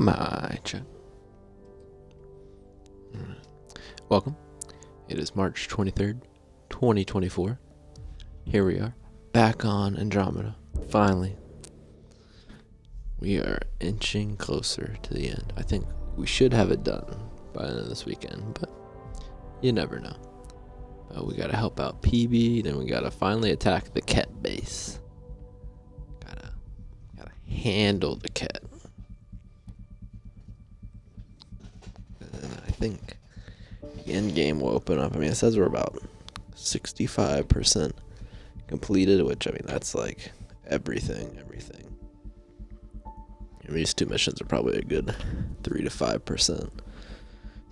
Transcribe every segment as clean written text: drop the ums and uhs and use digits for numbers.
My check. Alright. Welcome. It is March 23rd, 2024. Here we are, back on Andromeda. Finally. We are inching closer to the end. I think we should have it done by the end of this weekend, but you never know. We gotta help out PB, then we gotta finally attack the Ket base. Gotta handle the Ket. And I think the end game will open up. I mean, it says we're about 65% completed, which, I mean, that's like everything. These two missions are probably a good 3 to 5%. So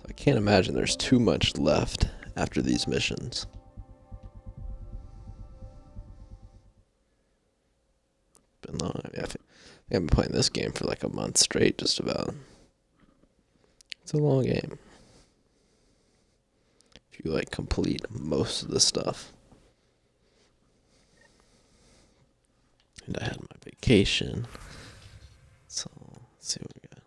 I can't imagine there's too much left after these missions. Been long. I think I've been playing this game for like a month straight, just about. It's a long game. If you like complete most of the stuff. And I had my vacation. So let's see what we got.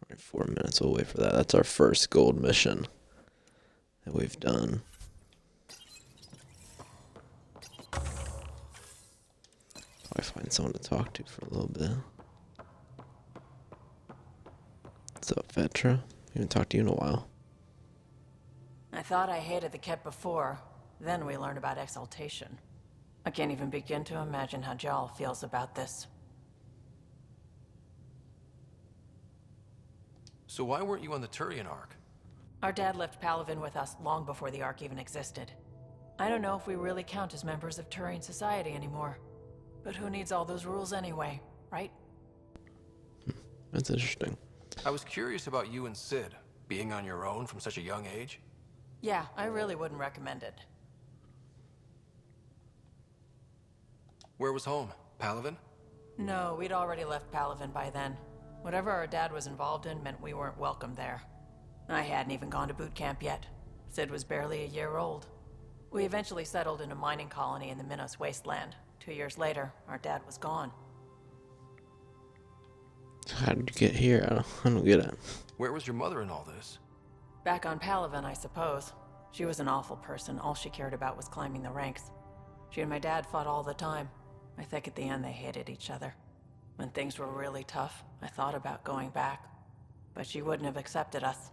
Alright, 4 minutes. We'll wait for that. That's our first gold mission that we've done. Probably find someone to talk to for a little bit. What's up, Vetra? Haven't talked to you in a while. I thought I hated the Ket before. Then we learned about exaltation. I can't even begin to imagine how Jal feels about this. So why weren't you on the Turian Ark? Our dad left Palaven with us long before the Ark even existed. I don't know if we really count as members of Turian society anymore. But who needs all those rules anyway, right? That's interesting. I was curious about you and Sid, being on your own from such a young age. Yeah, I really wouldn't recommend it. Where was home? Palaven? No, we'd already left Palaven by then. Whatever our dad was involved in meant we weren't welcome there. I hadn't even gone to boot camp yet. Sid was barely a year old. We eventually settled in a mining colony in the Minos wasteland. 2 years later, our dad was gone. How did you get here? I don't get it. Where was your mother in all this? Back on Palaven, I suppose. She was an awful person. All she cared about was climbing the ranks. She and my dad fought all the time. I think at the end they hated each other. When things were really tough, I thought about going back. But she wouldn't have accepted us.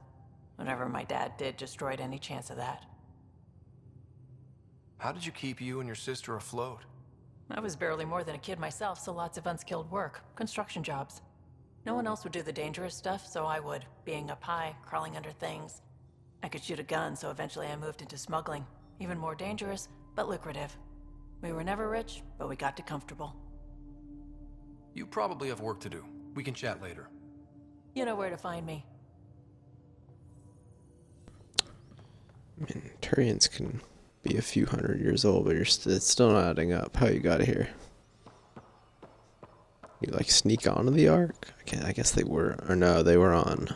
Whatever my dad did destroyed any chance of that. How did you keep you and your sister afloat? I was barely more than a kid myself, so lots of unskilled work. Construction jobs. No one else would do the dangerous stuff, so I would. Being up high, crawling under things. I could shoot a gun, so eventually I moved into smuggling. Even more dangerous, but lucrative. We were never rich, but we got to comfortable. You probably have work to do. We can chat later. You know where to find me. I mean, Turians can be a few hundred years old, but it's still not adding up how you got here. You like sneak onto the Ark? I guess they were, or no, they were on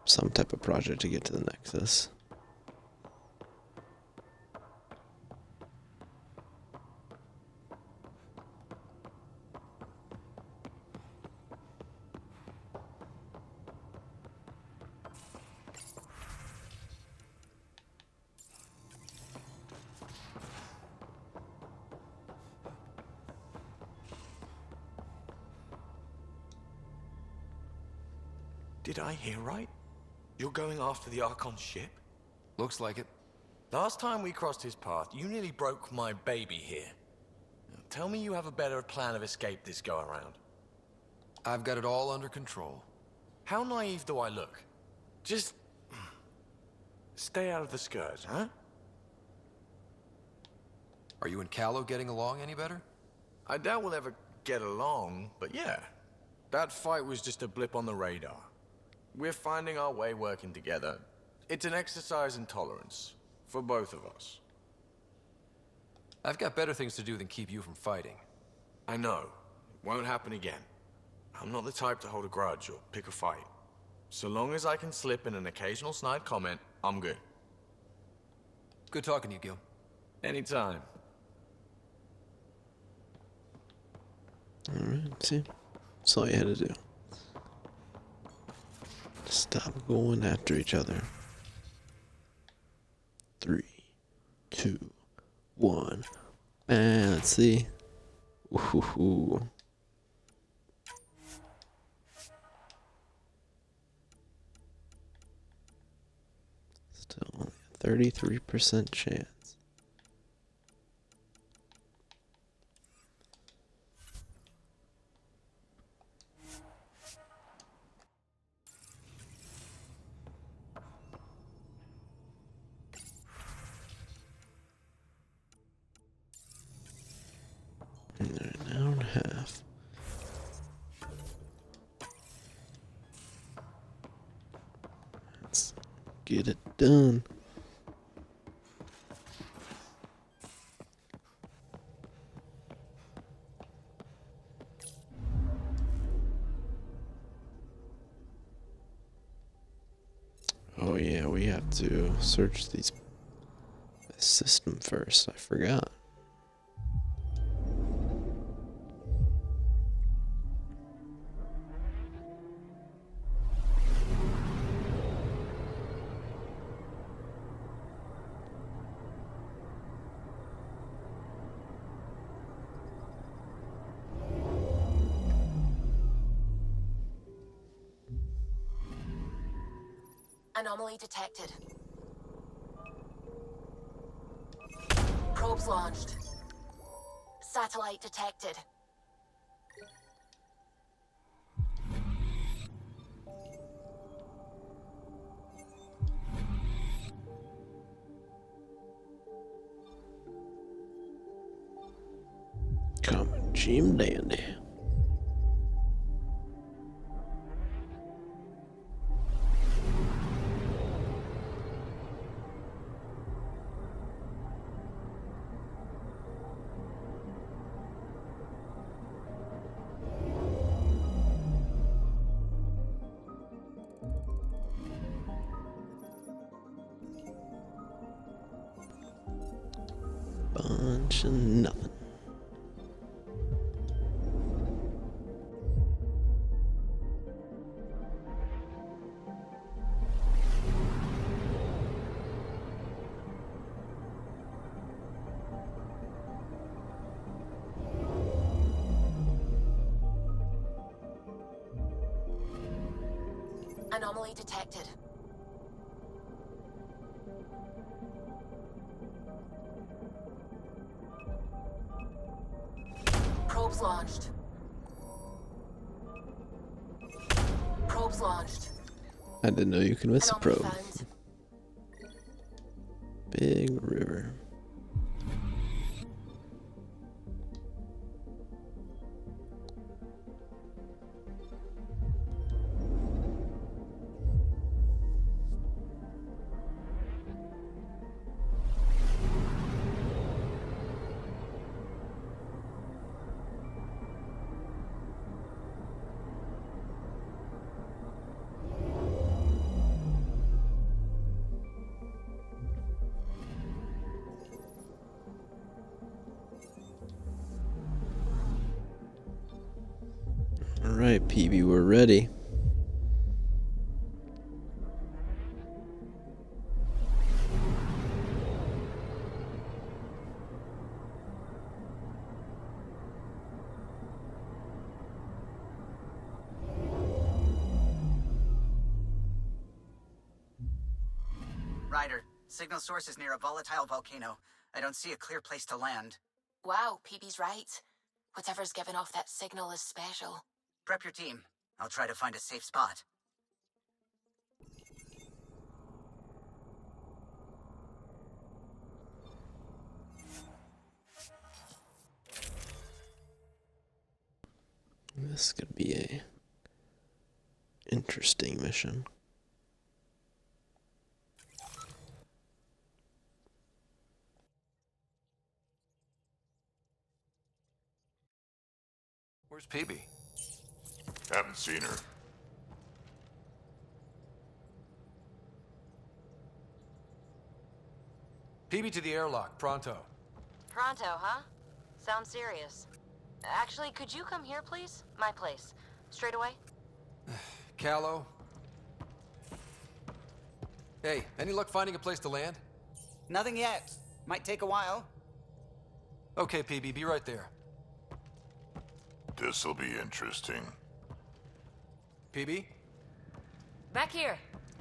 some type of project to get to the Nexus. Did I hear right? You're going after the Archon's ship? Looks like it. Last time we crossed his path, you nearly broke my baby here. Now, tell me you have a better plan of escape this go-around. I've got it all under control. How naive do I look? Just stay out of the skirt, huh? Are you and Callow getting along any better? I doubt we'll ever get along, but yeah. That fight was just a blip on the radar. We're finding our way working together. It's an exercise in tolerance, for both of us. I've got better things to do than keep you from fighting. I know. It won't happen again. I'm not the type to hold a grudge or pick a fight. So long as I can slip in an occasional snide comment, I'm good. Good talking to you, Gil. Anytime. Alright, see? That's all you had to do. Stop going after each other. 3, 2, 1. And let's see. Ooh. Still only a 33% chance. And they're an hour and a half. Let's get it done. Oh yeah, we have to search this system first. I forgot. Anomaly detected. Probes launched. Satellite detected. Come on, Jim Dandy. Bunch of nothing. Anomaly detected. Probes launched. Probes launched. I didn't know you could miss a Anomaly probe. found. Big river. Alright, PB, we're ready. Ryder, signal source is near a volatile volcano. I don't see a clear place to land. Wow, PB's right. Whatever's giving off that signal is special. Prep your team. I'll try to find a safe spot. This could be a interesting mission. Where's PB? Haven't seen her. PB to the airlock, pronto. Pronto, huh? Sounds serious. Actually, could you come here, please? My place. Straight away? Callow? Hey, any luck finding a place to land? Nothing yet. Might take a while. Okay, PB, be right there. This'll be interesting. PB? Back here.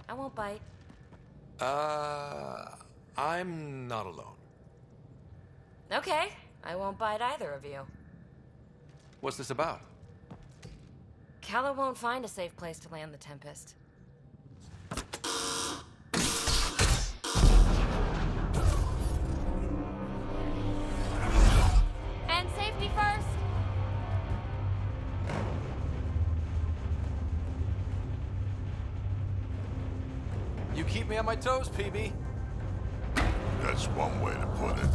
I won't bite. I'm not alone. Okay. I won't bite either of you. What's this about? Calla won't find a safe place to land the Tempest. And safety first! You keep me on my toes, PB. That's one way to put it.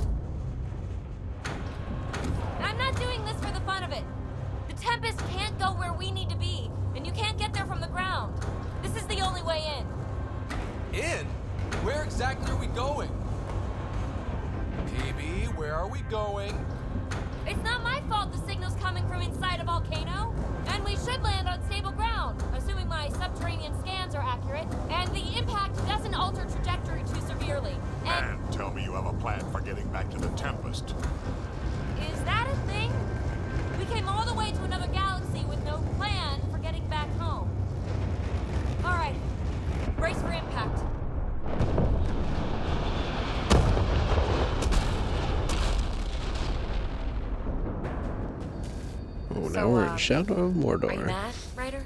I'm not doing this for the fun of it. The Tempest can't go where we need to be, and you can't get there from the ground. This is the only way in. In? Where exactly are we going? PB, where are we going? It's not my fault the signal's coming from inside a volcano. And we should land on stable ground, assuming my subterranean scans are accurate, and the impact doesn't alter trajectory too severely. And Tell me you have a plan for getting back to the Tempest. is that a thing? We came all the way to another galaxy with no plan for getting back home. All right, brace for impact. Oh, now we're in Shadow of Mordor. Are you mad, Ryder?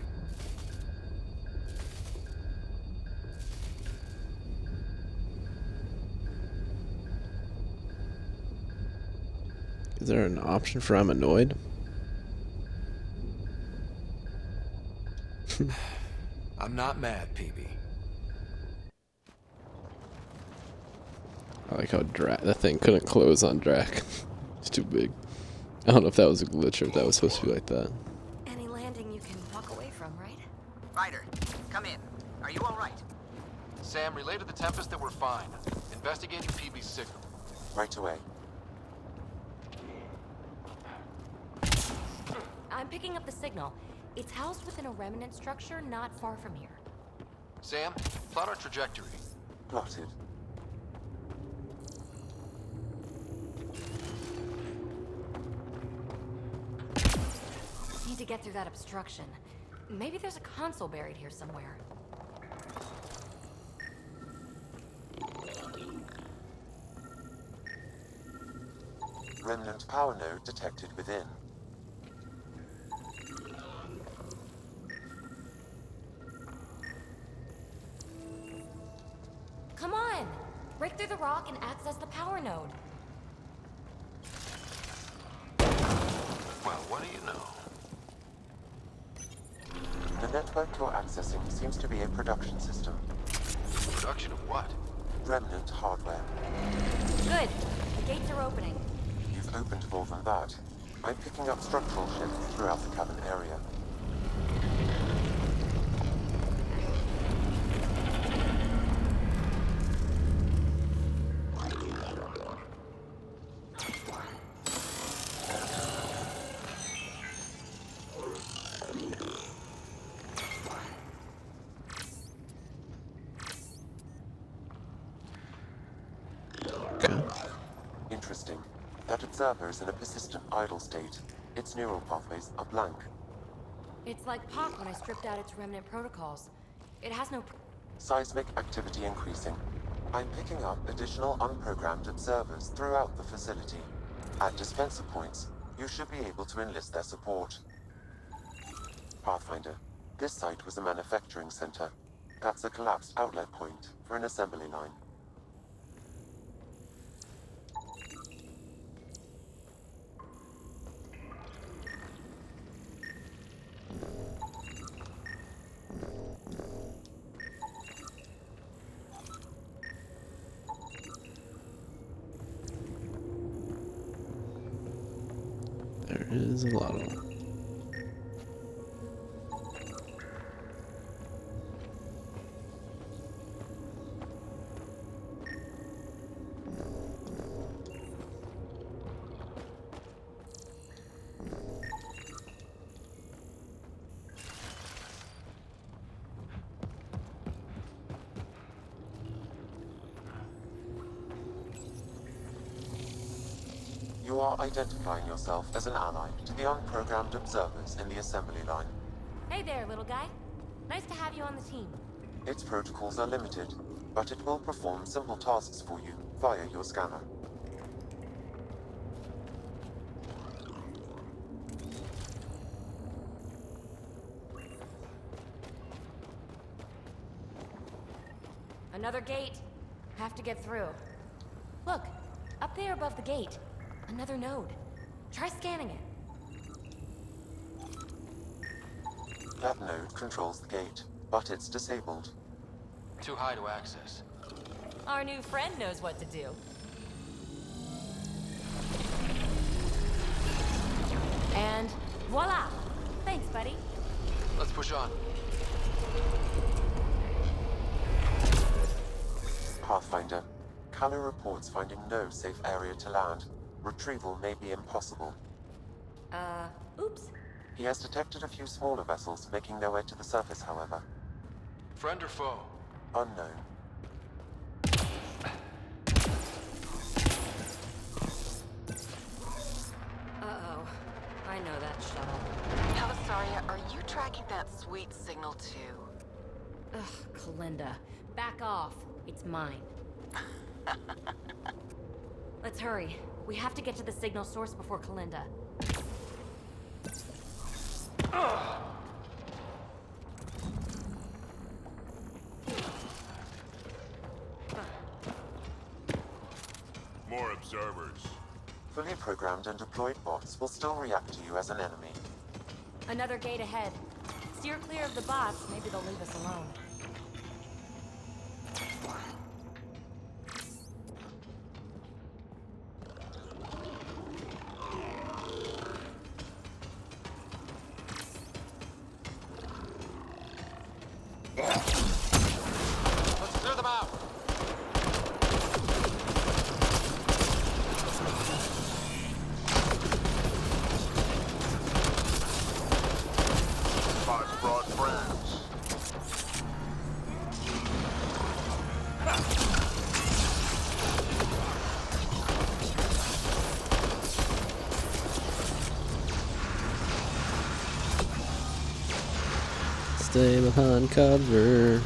Is there an option for I'm annoyed? I'm not mad, PB. I like how that thing couldn't close on Drac. It's too big. I don't know if that was a glitch or if that was supposed to be like that. Any landing you can walk away from, right? Ryder, come in. Are you all right? Sam, relay to the Tempest that we're fine. Investigating PB's signal. Right away. I'm picking up the signal. It's housed within a remnant structure not far from here. Sam, plot our trajectory. Plotted. Need to get through that obstruction. Maybe there's a console buried here somewhere. Remnant power node detected within. Come on! Break through the rock and access the power node. Well, what do you know? The network you're accessing seems to be a production system. Production of what? Remnant hardware. Good. The gates are opening. You've opened more than that. I'm picking up structural shifts throughout the cabin area. Okay. Interesting. That observer is in a persistent idle state. Its neural pathways are blank. It's like Pac when I stripped out its remnant protocols. It has no... Seismic activity increasing. I'm picking up additional unprogrammed observers throughout the facility. At dispenser points, you should be able to enlist their support. Pathfinder, this site was a manufacturing center. That's a collapsed outlet point for an assembly line. There is a lot of them. You are identifying yourself as an ally to the unprogrammed observers in the assembly line. Hey there, little guy. Nice to have you on the team. Its protocols are limited, but it will perform simple tasks for you via your scanner. Another gate. Have to get through. Look, up there above the gate. Another node. Try scanning it. That node controls the gate, but it's disabled. Too high to access. Our new friend knows what to do. And voila! Thanks, buddy. Let's push on. Pathfinder, Kalu reports finding no safe area to land. Retrieval may be impossible. Oops. He has detected a few smaller vessels making their way to the surface, however. Friend or foe? Unknown. Uh-oh. I know that shuttle. Belisaria, are you tracking that sweet signal too? Ugh, Kalinda. Back off. It's mine. Let's hurry. We have to get to the signal source before Kalinda. More observers. Fully programmed and deployed bots will still react to you as an enemy. Another gate ahead. Steer clear of the bots. Maybe they'll leave us alone. Let's clear them out! Five broad brands. Stay behind cover.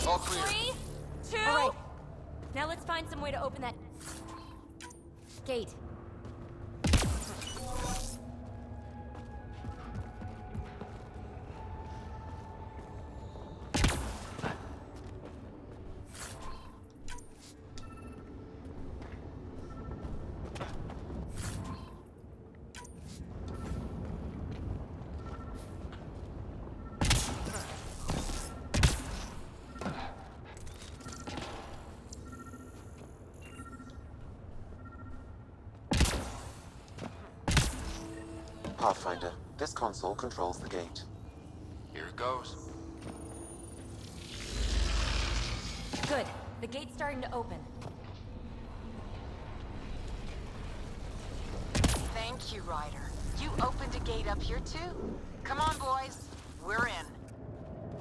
All clear. 3, 2. All right. Now let's find some way to open that gate. Pathfinder, this console controls the gate. Here it goes. Good. The gate's starting to open. Thank you, Ryder. You opened a gate up here too? Come on, boys. We're in.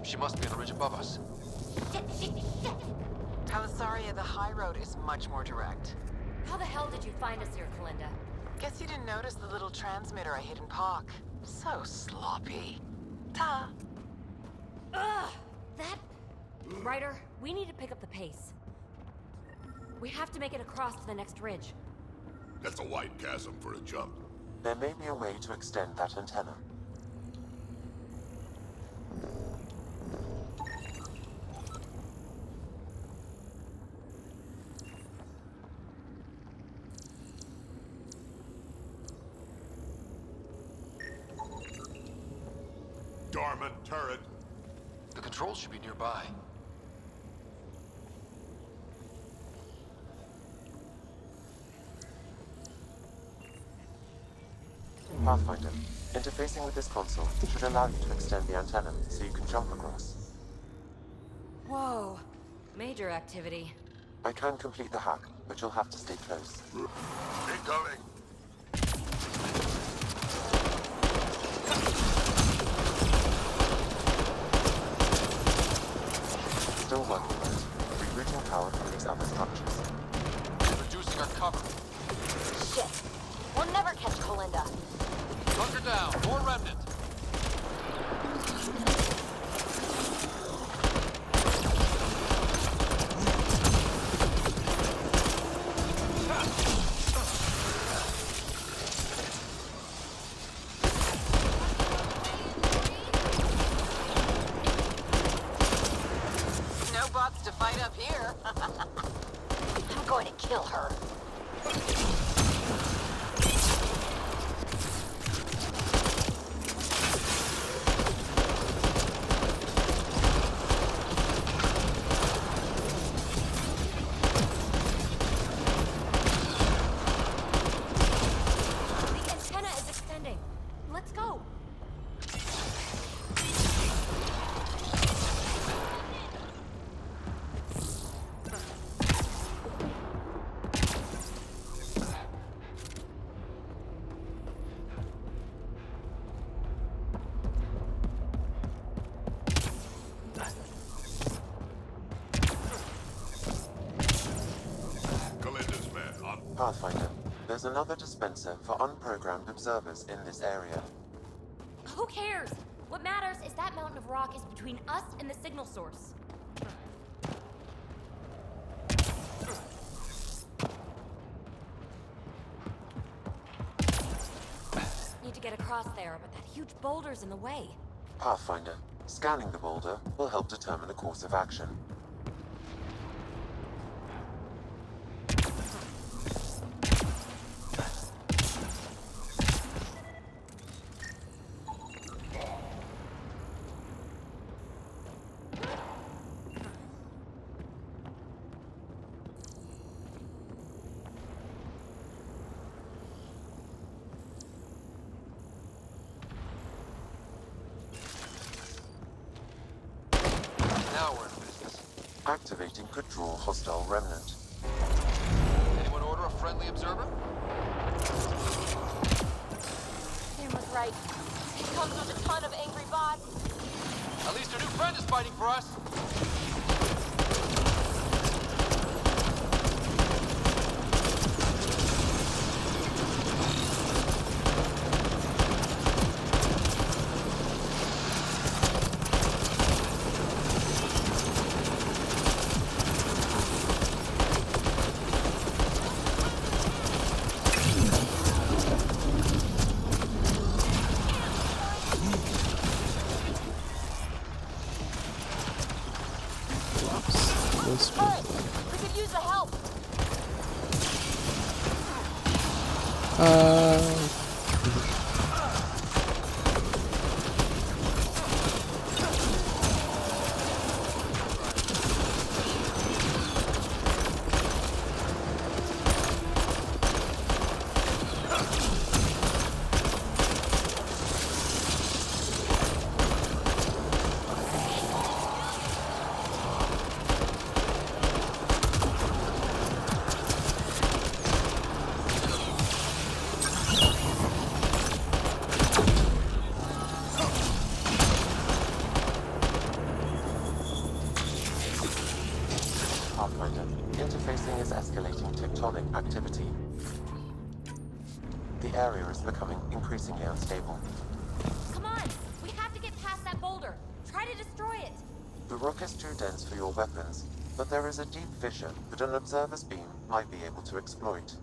She must be on the ridge above us. Belisaria, the high road is much more direct. How the hell did you find us here, Kalinda? Guess you didn't notice the little transmitter I hid in Park. So sloppy. Ta. Ugh! That... Ryder, we need to pick up the pace. We have to make it across to the next ridge. That's a wide chasm for a jump. There may be a way to extend that antenna. Dormant turret. The controls should be nearby. Pathfinder, interfacing with this console should allow you to extend the antenna so you can jump across. Whoa. Major activity. I can complete the hack, but you'll have to stay close. Incoming! Still working on it. Rerouting power from these other structures. Reducing our cover. Shit. We'll never catch Colinda. Hunker down. More remnant. No bots to fight up here. I'm going to kill her. The antenna is extending. Let's go. Galinda's men on Pathfinder, there's another dispenser for unprogrammed observers in this area. Who cares? What matters is that mountain of rock is between us and the signal source. Need to get across there, but that huge boulder's in the way. Pathfinder, scanning the boulder will help determine a course of action. Now we're in business. Activating could draw hostile remnant. Anyone order a friendly observer? Sam was right. It comes with a ton of angry bots. At least our new friend is fighting for us. Hey, we could use the help. Pathfinder, interfacing is escalating tectonic activity. The area is becoming increasingly unstable. Come on, we have to get past that boulder. Try to destroy it. The rock is too dense for your weapons, but there is a deep fissure that an observer's beam might be able to exploit.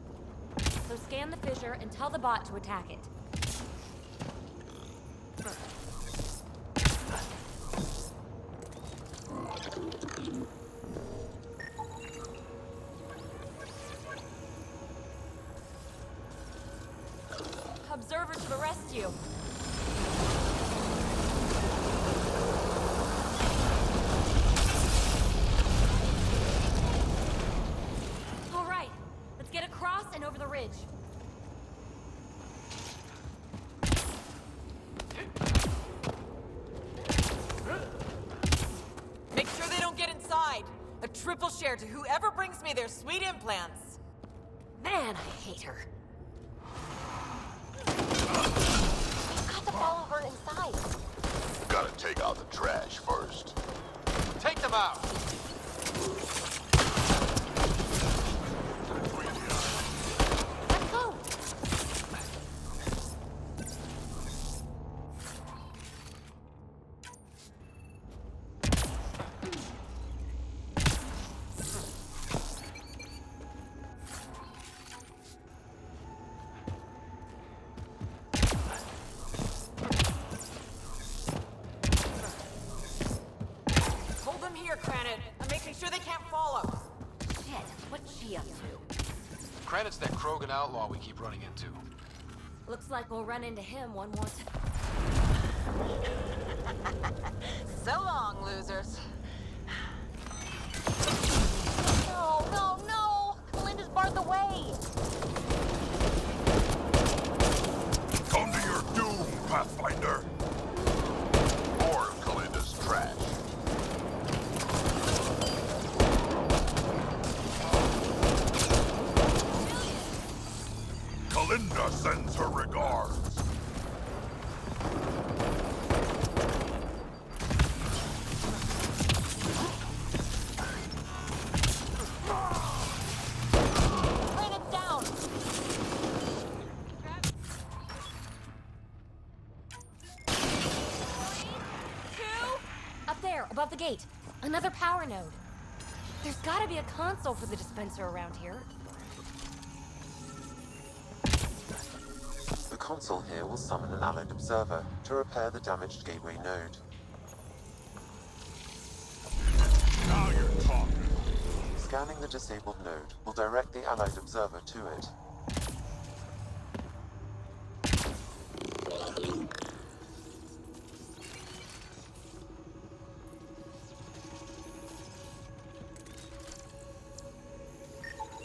So scan the fissure and tell the bot to attack it. Observer to the rescue. All right, let's get across and over the ridge. triple share to whoever brings me their sweet implants. Man, I hate her. We've got to follow her inside. Gotta take out the trash first. Take them out! Let's go. Hold them here, Granite. I'm making sure they can't follow. Shit, what's she up to? Credit's that Krogan outlaw we keep running into. Looks like we'll run into him one more time. So long, losers. No, no, no! Melinda's barred the way! Come to your doom, Pathfinder! More of Kalinda's trash. Kalinda sends her regards. Granite down! Up there, above the gate. Another power node. There's gotta be a console for the dispenser around here. The console here will summon an allied observer to repair the damaged gateway node. Now you're talking. Scanning the disabled node will direct the allied observer to it.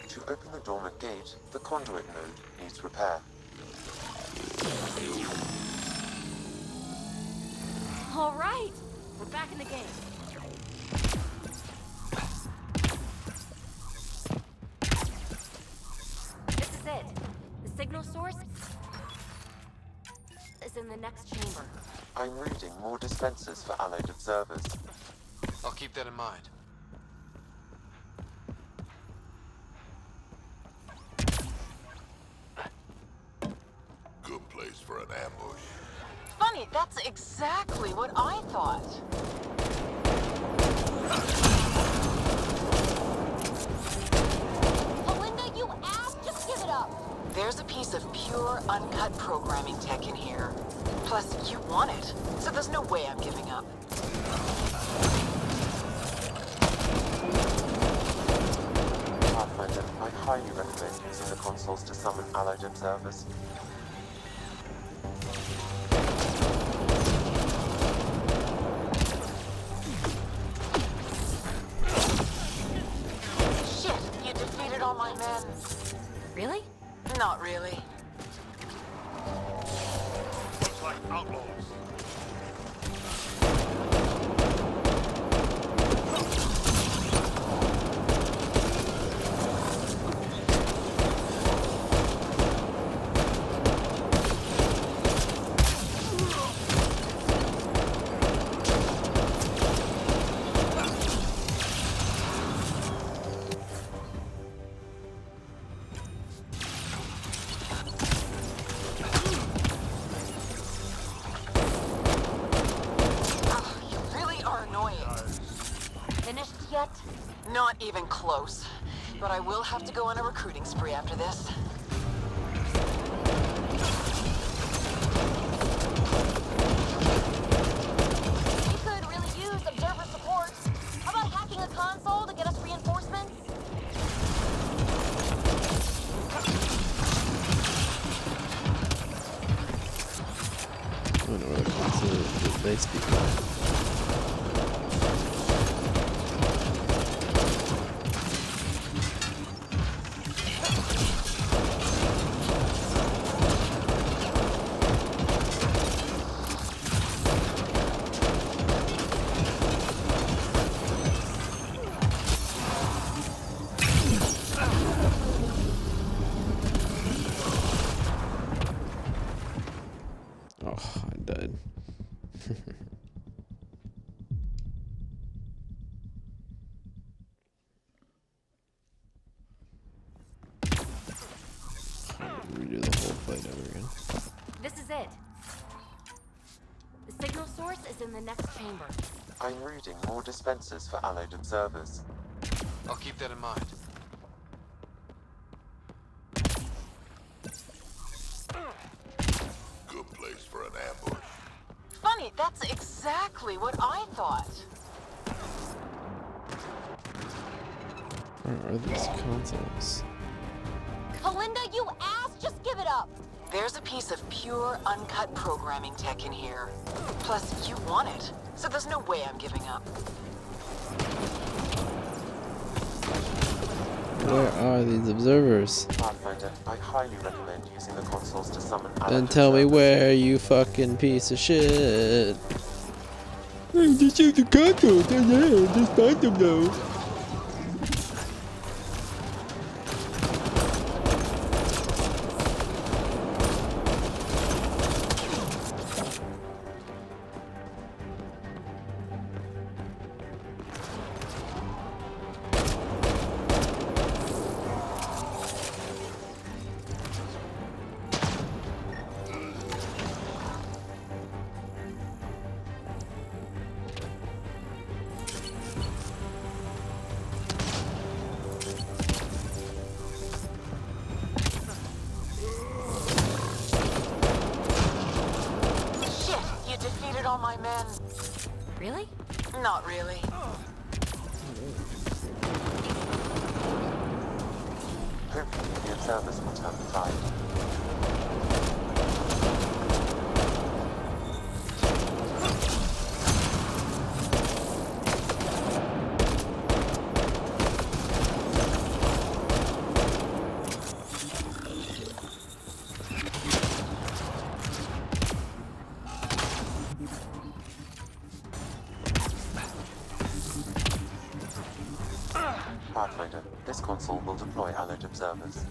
To open the dormant gate, the conduit node needs repair. All right, we're back in the game. This is it. The signal source is in the next chamber. I'm reading more dispensers for allied observers. I'll keep that in mind. Good place for an ambush. Funny, that's exactly what I thought. Melinda, you ass! Just give it up! There's a piece of pure, uncut programming tech in here. Plus, you want it, so there's no way I'm giving up. Pathfinder, I highly recommend using the consoles to summon allied observers. Shit, you defeated all my men. Really? Not really. Looks like outlaws. You really are annoying. Finished yet? Not even close. But I will have to go on a recruiting spree after this. We could really use observer support. How about hacking a console to get us reinforcements? I don't know where the console is. Did they speak of? I died. Redo the whole fight over again. This is it. The signal source is in the next chamber. I'm reading more dispensers for allied observers. I'll keep that in mind. Good place for an ambush. Funny, that's exactly what I thought. Where are these consoles? Kalinda, you ass! Just give it up! There's a piece of pure, uncut programming tech in here. Plus, you want it, so there's no way I'm giving up. Where are these observers? Pathfinder, I highly recommend using the consoles to summon allied Then tell me observers. where, you fucking piece of shit. Just use the consoles, just find them though. Shit, you defeated all my men. Really? Not really. Hopefully the observers will turn the tide. Pathfinder, this console will deploy allied observers.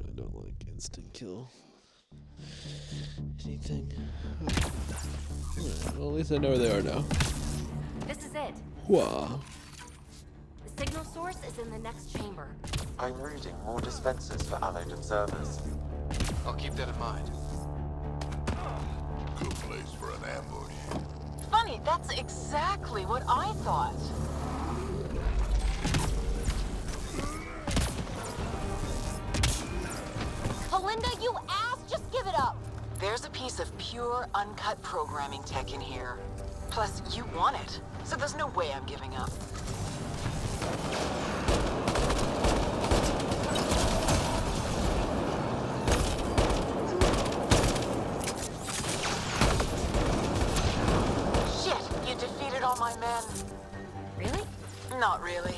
I don't like instant kill. Anything. Well, at least I know where they are now. This is it. Wow. The signal source is in the next chamber. I'm reading more dispensers for allied observers. I'll keep that in mind. Good place for an ambush. Funny, that's exactly what I thought. Kalinda, you ass! Just give it up! There's a piece of pure, uncut programming tech in here. Plus, you want it, so there's no way I'm giving up. Shit, you defeated all my men. Really? Not really.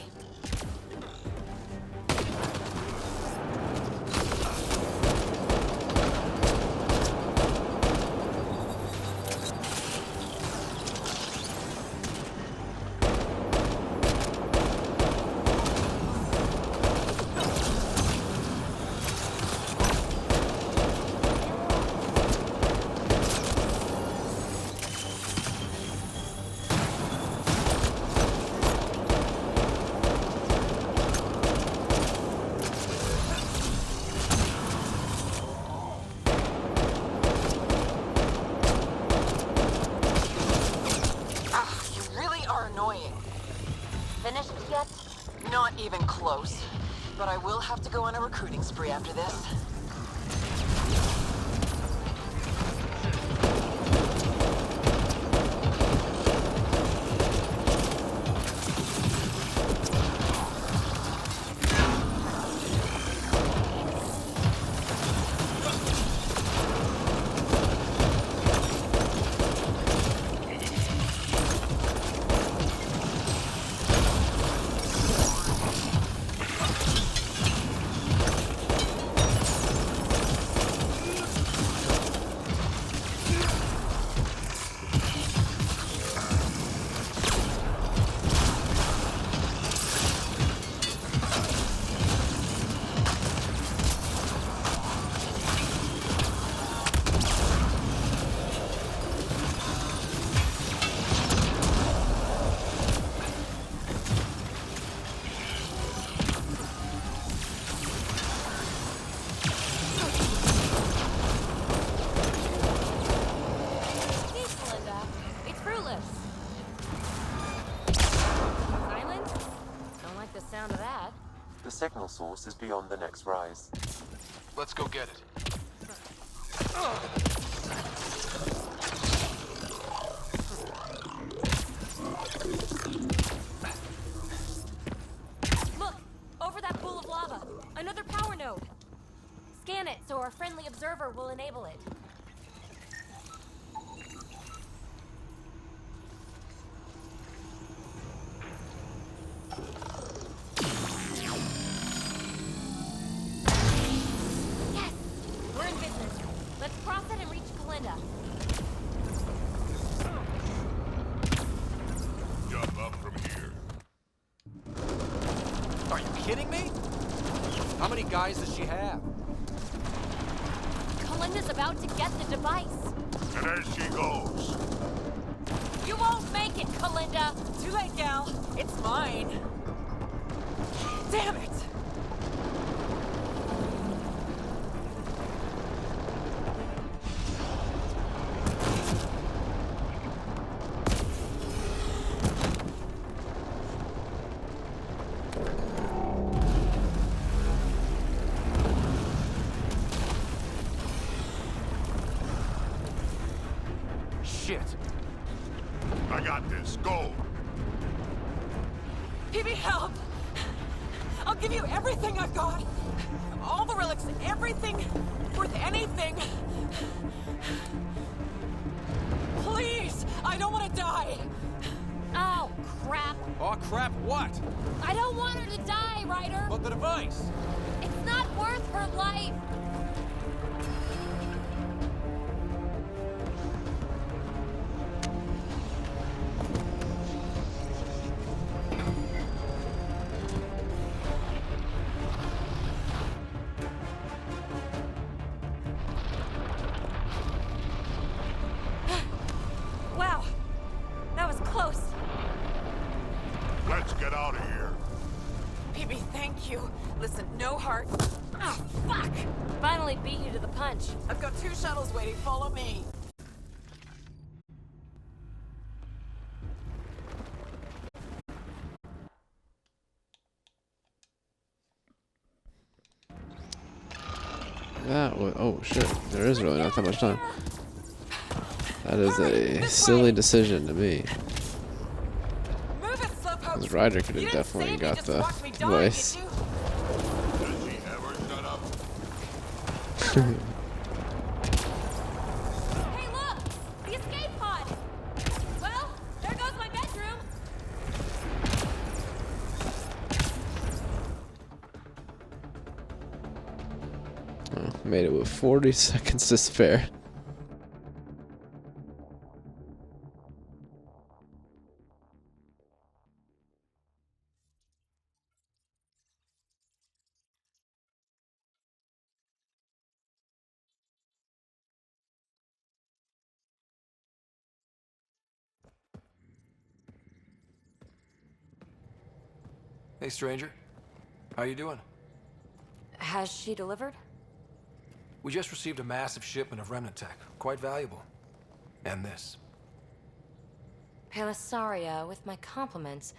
Finished yet? Not even close. But I will have to go on a recruiting spree after this. The signal source is beyond the next rise. Let's go get it. Look! Over that pool of lava! Another power node! Scan it so our friendly observer will enable it. Yes! We're in business. Let's cross it and reach Kalinda. Jump up from here. Are you kidding me? How many guys does she have? Kalinda's about to get the device. And as she goes. You won't make it, Kalinda! Too late, gal. It's mine. Damn it! Shit. I got this. Go. PB, help! I'll give you everything I've got. All the relics, everything worth anything. Please, I don't want to die. Oh, crap. Oh, crap, what? I don't want her to die, Ryder. But the device. It's not worth her life. Wow, that was close. Let's get out of here. PB, thank you. Listen, no heart. Ah, fuck! Finally beat you to the punch. I've got 2 shuttles waiting. Follow me. That was, oh shit, there is really not that much time. That is a silly decision to me. Move it, slowpoke. Because Ryder could You have didn't definitely save me got just the to watch me die, voice. did you? Does she ever shut up? Hey, look! The escape pod! Well, there goes my bedroom. Oh, made it with 40 seconds to spare. Hey, stranger. How you doing? Has she delivered? We just received a massive shipment of remnant tech. Quite valuable. And this. Pelisaria, with my compliments.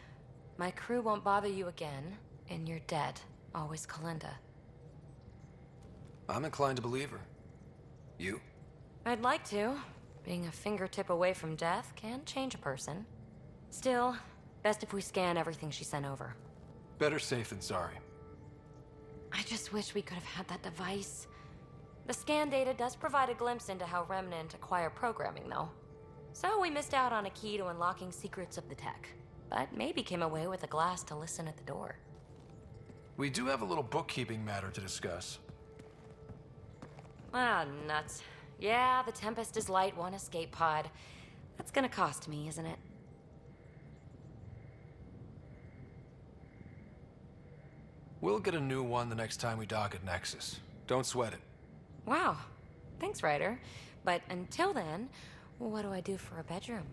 My crew won't bother you again, and you're dead. Always Kalinda. I'm inclined to believe her. You? I'd like to. Being a fingertip away from death can change a person. Still, best if we scan everything she sent over. Better safe than sorry. I just wish we could have had that device. The scan data does provide a glimpse into how Remnant acquire programming, though. So we missed out on a key to unlocking secrets of the tech. But maybe came away with a glass to listen at the door. We do have a little bookkeeping matter to discuss. Ah, nuts. Yeah, the Tempest is light, 1 escape pod. That's gonna cost me, isn't it? We'll get a new one the next time we dock at Nexus. Don't sweat it. Wow. Thanks, Ryder. But until then, what do I do for a bedroom?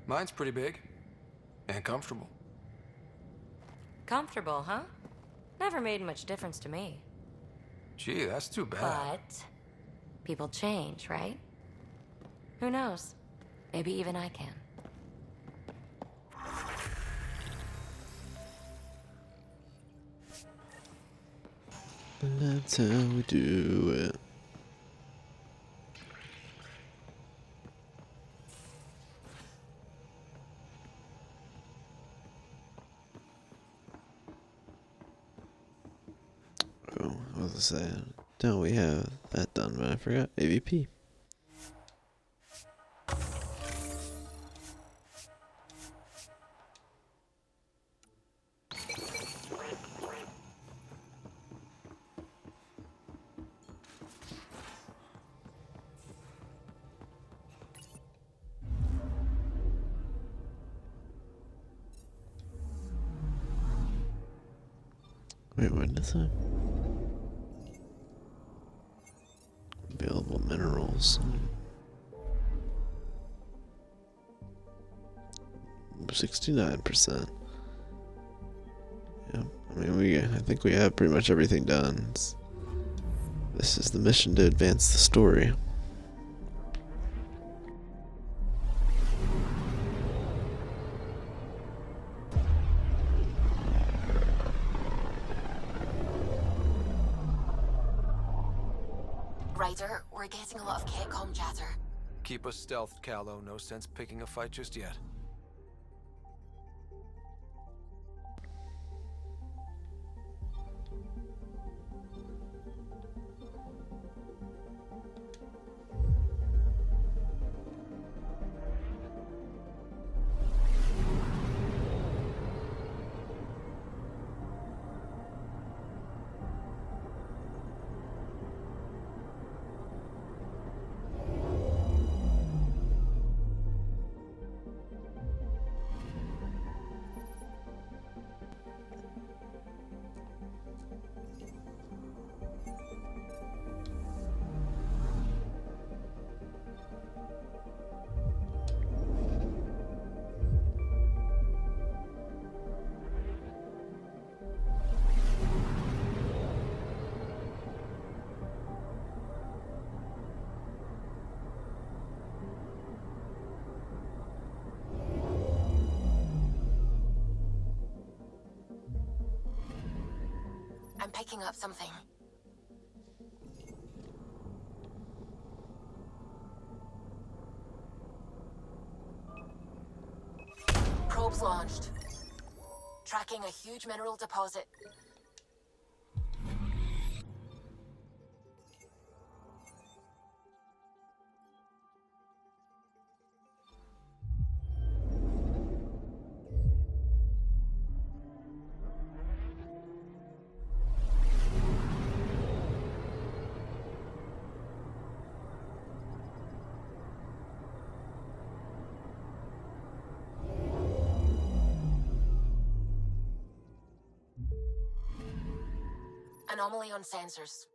Mine's pretty big. And comfortable. Comfortable, huh? Never made much difference to me. Gee, that's too bad. But people change, right? Who knows? Maybe even I can. That's how we do it. Oh, I was gonna say, don't we have that done, but I forgot AVP. Wait, what is that? Available minerals. 69%. Yeah, I mean, I think we have pretty much everything done. This is the mission to advance the story. Ryder, we're getting a lot of Catcom chatter. Keep us stealthed, Callow. No sense picking a fight just yet. I'm picking up something. Probes launched. Tracking a huge mineral deposit. Anomaly on sensors.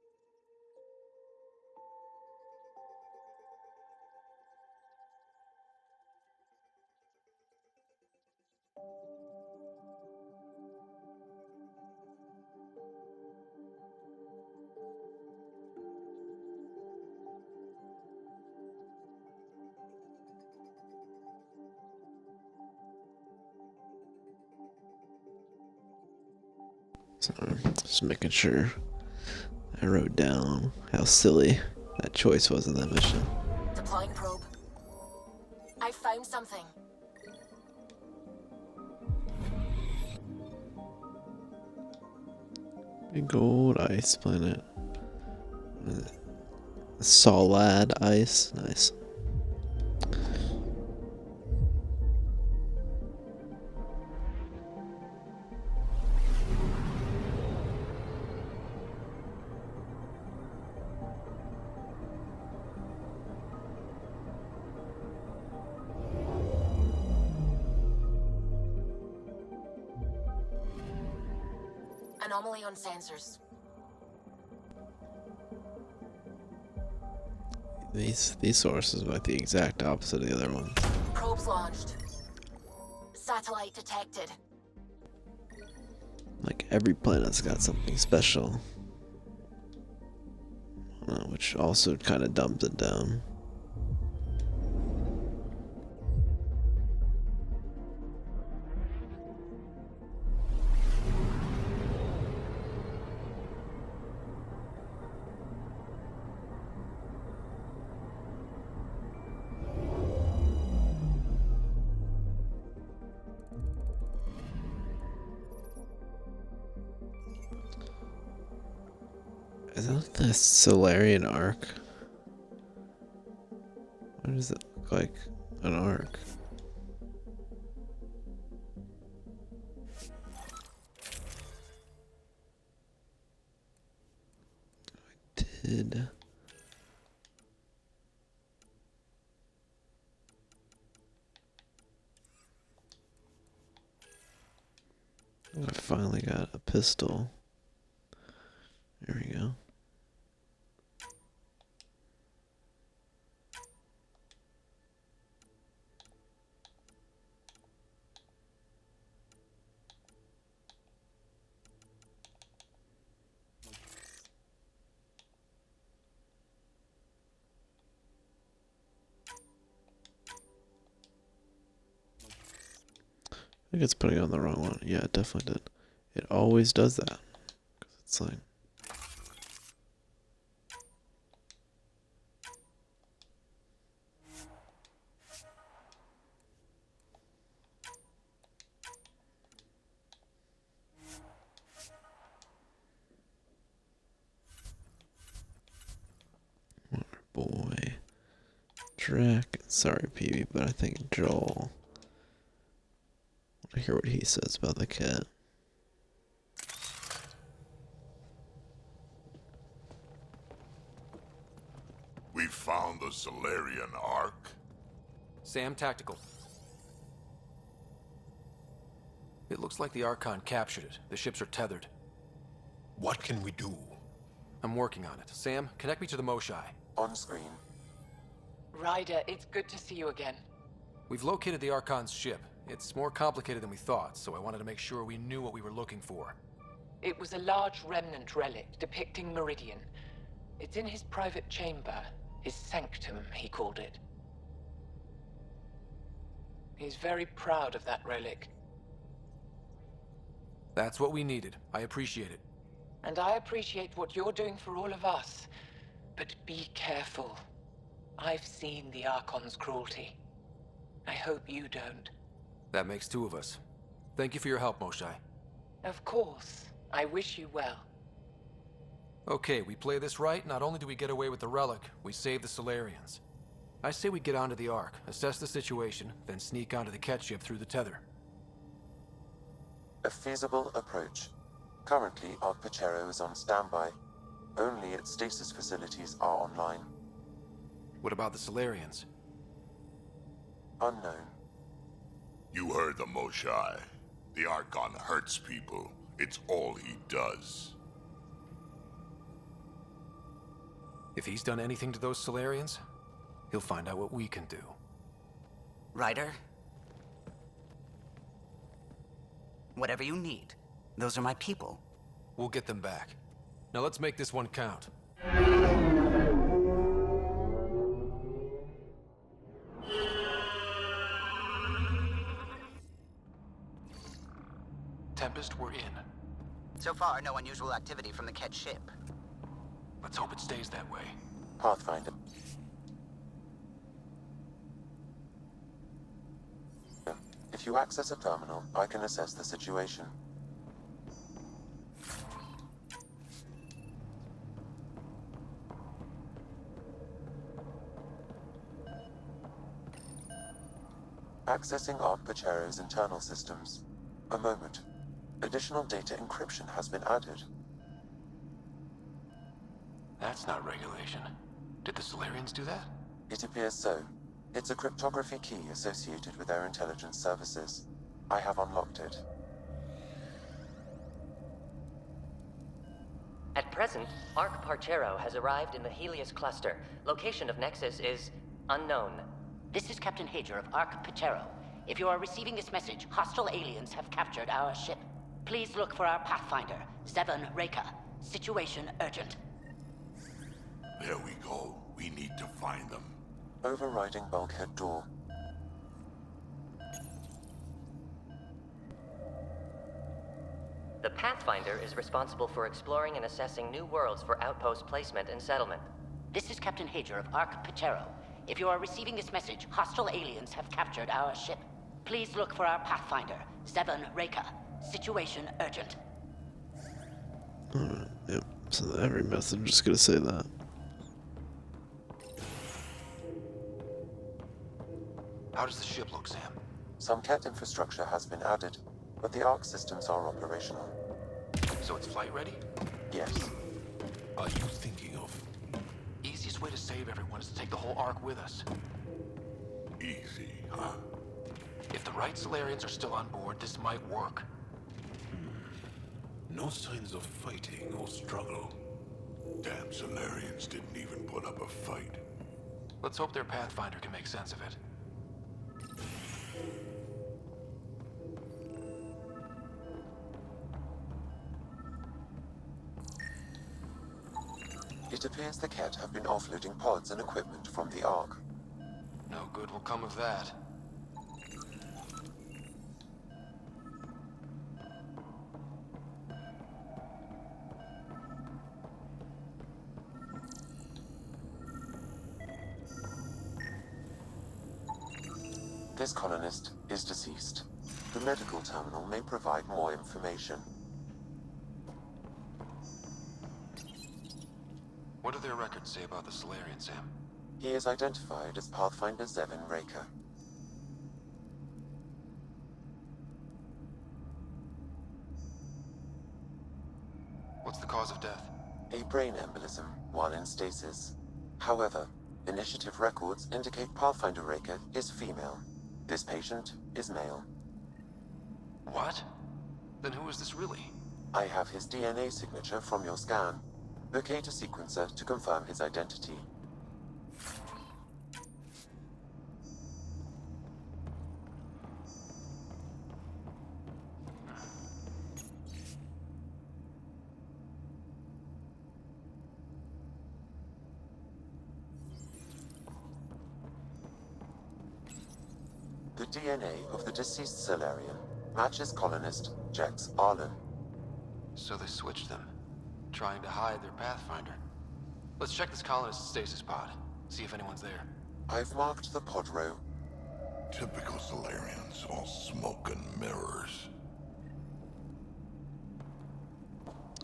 So, just making sure I wrote down how silly that choice was in that mission. Deploying probe. I found something. Big old ice planet. Solid ice. Nice. Anomaly on sensors. These sources are like the exact opposite of the other one. Probes launched. Satellite detected. Like every planet's got something special, which also kind of dumbs it down. Is that the Solarian arc? Why does it look like an arc? I did. I finally got a pistol. There we go. I think it's putting on the wrong one. Yeah, it definitely did. It always does that. 'Cause it's like... Boy. Drac. Sorry, Peavy, but I think Joel... I hear what he says about the cat. We found the Solarian Ark. Sam, tactical. It looks like the Archon captured it. The ships are tethered. What can we do? I'm working on it. Sam, connect me to the Moshai. On screen. Ryder, it's good to see you again. We've located the Archon's ship. It's more complicated than we thought, so I wanted to make sure we knew what we were looking for. It was a large remnant relic depicting Meridian. It's in his private chamber. His sanctum, he called it. He's very proud of that relic. That's what we needed. I appreciate it. And I appreciate what you're doing for all of us. But be careful. I've seen the Archon's cruelty. I hope you don't. That makes two of us. Thank you for your help, Moshai. Of course. I wish you well. Okay, we play this right. Not only do we get away with the relic, we save the Solarians. I say we get onto the Ark, assess the situation, then sneak onto the Ket ship through the tether. A feasible approach. Currently, Ark Pachero is on standby. Only its stasis facilities are online. What about the Solarians? Unknown. You heard the Moshai. The Archon hurts people. It's all he does. If he's done anything to those Solarians, he'll find out what we can do. Ryder? Whatever you need. Those are my people. We'll get them back. Now let's make this one count. Tempest, we're in. So far, no unusual activity from the Ket ship. Let's hope it stays that way. Pathfinder. If you access a terminal, I can assess the situation. Accessing Ark Pachero's internal systems. A moment. Additional data encryption has been added. That's not regulation. Did the Solarians do that? It appears so. It's a cryptography key associated with their intelligence services. I have unlocked it. At present, Ark Parchero has arrived in the Helios cluster. Location of Nexus is unknown. This is Captain Hager of Ark Pachero. If you are receiving this message, hostile aliens have captured our ship. Please look for our Pathfinder, Zevon Reka. Situation urgent. There we go. We need to find them. Overriding bulkhead door. The Pathfinder is responsible for exploring and assessing new worlds for outpost placement and settlement. This is Captain Hager of Ark Pachero. If you are receiving this message, hostile aliens have captured our ship. Please look for our Pathfinder, Zevon Reka. Situation urgent. Yep. So every message is gonna say that. How does the ship look, Sam? Some CAT infrastructure has been added, but the ARC systems are operational. So it's flight ready? Yes. Are you thinking of? Easiest way to save everyone is to take the whole Ark with us. Easy, huh? If the right Solarians are still on board, this might work. No signs of fighting or struggle. Damn Solarians didn't even put up a fight. Let's hope their Pathfinder can make sense of it. It appears the CAT have been offloading pods and equipment from the Ark. No good will come of that. This colonist is deceased. The medical terminal may provide more information. What do their records say about the Solarian, Sam? He is identified as Pathfinder Zevin Raker. What's the cause of death? A brain embolism while in stasis. However, initiative records indicate Pathfinder Raker is female. This patient is male. What? Then who is this really? I have his DNA signature from your scan. Locate a sequencer to confirm his identity. The DNA of the deceased Solarian matches colonist Jex Arlen. So they switched them, trying to hide their Pathfinder. Let's check this colonist's stasis pod, see if anyone's there. I've marked the pod row. Typical Solarians, all smoke and mirrors.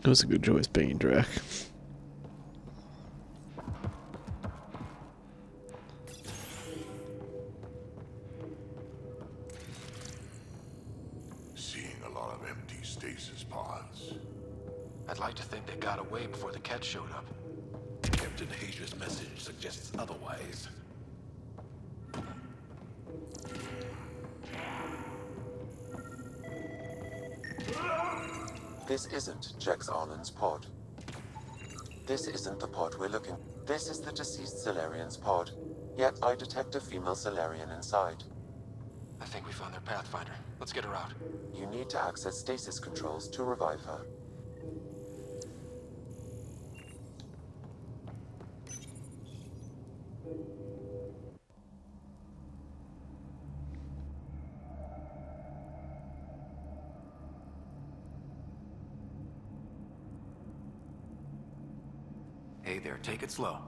It was a good choice being Drac. Seeing a lot of empty stasis pods. I'd like to think they got away before the Ket showed up. Captain Hasia's message suggests otherwise. This isn't Jex Arlen's pod. This isn't the pod we're looking. This is the deceased Solarian's pod. Yet I detect a female Solarian inside. I think we found their Pathfinder. Let's get her out. You need to access stasis controls to revive her. Hey there, take it slow.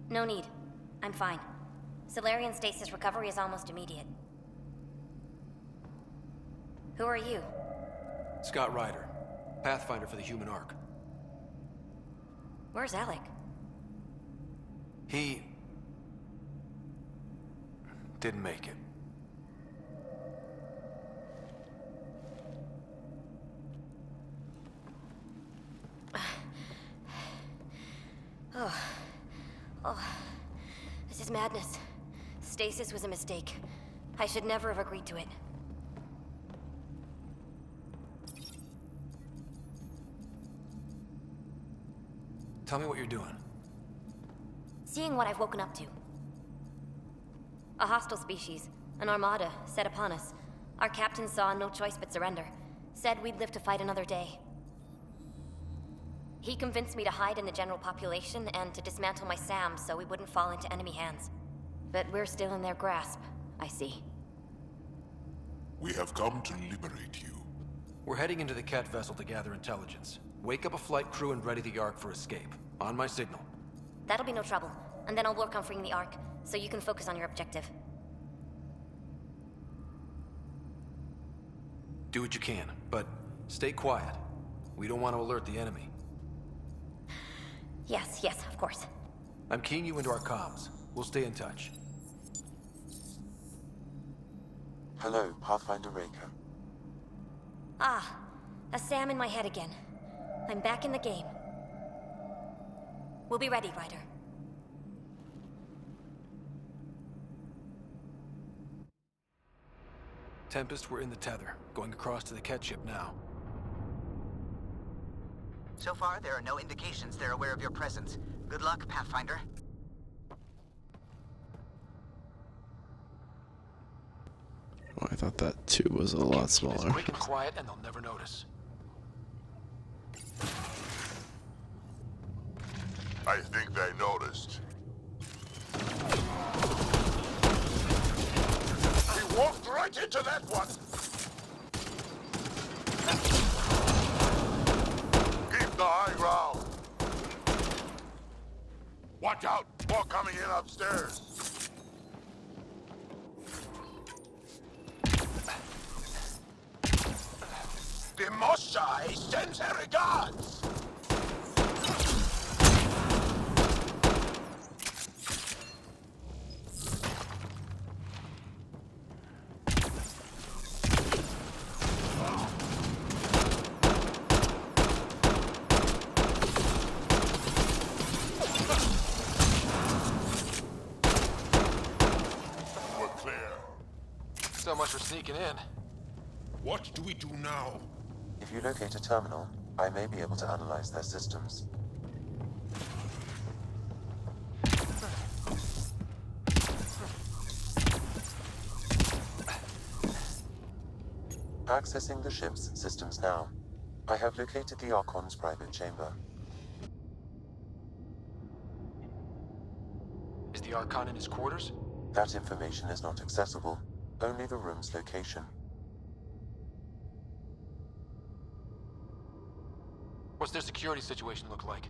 No need. I'm fine. Solarian stasis recovery is almost immediate. Who are you? Scott Ryder, Pathfinder for the human Ark. Where's Alec? He didn't make it. Oh, this is madness. Stasis was a mistake. I should never have agreed to it. Tell me what you're doing. Seeing what I've woken up to. A hostile species, an armada, set upon us. Our captain saw no choice but surrender. Said we'd live to fight another day. He convinced me to hide in the general population and to dismantle my SAM so we wouldn't fall into enemy hands. But we're still in their grasp, I see. We have come to liberate you. We're heading into the Ket vessel to gather intelligence. Wake up a flight crew and ready the Ark for escape. On my signal. That'll be no trouble. And then I'll work on freeing the Ark, so you can focus on your objective. Do what you can, but Stay quiet. We don't want to alert the enemy. Yes, of course. I'm keying you into our comms. We'll stay in touch. Hello, Pathfinder Raker. Ah, a Sam in my head again. I'm back in the game. We'll be ready, Ryder. Tempest, we're in the tether. Going across to the Ket ship now. So far, there are no indications they're aware of your presence. Good luck, Pathfinder. Oh, I thought that tube was a lot smaller. It's quick and quiet, and they'll never notice. I think they noticed. He walked right into that one! Keep the high ground! Watch out! More coming in upstairs! The Moshai sends her regards! We're clear. So much for sneaking in. What do we do now? If you locate a terminal, I may be able to analyze their systems. Accessing the ship's systems now. I have located the Archon's private chamber. Is the Archon in his quarters? That information is not accessible, only the room's location. What's their security situation look like?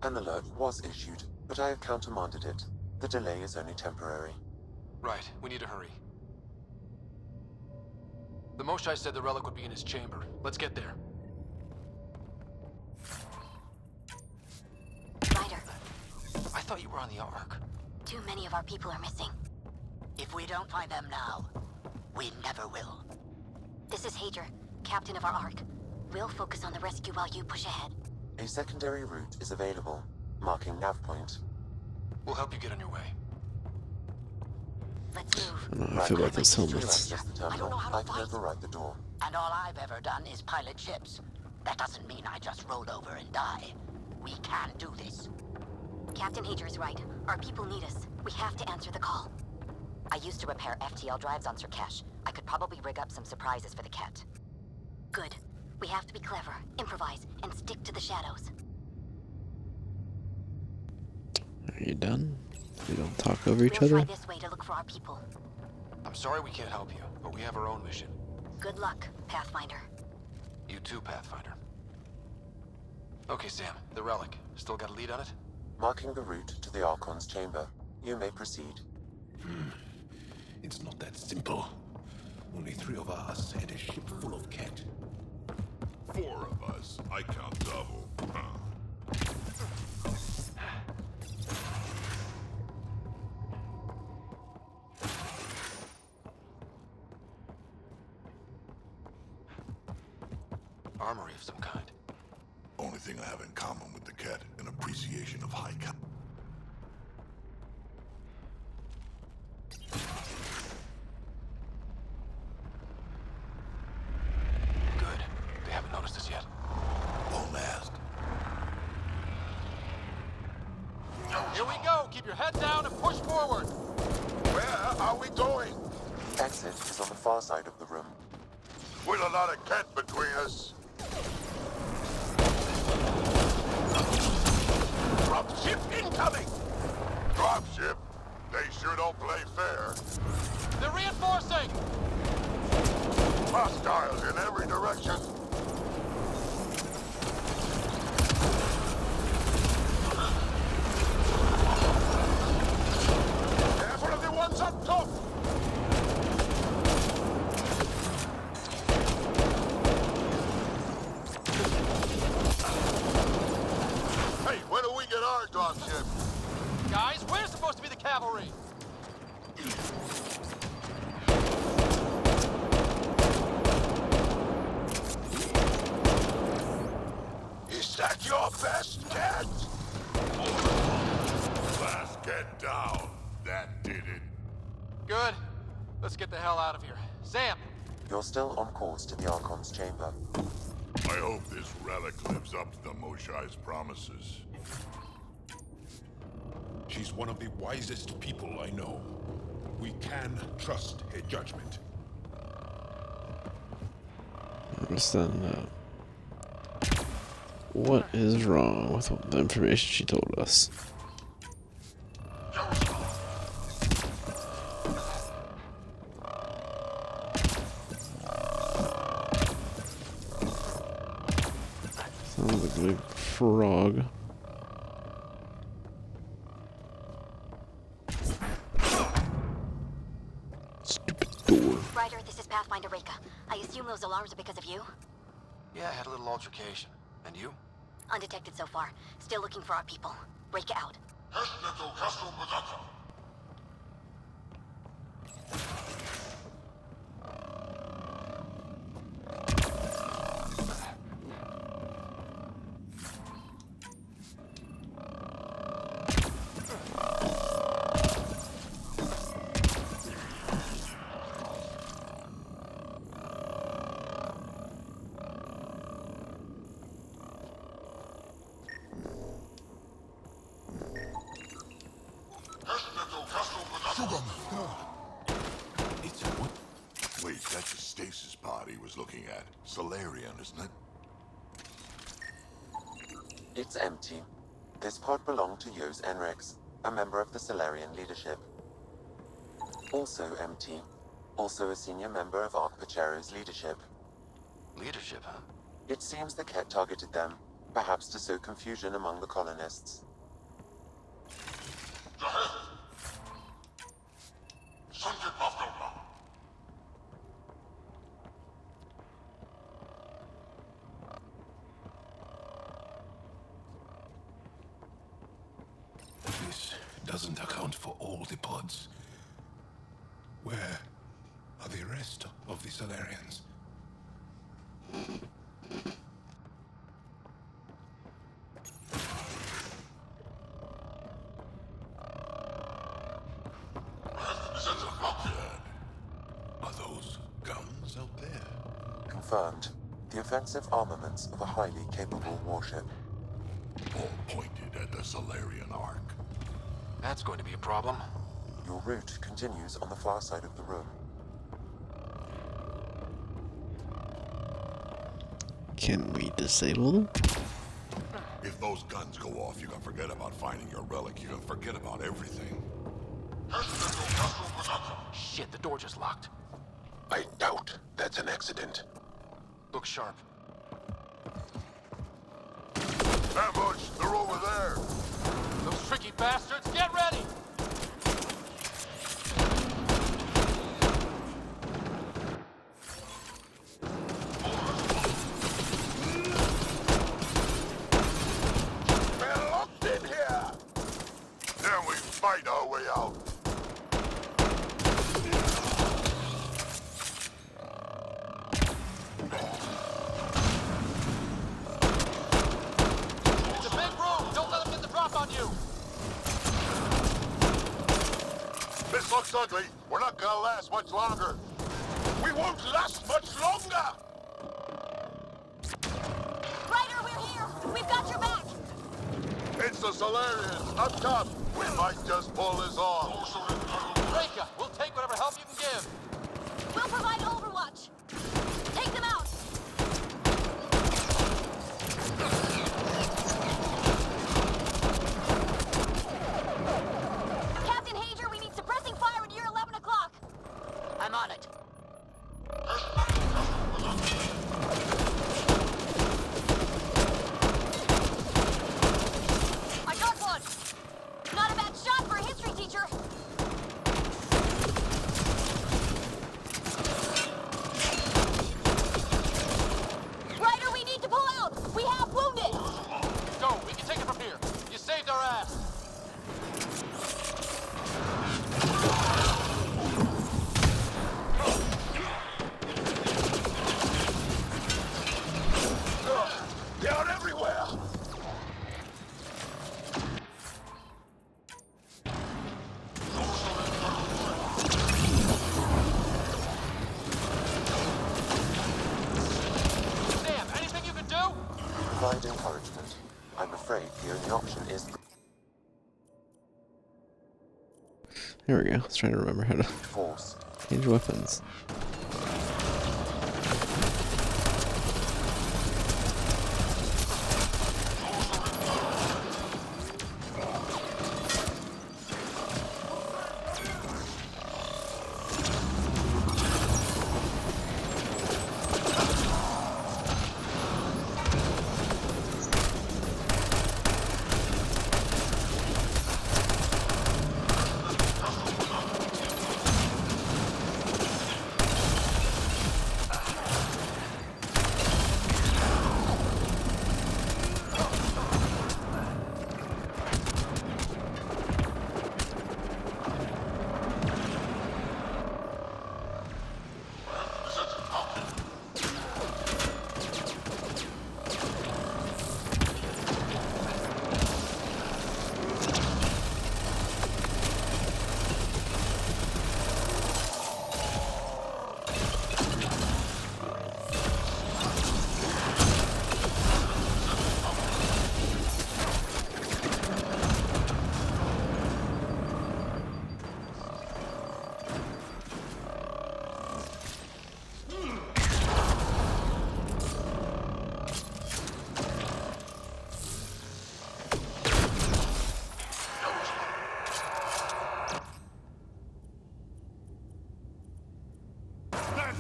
An alert was issued, but I have countermanded it. The delay is only temporary. Right, we need to hurry. The Moshai said the relic would be in his chamber. Let's get there. Ryder, I thought you were on the Ark. too many of our people are missing. If we don't find them now, we never will. This is Hager, captain of our Ark. We'll focus on the rescue while you push ahead. A secondary route is available, marking nav point. We'll help you get on your way. Let's move. I don't know how I feel about those helmets. Access the terminal. I can override the door. And all I've ever done is pilot ships. That doesn't mean I just rolled over and die. We can do this. Captain Hager is right. Our people need us. We have to answer the call. I used to repair FTL drives on Sirkesh. I could probably rig up some surprises for the Ket. Good. We have to be clever, improvise, and stick to the shadows. Are you done? We don't talk over each We'll other? try this way to look for our people. I'm sorry we can't help you, but we have our own mission. Good luck, Pathfinder. You too, Pathfinder. Okay, Sam, the relic. Still got a lead on it? Marking the route to the Archon's chamber. You may proceed. It's not that simple. Only 3 of us and a ship full of Ket. 4 of us. I count double. Armory of some kind. Only thing I have in common with the Ket, an appreciation of high cut. Good. They haven't noticed us yet. Don't ask. Here we go! Keep your head down and push forward! Where are we going? Exit is on the far side of the room. With a lot of Ket between us. Dropship incoming! Dropship? They sure don't play fair. They're reinforcing! Hostiles in every direction. Careful of the ones up top! Let's get the hell out of here. Sam! You're still on course to the Archon's chamber. I hope this relic lives up to the Moshai's promises. She's one of the wisest people I know. We can trust her judgment. Understand. What is wrong with the information she told us? Sounds like a big frog. Stupid door. Ryder, this is Pathfinder Reka. I assume those alarms are because of you? Yeah, I had a little altercation. And you? Undetected so far. Still looking for our people. Reka out. It's what? Wait, that's the stasis pod he was looking at. Solarian, isn't it? It's empty. This pod belonged to Yos Enrix, a member of the Solarian leadership. Also empty. Also a senior member of Ark Pachero's leadership. Leadership, huh? It seems the Ket targeted them, perhaps to sow confusion among the colonists. This doesn't account for all the pods. Where are the rest of the Solarians? Are those guns out there? Confirmed. The offensive armaments of a highly capable warship. All pointed at the Solarian Ark. That's going to be a problem. Your route continues on the far side of the room. Can we disable them? If those guns go off, you can forget about finding your relic. You can forget about everything. Shit, the door just locked. I doubt that's an accident. Look sharp. Ambush! They're over there! Those tricky bastards, get ready! We're locked in here! Then we fight our way out. It's a big room! Don't let them get the drop on you! This looks ugly. We're not gonna last much longer. We won't last much longer! Ryder, we're here! We've got your back! It's the Solarians, up top. We might just pull this off. Reka, we'll take whatever help you can give. We'll provide overwatch! Take them out! Captain Hager, we need suppressing fire at year 11 o'clock! I'm on it. I got one! Not a bad shot for a history teacher! Ryder, we need to pull out! We have wounded! Go, we can take it from here. You saved our ass. provide encouragement. I'm afraid the only option is There we go. I was trying to remember how to force. change weapons.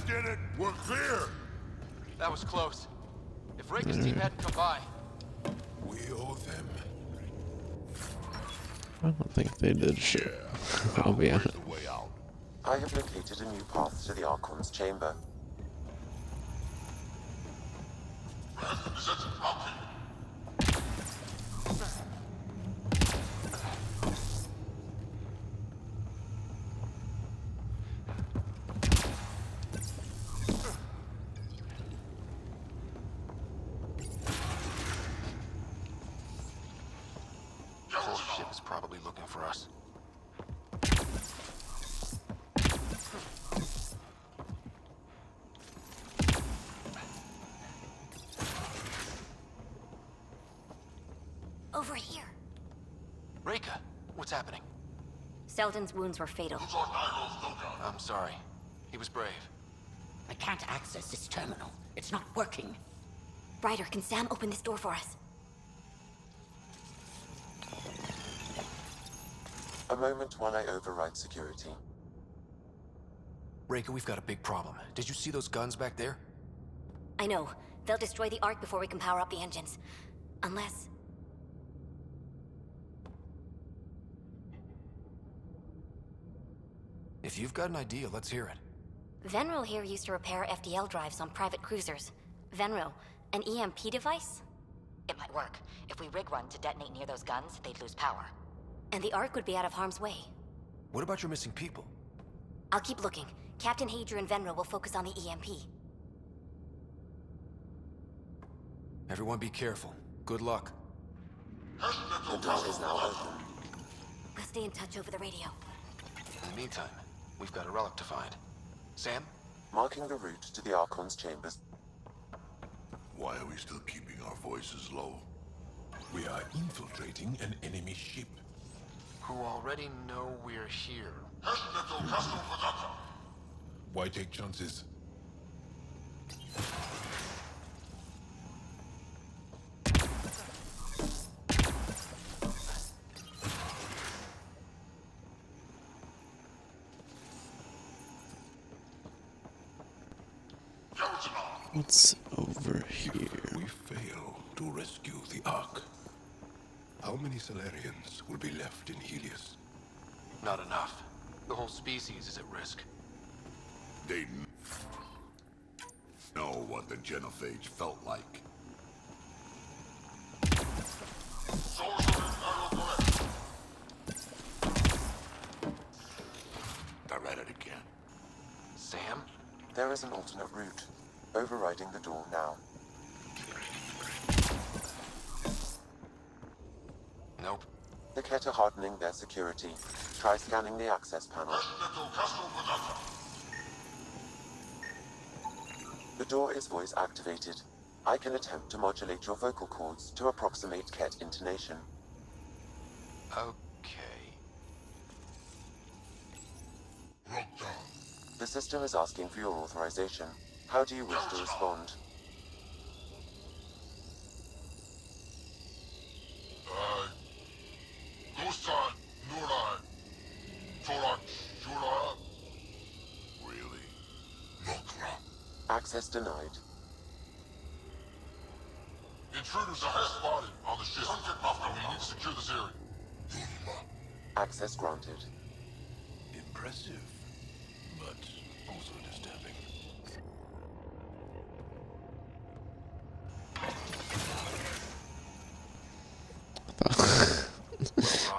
Did it! We're clear! That was close. If Reka's team hadn't come by... We owe them. I don't think they did shit. I'll be honest. I have located a new path to the Archon's chamber. Probably looking for us. Over here. Reka, what's happening? Selden's wounds were fatal. I'm sorry. He was brave. I can't access this terminal. It's not working. Ryder, can Sam open this door for us? A moment while I override security. Reka, we've got a big problem. Did you see those guns back there? I know. They'll destroy the Ark before we can power up the engines. Unless... If you've got an idea, let's hear it. Venril here used to repair FDL drives on private cruisers. Venril, an EMP device? It might work. If we rig one to detonate near those guns, they'd lose power. And the Ark would be out of harm's way. What about your missing people? I'll keep looking. Captain Hadrian and Venril will focus on the EMP. Everyone be careful. Good luck. The door is now open. We'll stay in touch over the radio. In the meantime, we've got a relic to find. Sam? Marking the route to the Archon's chambers. Why are we still keeping our voices low? We are infiltrating an enemy ship. Who already know we're here. Why take chances? What's over here? We fail to rescue the Ark. How many Solarians will be left in Helios? Not enough. The whole species is at risk. They know what the genophage felt like. I read it again. Sam? There is an alternate route. Overriding the door now. Nope. The Kett are hardening their security. Try scanning the access panel. The door is voice activated. I can attempt to modulate your vocal cords to approximate Ket intonation. Okay. The system is asking for your authorization. How do you wish to respond? Really? Access denied. Intruders are spotted on the ship. We need to secure this area. Access granted. Impressive, but also disturbing.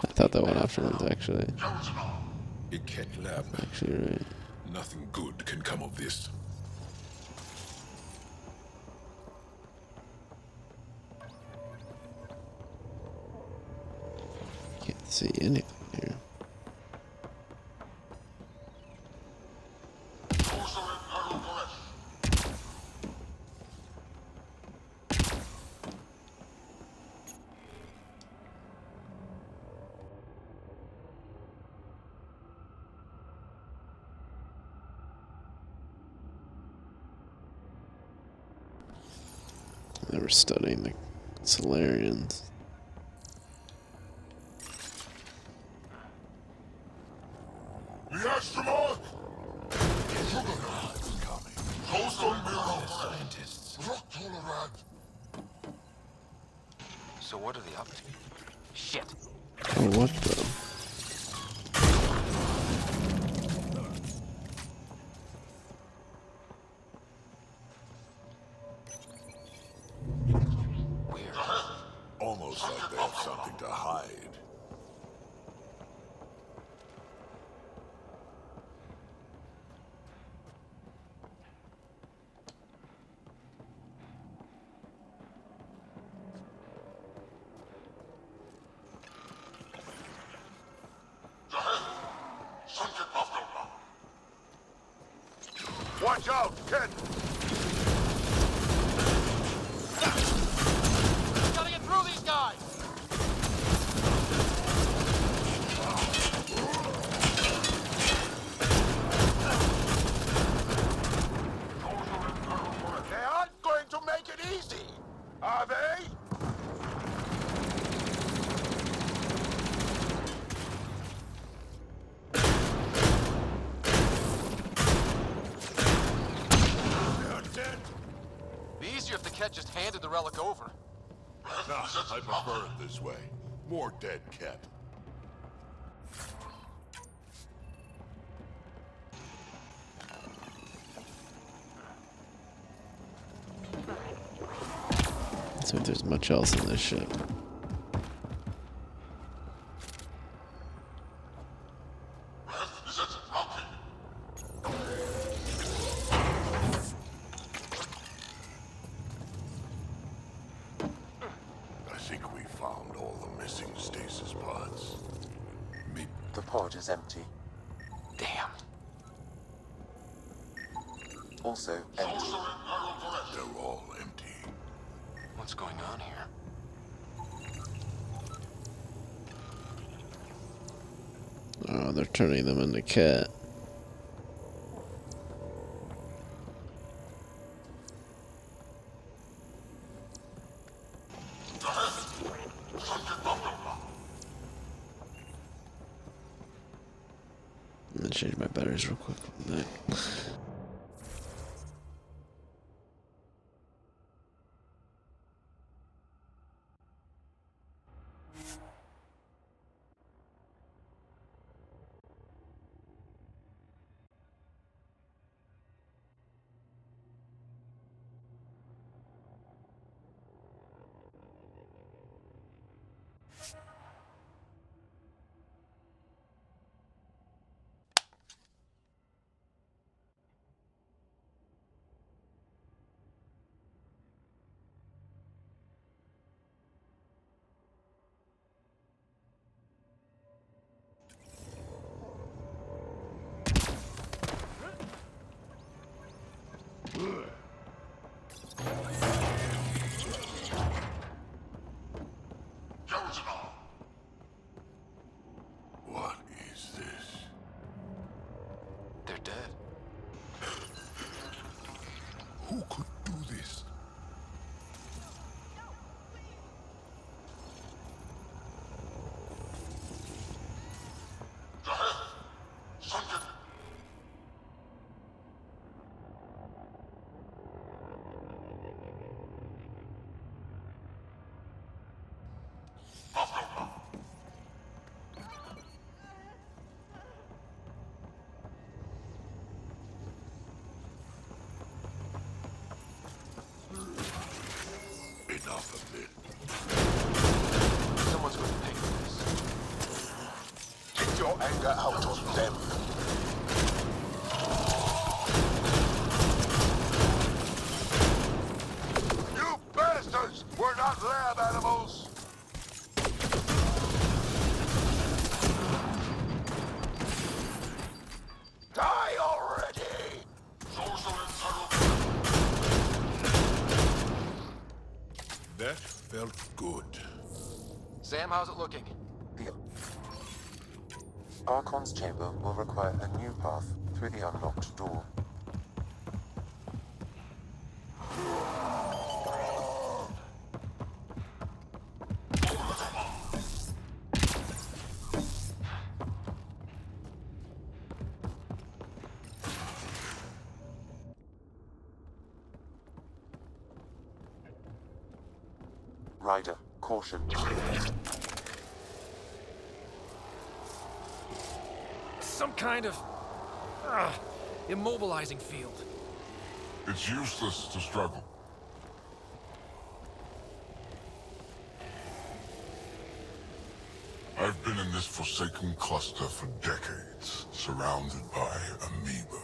I thought that one after one's actually. Iket lab. Actually, right. Nothing good can come of this. Can't see anything here. They were studying the Solarians. The astronaut! Juggernaut is coming. Coast on Mirror. Scientists. So what are they up to? Shit. Oh, what the? Weird. Almost like they have something to hide. Watch out, Ken! Gotta get through these guys! They aren't going to make it easy, are they? Be easier if the Ket just handed the relic over. No, I prefer it this way. More dead Ket. Let's see if there's much else in this ship. I think we found all the missing stasis pods. The pod is empty. Damn. Also empty. They're all empty. What's going on here? Oh, they're turning them into cat. I'm gonna change my batteries real quick. Who could do this? Enough of it. Someone's going to pay for this. Take your anger out on them. You bastards! We're not lab animals! Die already! That felt good. Sam, how's it looking? The Archon's chamber will require a new path through the unlocked door. Ryder, caution. Some kind of immobilizing field. It's useless to struggle. I've been in this forsaken cluster for decades, surrounded by amoeba.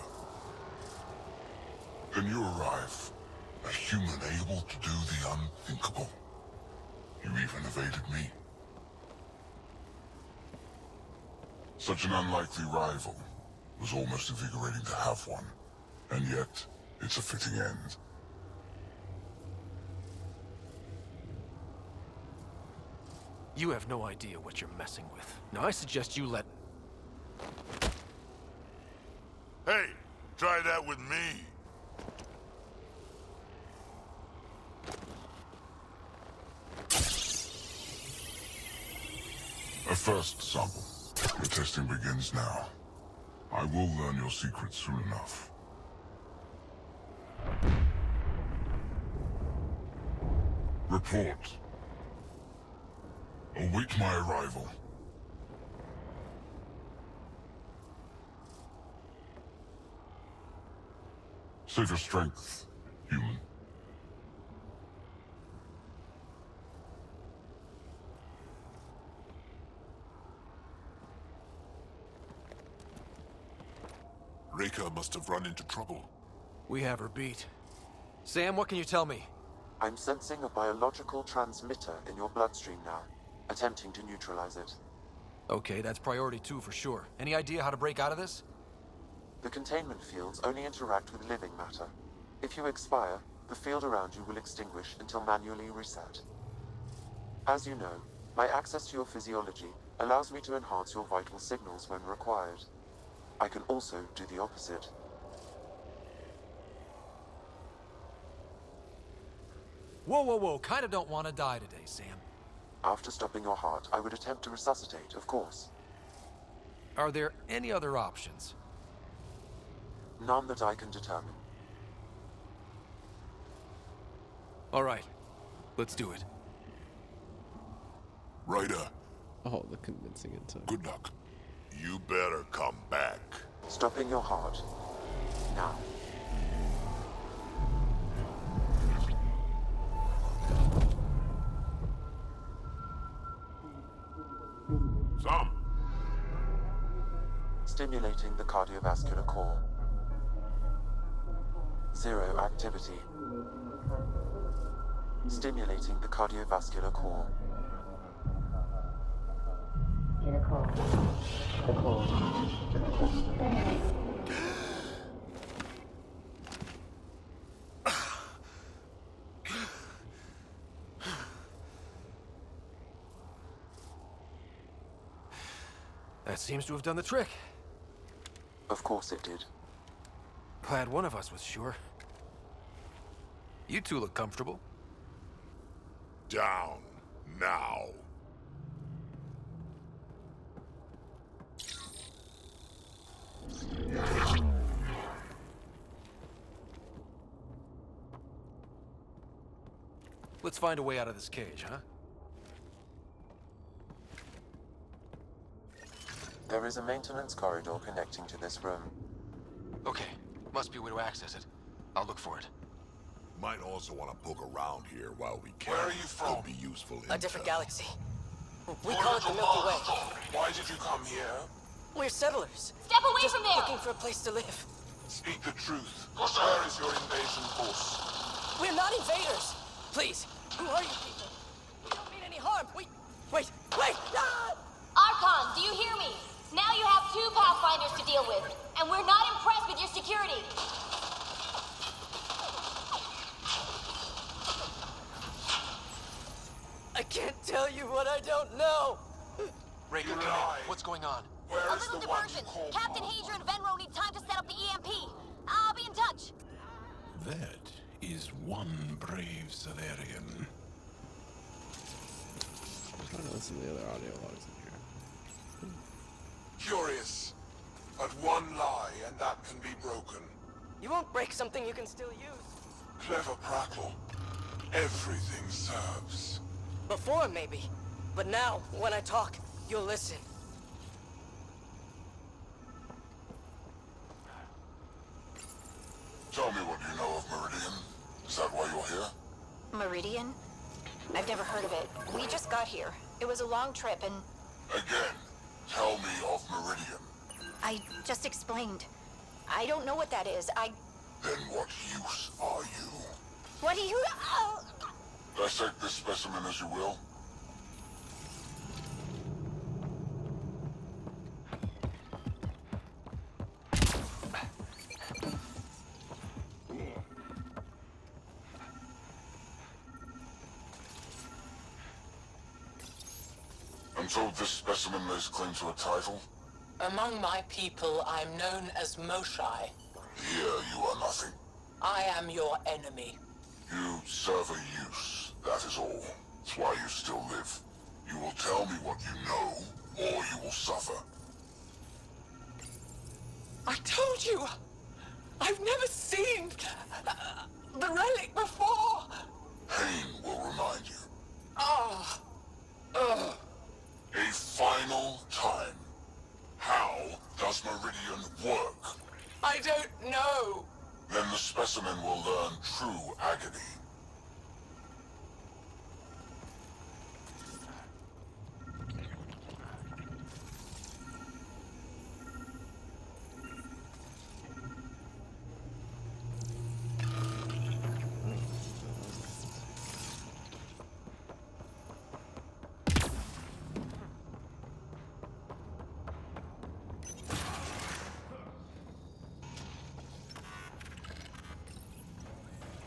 Then you arrive, a human able to do the unthinkable. You even evaded me. Such an unlikely rival. Was almost invigorating to have one. And yet, it's a fitting end. You have no idea what you're messing with. Now I suggest you let... Hey, try that with me. A first sample. The testing begins now. I will learn your secrets soon enough. Report. Await my arrival. Save your strength, human. Reka must have run into trouble. We have her beat. Sam, what can you tell me? I'm sensing a biological transmitter in your bloodstream now, attempting to neutralize it. Okay, that's priority 2 for sure. Any idea how to break out of this? The containment fields only interact with living matter. If you expire, the field around you will extinguish until manually reset. As you know, my access to your physiology allows me to enhance your vital signals when required. I can also do the opposite. Whoa, whoa, whoa. Kinda don't want to die today, Sam. After stopping your heart, I would attempt to resuscitate, of course. Are there any other options? None that I can determine. All right. Let's do it. Ryder. Oh, the convincing inside. Good luck. You better come back. Stopping your heart. Now. Some. Stimulating the cardiovascular core. 0 activity. Stimulating the cardiovascular core. That seems to have done the trick. Of course it did. Glad one of us was sure. You two look comfortable. Down, now. Let's find a way out of this cage, huh? There is a maintenance corridor connecting to this room. Okay, must be a way to access it. I'll look for it. Might also want to poke around here while we can. Where are you from? Could be useful A intel. different galaxy. We call it the Milky Way. Why did you come here? We're settlers. Step away Just from there! looking for a place to live. Speak the truth. Where is your invasion force? We're not invaders! Please, who are you people? We don't mean any harm. Wait! Ah! Archon, do you hear me? Now you have 2 Pathfinders to deal with, and we're not impressed with your security. I can't tell you what I don't know. Raker, come in. What's going on? A little diversion. Captain Hager and Venro need time to set up the EMP. I'll be in touch. That is one brave Salarian. I'm trying to listen to the other audio logs in here. Curious. But one lie and that can be broken. You won't break something you can still use. Clever prattle. Everything serves. Before, maybe. But now, when I talk, you'll listen. Tell me what you know of Meridian. Is that why you're here? Meridian? I've never heard of it. We just got here. It was a long trip and Again, tell me of Meridian. I just explained. I don't know what that is. Then what use are you? What do you... Oh! Dissect this specimen as you will. I'm told this specimen lays claim to a title. Among my people, I'm known as Moshai. Here you are nothing. I am your enemy. You serve a use, that is all. It's why you still live. You will tell me what you know, or you will suffer. I told you! I've never seen the relic before! Pain will remind you. Ah! A final time. How does Meridian work? I don't know! Then the specimen will learn true agony.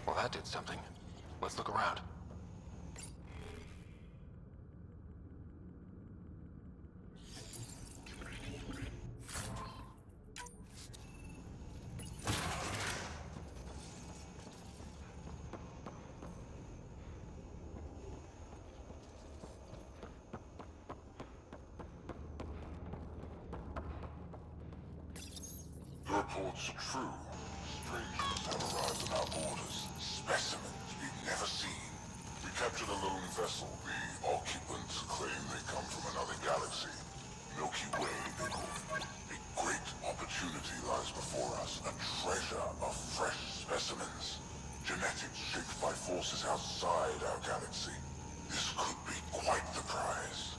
Well, that did something. Let's look around. The reports are true. Strangers have arrived on our borders. Specimens we've never seen. We captured a lone vessel. The occupants claim they come from another galaxy. Milky Way, they call it. A great opportunity lies before us. A treasure of fresh specimens. Genetics shaped by forces outside our galaxy. This could be quite the prize.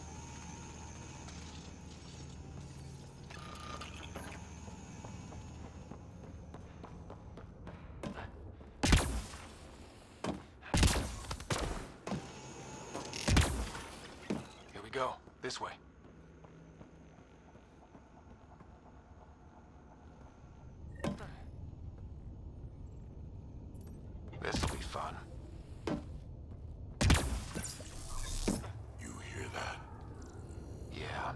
Here we go. This way. This'll be fun. You hear that? Yeah.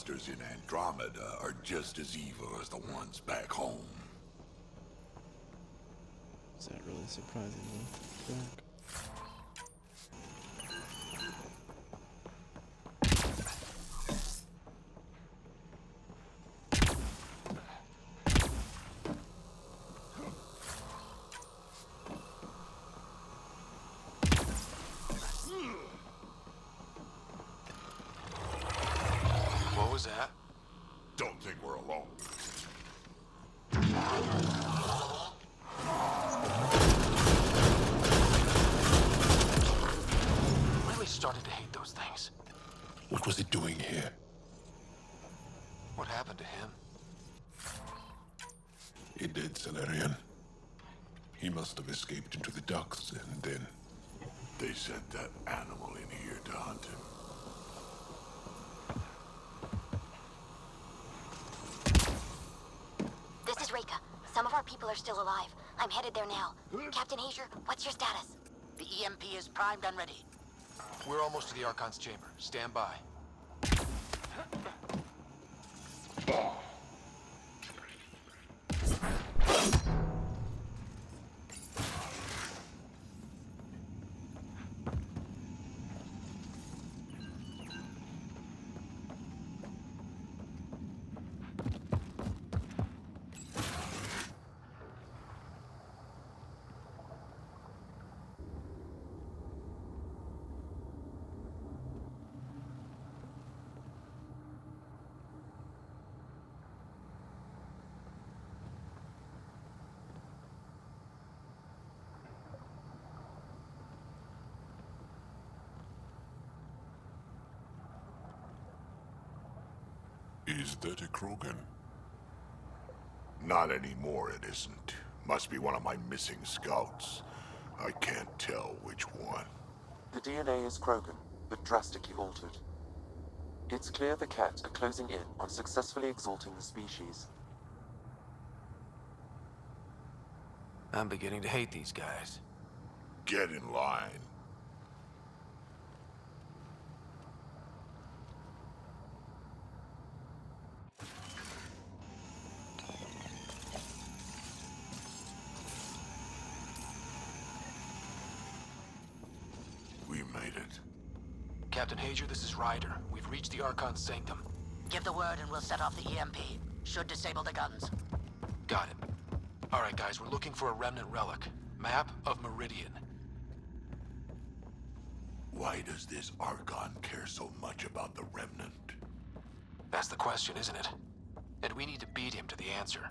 monsters in Andromeda are just as evil as the ones back home. Is that really surprising though? Jack? What was that? Don't think we're alone. Really started to hate those things. What was it doing here? What happened to him? A dead Salarian. He must have escaped into the docks and then... They sent that animal in here to hunt him. This is Reika. Some of our people are still alive. I'm headed there now. Captain Hazer, what's your status? The EMP is primed and ready. We're almost to the Archon's chamber. Stand by. Is that a Krogan? Not anymore, it isn't. Must be one of my missing scouts. I can't tell which one. The DNA is Krogan, but drastically altered. It's clear the Ket are closing in on successfully exalting the species. I'm beginning to hate these guys. Get in line. We made it. Captain Hager, this is Ryder. We've reached the Archon's sanctum. Give the word and we'll set off the EMP. Should disable the guns. Got it. Alright guys, we're looking for a remnant relic. Map of Meridian. Why does this Archon care so much about the Remnant? That's the question, isn't it? And we need to beat him to the answer.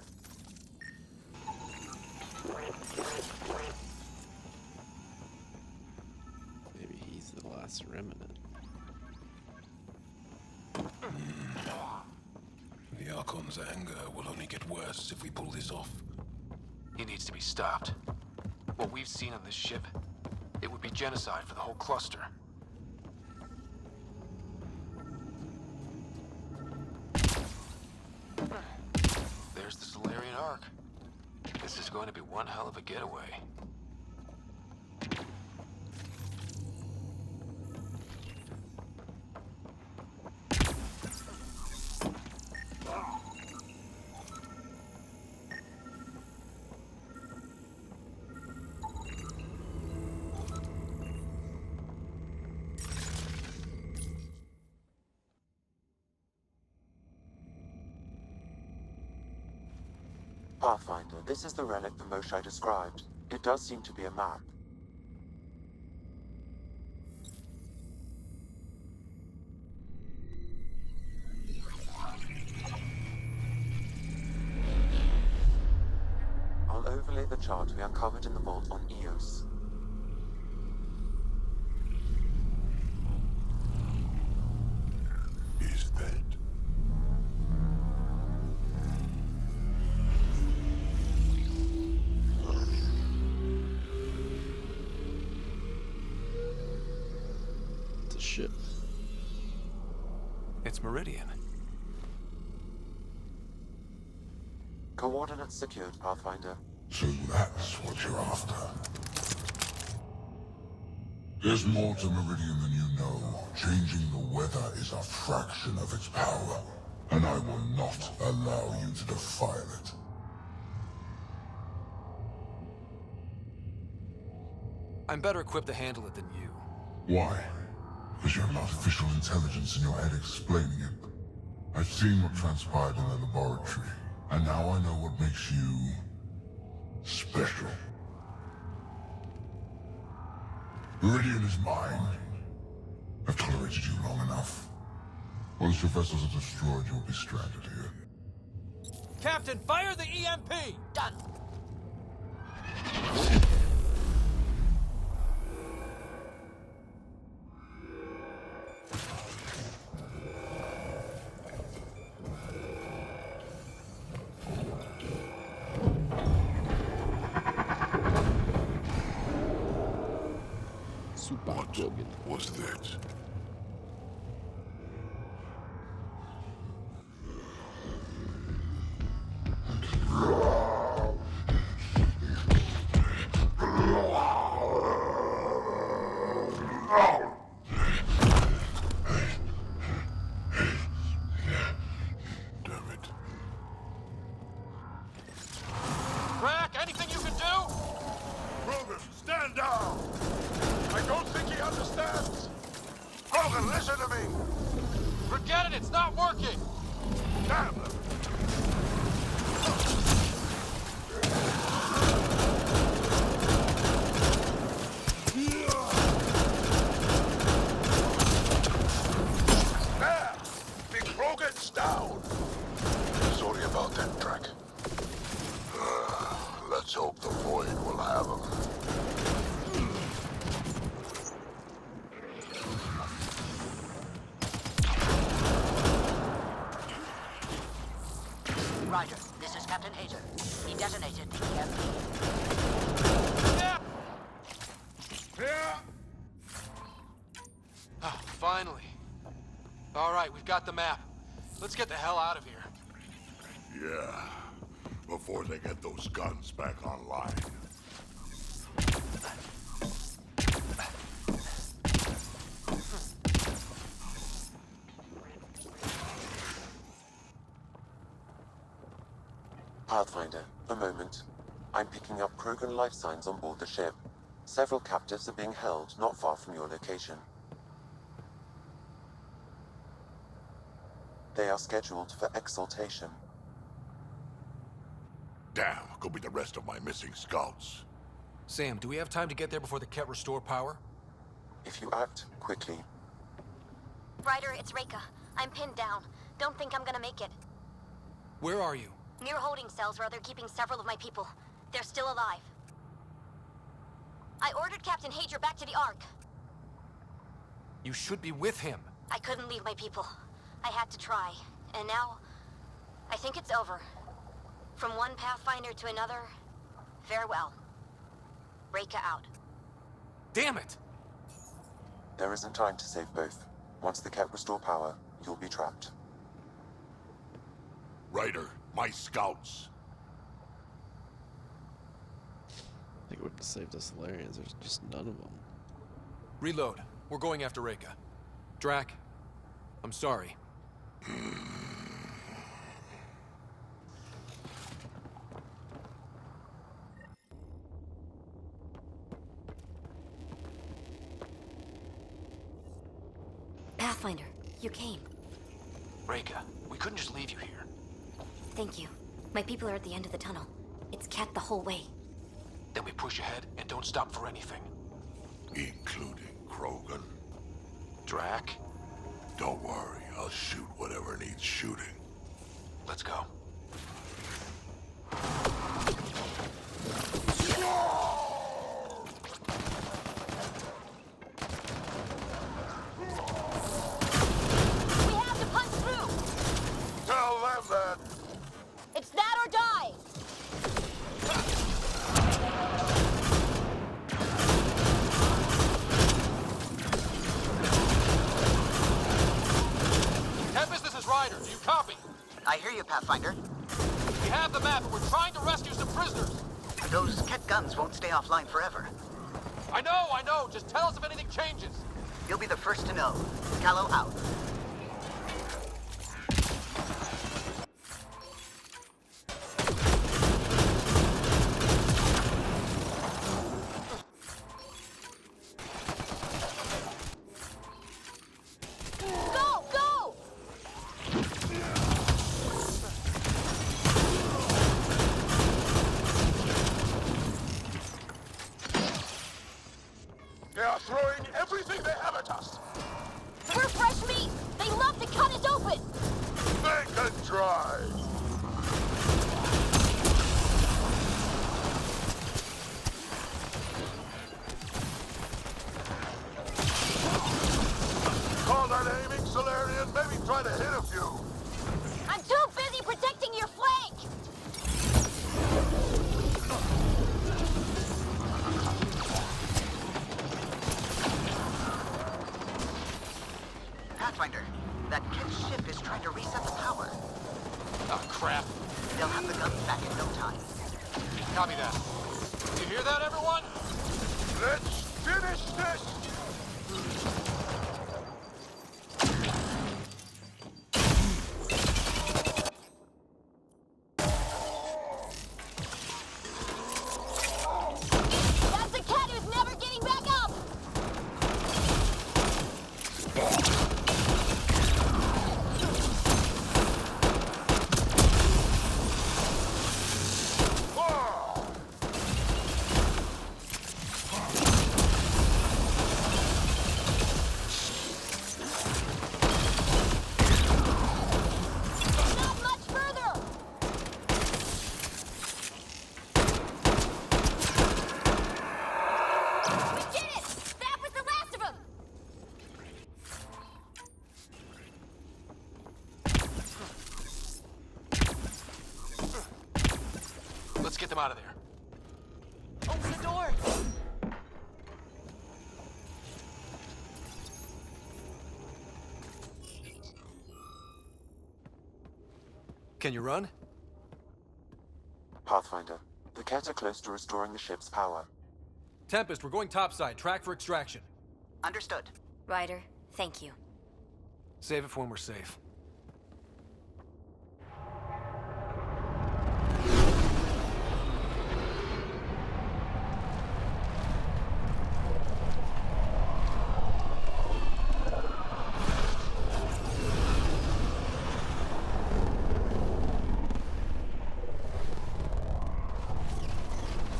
Maybe he's the last remnant. The Archon's anger will only get worse if we pull this off. He needs to be stopped. What we've seen on this ship, it would be genocide for the whole cluster. There's the Solarian Ark. This is going to be one hell of a getaway. Pathfinder, this is the relic the Moshai described. It does seem to be a map. I'll overlay the chart we uncovered in the vault on Eos. Is that... It's a ship. It's Meridian. Coordinates secured, Pathfinder. So that's what you're after. There's more to Meridian than you know. Changing the weather is a fraction of its power, and I will not allow you to defile it. I'm better equipped to handle it than you. Why? Because you have artificial intelligence in your head explaining it. I've seen what transpired in the laboratory, and now I know what makes you special. Meridian is mine. I've tolerated you long enough. Once your vessels are destroyed, you'll be stranded here. Captain, fire the EMP! Done. What was that? Rack, anything you can do? Krogan, stand down! I don't think he understands! Krogan, listen to me! Forget it, it's not working! Damn them! There! The Krogan's down! Sorry about that, Drac. Let's hope the Void will have him. Roger, this is Captain Hager. We detonated the EMP. Oh, finally. All right, we've got the map. Let's get the hell out of here. Yeah, before they get those guns back online. Pathfinder, a moment. I'm picking up Krogan life signs on board the ship. Several captives are being held not far from your location. They are scheduled for exaltation. Damn, could be the rest of my missing scouts. Sam, do we have time to get there before the Ket restore power? If you act quickly. Ryder, it's Reika. I'm pinned down. Don't think I'm gonna make it. Where are you? Near holding cells where they're keeping several of my people. They're still alive. I ordered Captain Hager back to the Ark. You should be with him. I couldn't leave my people. I had to try. And now, I think it's over. From one Pathfinder to another, farewell. Reika out. Damn it! There isn't time to save both. Once the Ket restore power, you'll be trapped. Ryder, my scouts. I think it would have saved us Solarians. There's just none of them. Reload. We're going after Reika. Drac, I'm sorry. Pathfinder, you came. Reika, we couldn't just leave you here. Thank you. My people are at the end of the tunnel. It's Ket the whole way. Then we push ahead and don't stop for anything. Including Krogan. Drac? Don't worry, I'll shoot whatever needs shooting. Let's go. We have to punch through! Tell them that! It's that or die! Tempest, this is Ryder. Do you copy? I hear you, Pathfinder. We have the map and we're trying to rescue some prisoners. Those Ket guns won't stay offline forever. I know! Just tell us if anything changes! You'll be the first to know. Callow out. Go! Go! They are throwing everything they have at us. We're fresh meat! They love to cut us open! They can try. Call that aiming, Solarian? Maybe try to hit a few. I'm too busy protecting your flank! Pathfinder, that kid's ship is trying to reset the power. Oh, crap. They'll have the guns back in no time. Copy that. You hear that, everyone? Let's finish this! That's the cat who's never getting back up! Not much further! We did it! That was the last of them! Let's get them out of there. Open the door! Can you run? Pathfinder, the Ket are close to restoring the ship's power. Tempest, we're going topside. Track for extraction. Understood. Ryder, thank you. Save it for when we're safe.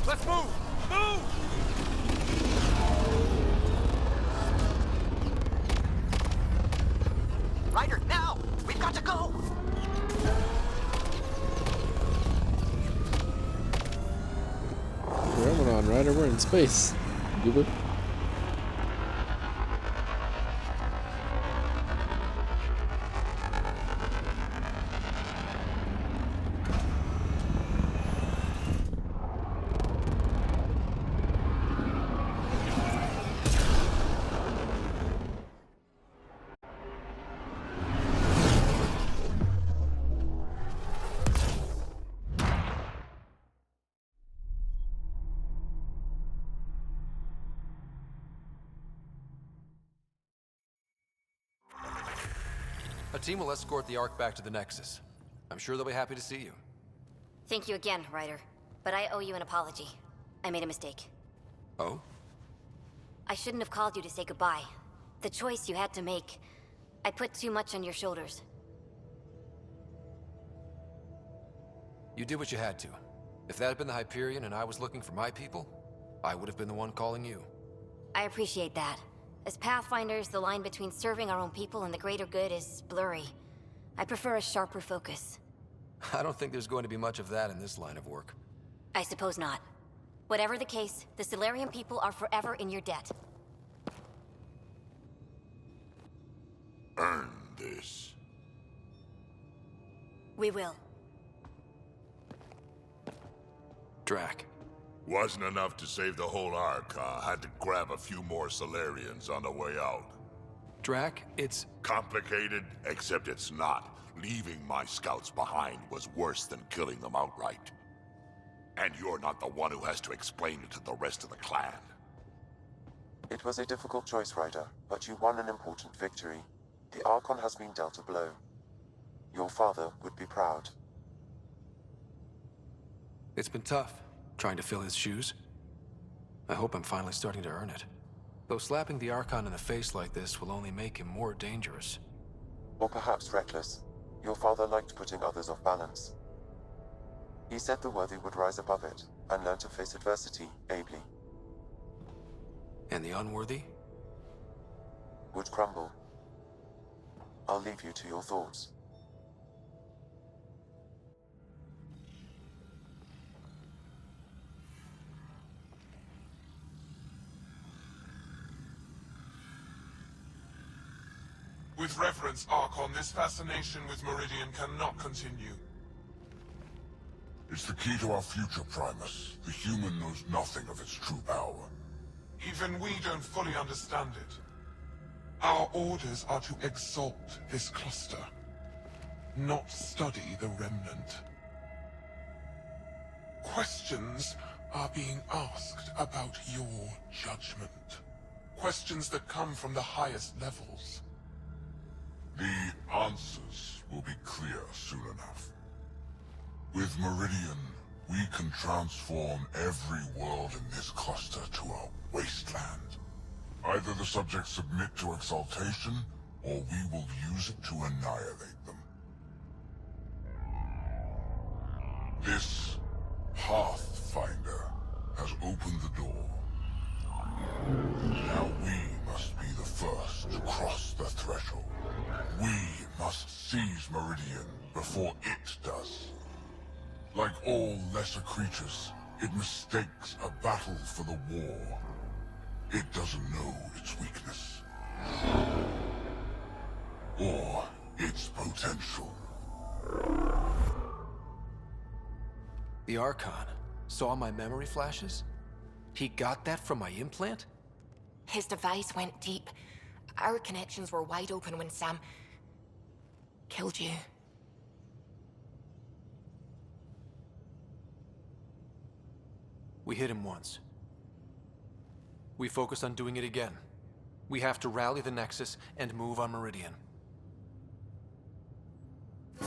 Let's move! Move! Ryder, now! We've got to go! We're going on, Ryder. We're in space. Goober. A team will escort the Ark back to the Nexus. I'm sure they'll be happy to see you. Thank you again, Ryder. But I owe you an apology. I made a mistake. Oh? I shouldn't have called you to say goodbye. The choice you had to make. I put too much on your shoulders. You did what you had to. If that had been the Hyperion and I was looking for my people, I would have been the one calling you. I appreciate that. As Pathfinders, the line between serving our own people and the greater good is blurry. I prefer a sharper focus. I don't think there's going to be much of that in this line of work. I suppose not. Whatever the case, the Solarian people are forever in your debt. Earn this. We will. Drac. Wasn't enough to save the whole Ark, huh? Had to grab a few more Solarians on the way out. Drac, it's... complicated, except it's not. Leaving my scouts behind was worse than killing them outright. And you're not the one who has to explain it to the rest of the clan. It was a difficult choice, Ryder, but you won an important victory. The Archon has been dealt a blow. Your father would be proud. It's been tough, trying to fill his shoes. I hope I'm finally starting to earn it. Though slapping the Archon in the face like this will only make him more dangerous. Or perhaps reckless. Your father liked putting others off balance. He said the worthy would rise above it, and learn to face adversity ably. And the unworthy? Would crumble. I'll leave you to your thoughts. With reverence, Archon, this fascination with Meridian cannot continue. It's the key to our future, Primus. The human knows nothing of its true power. Even we don't fully understand it. Our orders are to exalt this cluster, not study the remnant. Questions are being asked about your judgment. Questions that come from the highest levels. The answers will be clear soon enough. With Meridian, we can transform every world in this cluster to a wasteland. Either the subjects submit to exaltation, or we will use it to annihilate them. This Pathfinder has opened the door. Now we must be the first to cross the threshold. We must seize Meridian before it does. Like all lesser creatures, it mistakes a battle for the war. It doesn't know its weakness. Or its potential. The Archon saw my memory flashes? He got that from my implant? His device went deep. Our connections were wide open when Sam killed you. We hit him once. We focus on doing it again. We have to rally the Nexus and move on Meridian. I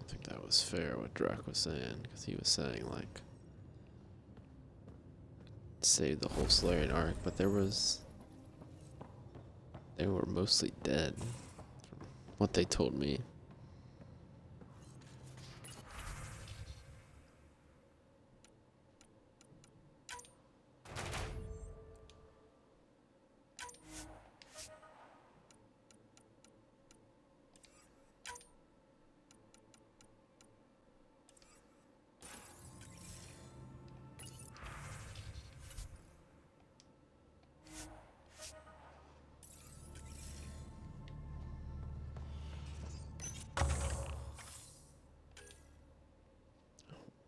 think that was fair what Drac was saying, because he was saying, like, save the whole Solarian arc, but they were mostly dead, from what they told me.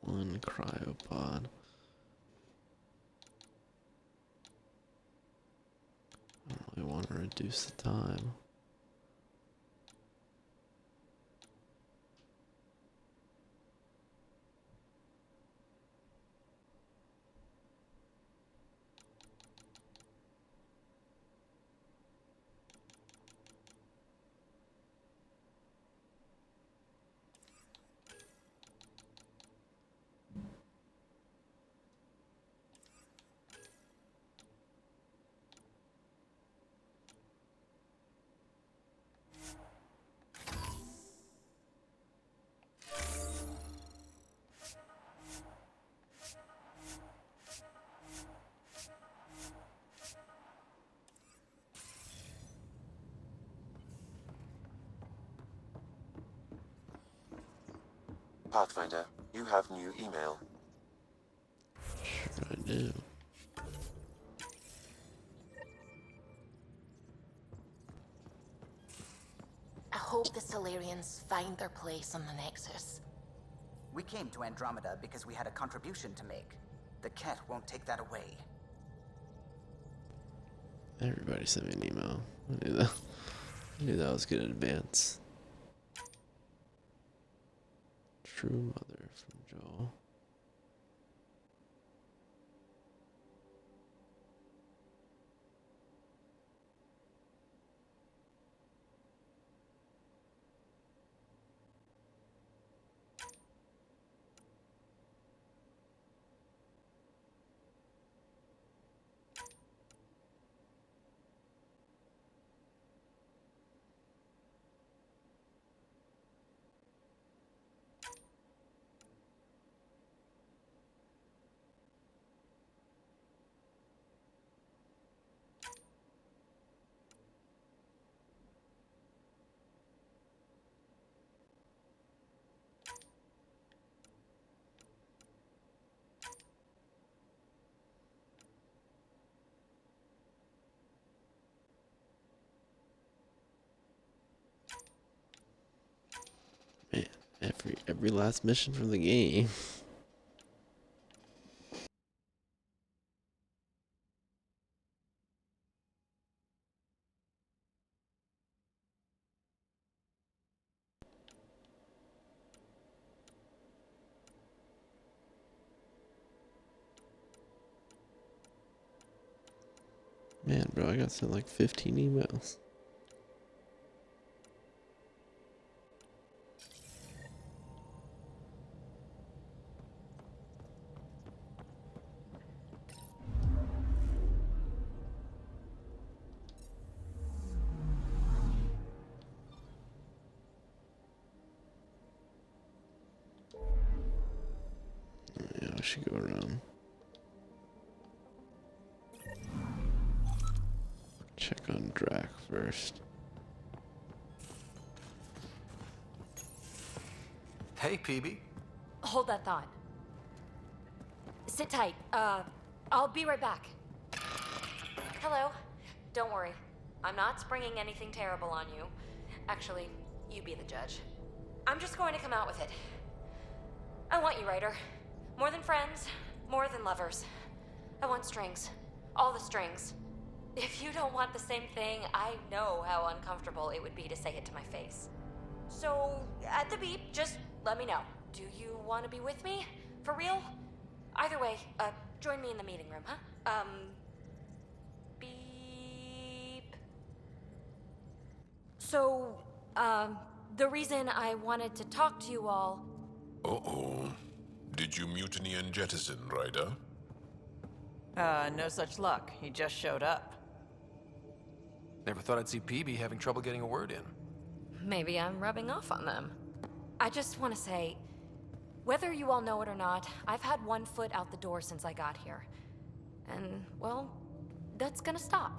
One cryopod. I don't really want to reduce the time. Pathfinder, you have new email. Sure I do. I hope the Solarians find their place on the Nexus. We came to Andromeda because we had a contribution to make. The Ket won't take that away. Everybody sent me an email. I knew that. I knew that was good in advance. True Mother from Joel. Every last mission from the game. Man, bro, I got sent like 15 emails. Yeah, I should go around. Check on Drac first. Hey, PB. Hold that thought. Sit tight. I'll be right back. Hello. Don't worry. I'm not springing anything terrible on you. Actually, you be the judge. I'm just going to come out with it. I want you, Ryder. More than friends, more than lovers. I want strings. All the strings. If you don't want the same thing, I know how uncomfortable it would be to say it to my face. So, at the beep, just let me know. Do you want to be with me? For real? Either way, join me in the meeting room, huh? Beep. So, the reason I wanted to talk to you all... Uh-oh. Did you mutiny and jettison, Ryder? No such luck. He just showed up. Never thought I'd see PB having trouble getting a word in. Maybe I'm rubbing off on them. I just want to say, whether you all know it or not, I've had one foot out the door since I got here. And, well, that's gonna stop.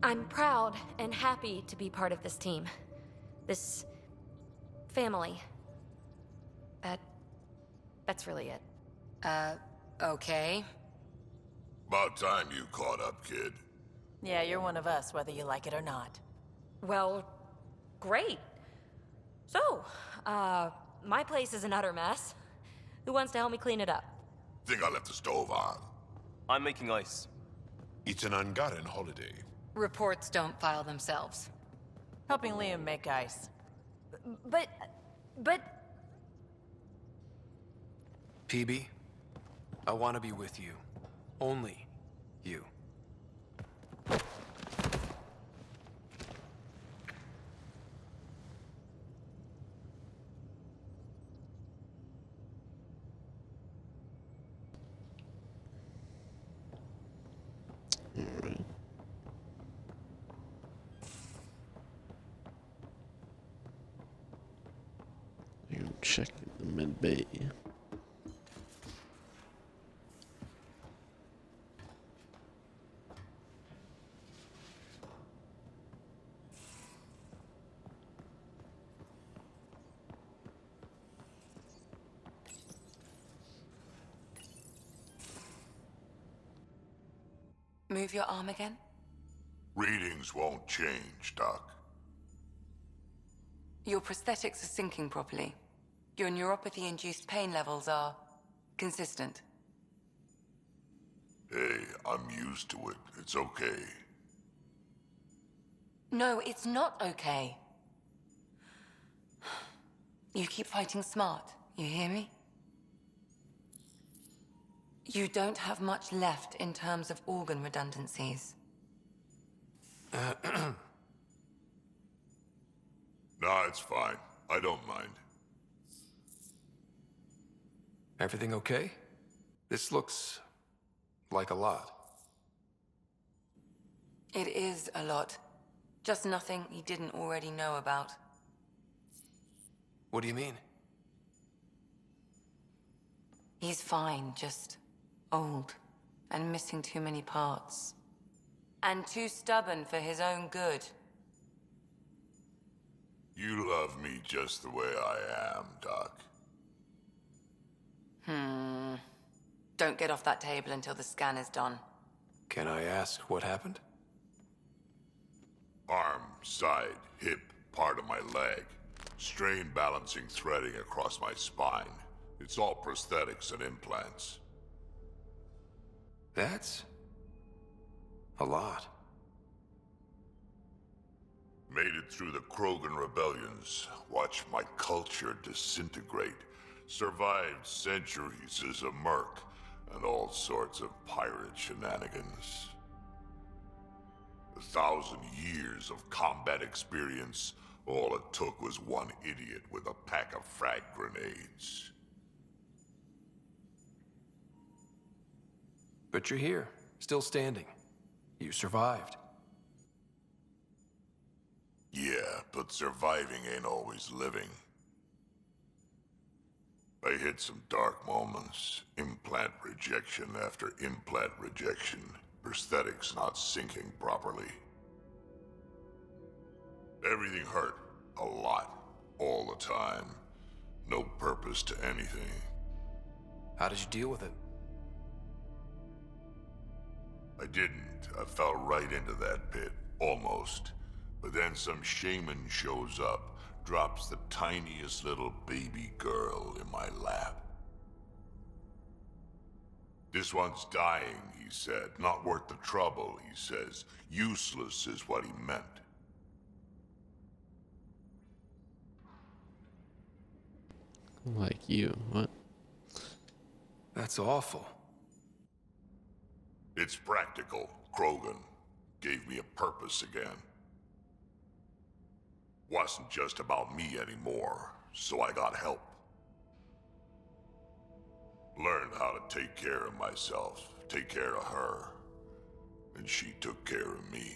I'm proud and happy to be part of this team. This family. That's really it. Okay. About time you caught up, kid. Yeah, you're one of us, whether you like it or not. Well, great. So, my place is an utter mess. Who wants to help me clean it up? Think I left the stove on. I'm making ice. It's an Angaran holiday. Reports don't file themselves. Helping Liam make ice. But... PB, I want to be with you. Only you. Alright. You check the mid bay. Move your arm again? Readings won't change, Doc. Your prosthetics are syncing properly. Your neuropathy-induced pain levels are consistent. Hey, I'm used to it. It's okay. No, it's not okay. You keep fighting smart, you hear me? You don't have much left in terms of organ redundancies. Nah, it's fine. I don't mind. Everything okay? This looks like a lot. It is a lot. Just nothing he didn't already know about. What do you mean? He's fine, just old and missing too many parts. And too stubborn for his own good. You love me just the way I am, Doc. Don't get off that table until the scan is done. Can I ask what happened? Arm, side, hip, part of my leg. Strain balancing threading across my spine. It's all prosthetics and implants. That's a lot. Made it through the Krogan rebellions. Watched my culture disintegrate. Survived centuries as a merc and all sorts of pirate shenanigans. 1,000 years of combat experience. All it took was one idiot with a pack of frag grenades. But you're here, still standing. You survived. Yeah, but surviving ain't always living. I hit some dark moments. Implant rejection after implant rejection. Prosthetics not syncing properly. Everything hurt. A lot. All the time. No purpose to anything. How did you deal with it? I didn't. I fell right into that pit. Almost. But then some shaman shows up, drops the tiniest little baby girl in my lap. This one's dying, he said. Not worth the trouble, he says. Useless is what he meant. Like you, what? That's awful. It's practical. Krogan gave me a purpose again. Wasn't just about me anymore, so I got help. Learned how to take care of myself, take care of her. And she took care of me.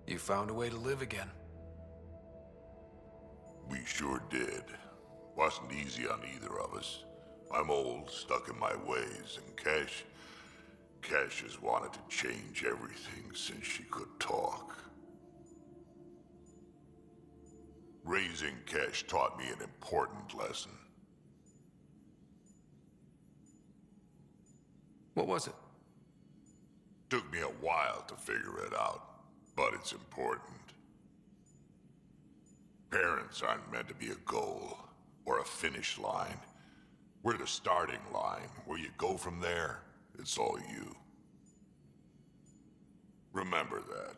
You found a way to live again. We sure did. Wasn't easy on either of us. I'm old, stuck in my ways, and Cash has wanted to change everything since she could talk. Raising Cash taught me an important lesson. What was it? Took me a while to figure it out, but it's important. Parents aren't meant to be a goal, or a finish line. We're the starting line. Where you go from there, it's all you. Remember that.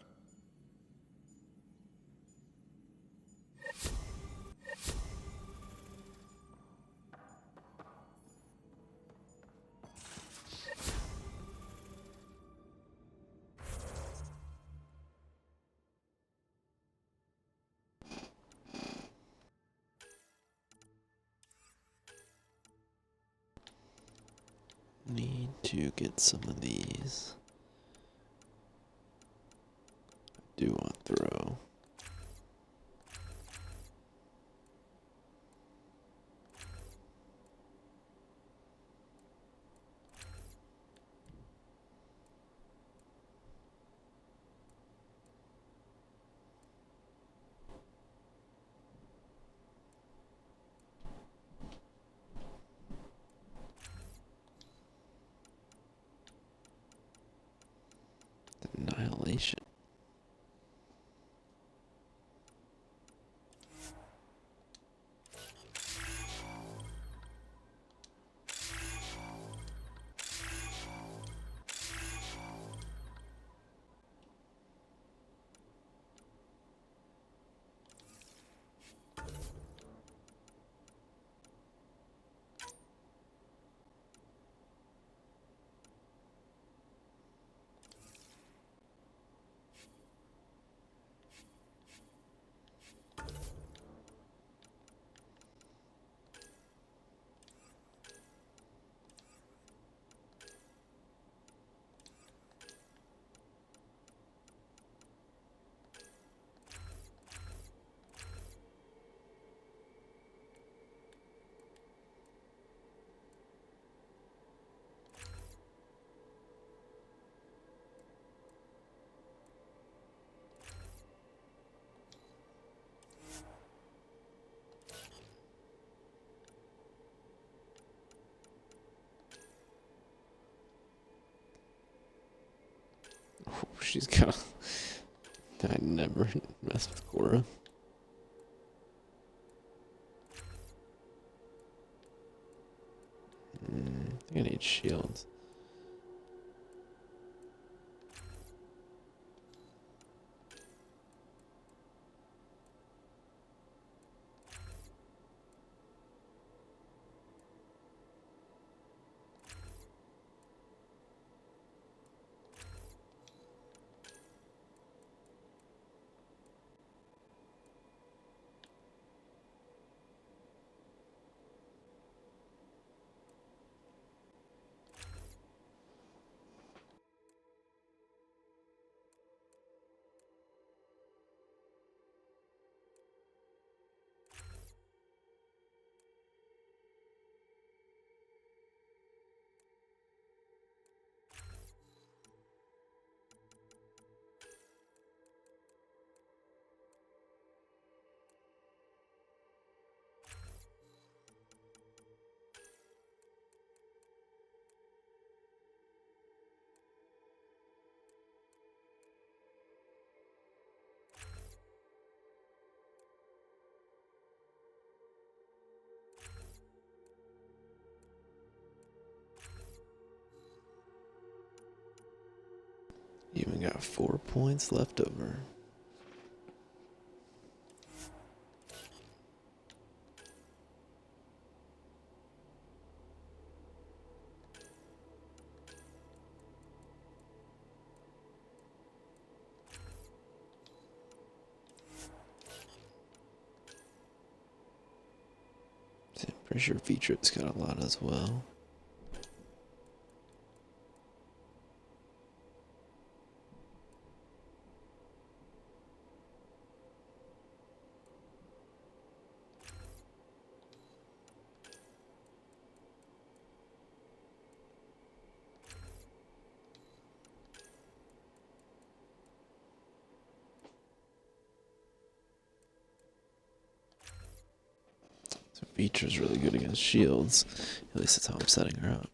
Need to get some of these. I do want throw. Annihilation. She's got. I never messed with Cora. I think I need shields. Even got 4 points left over. I'm pretty sure Feature's got a lot as well. So Feature's really good against shields. At least that's how I'm setting her up.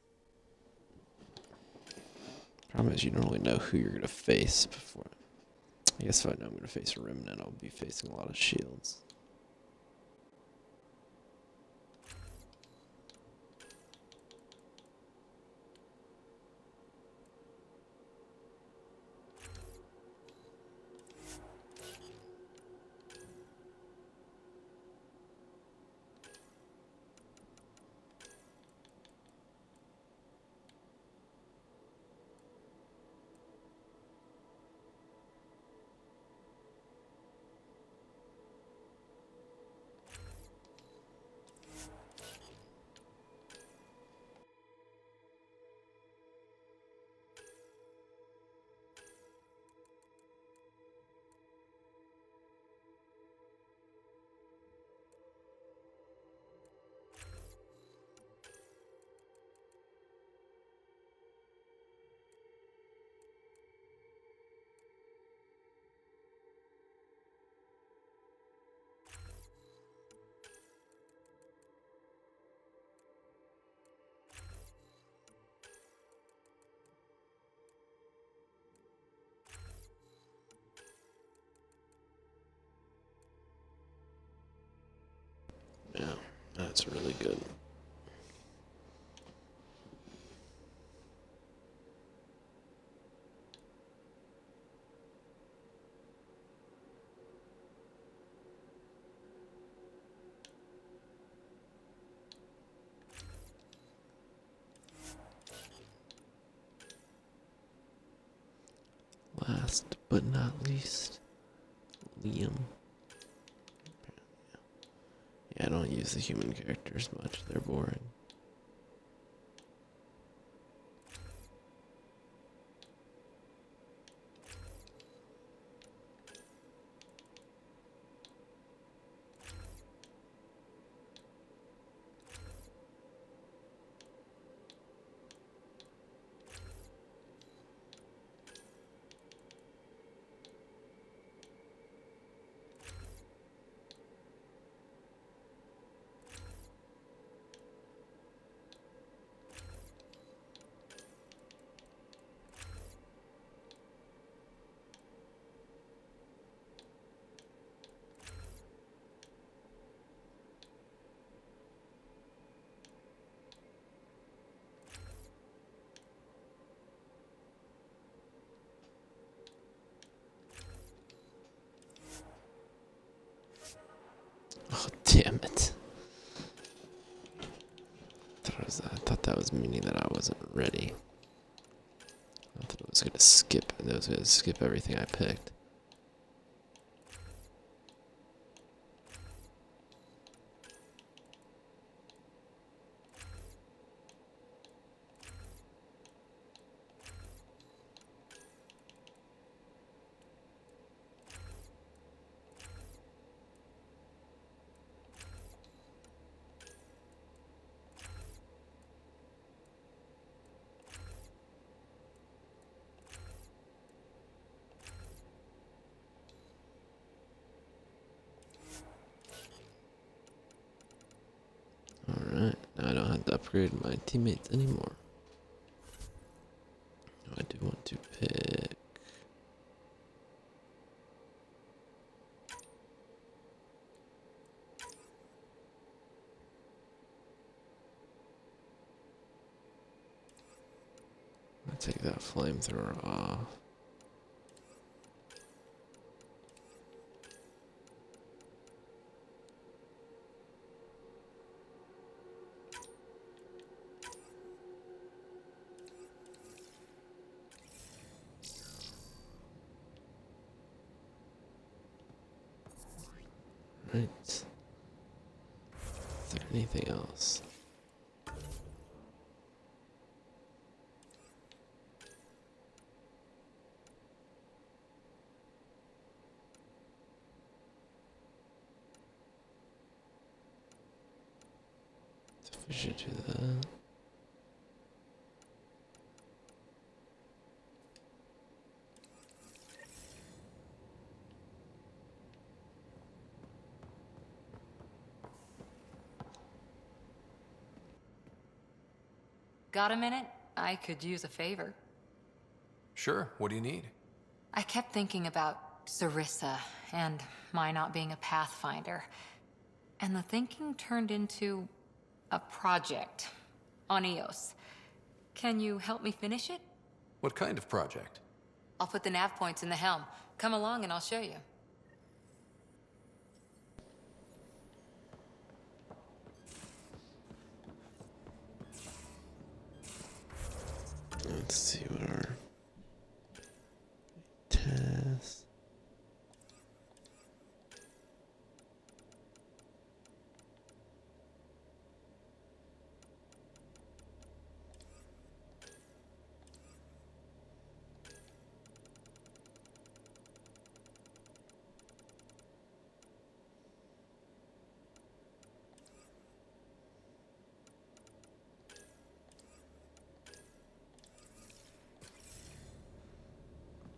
Problem is you don't really know who you're gonna face before. I guess if I know I'm gonna face a Remnant, I'll be facing a lot of shields. Yeah, that's really good. Last but not least, Liam. Yeah, I don't use the human characters much. They're boring. meaning that I wasn't ready. I thought it was gonna skip. It was gonna skip everything I picked. Alright, now I don't have to upgrade my teammates anymore. I do want to pick... I'll take that flamethrower off. Right. Is there anything else? We should do that. Got a minute? I could use a favor. Sure, what do you need? I kept thinking about Sarissa and my not being a pathfinder. And the thinking turned into a project on Eos. Can you help me finish it? What kind of project? I'll put the nav points in the helm. Come along and I'll show you. Let's see what our tasks.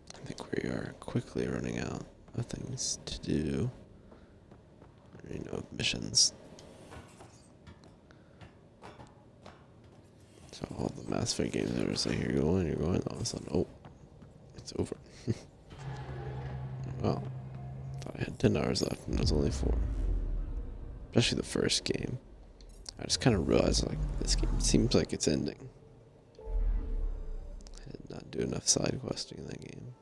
I think we are quickly running out of things to do. You know, missions. So all the Mass Effect games are just like, you're going, all of a sudden, oh, it's over. Well, thought I had 10 hours left and it was only 4. Especially the first game. I just kind of realized, like, this game seems like it's ending. I did not do enough side questing in that game.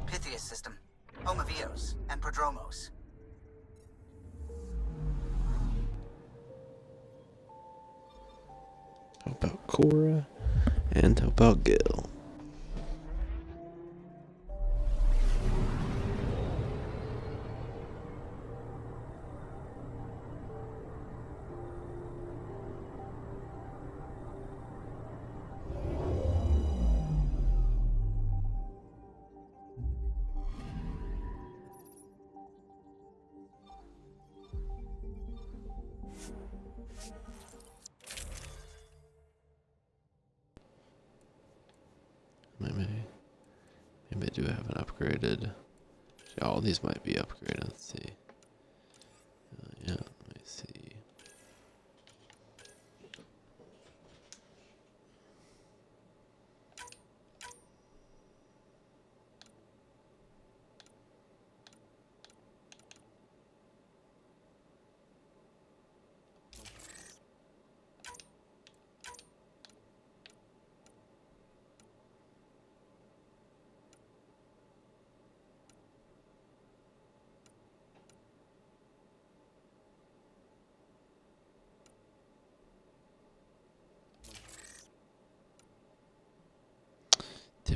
Pythias system, home of Eos and Prodromos. How about Cora? And how about Gil? Maybe I do have an upgraded. All these might be upgraded. Let's see. Yeah, let me see.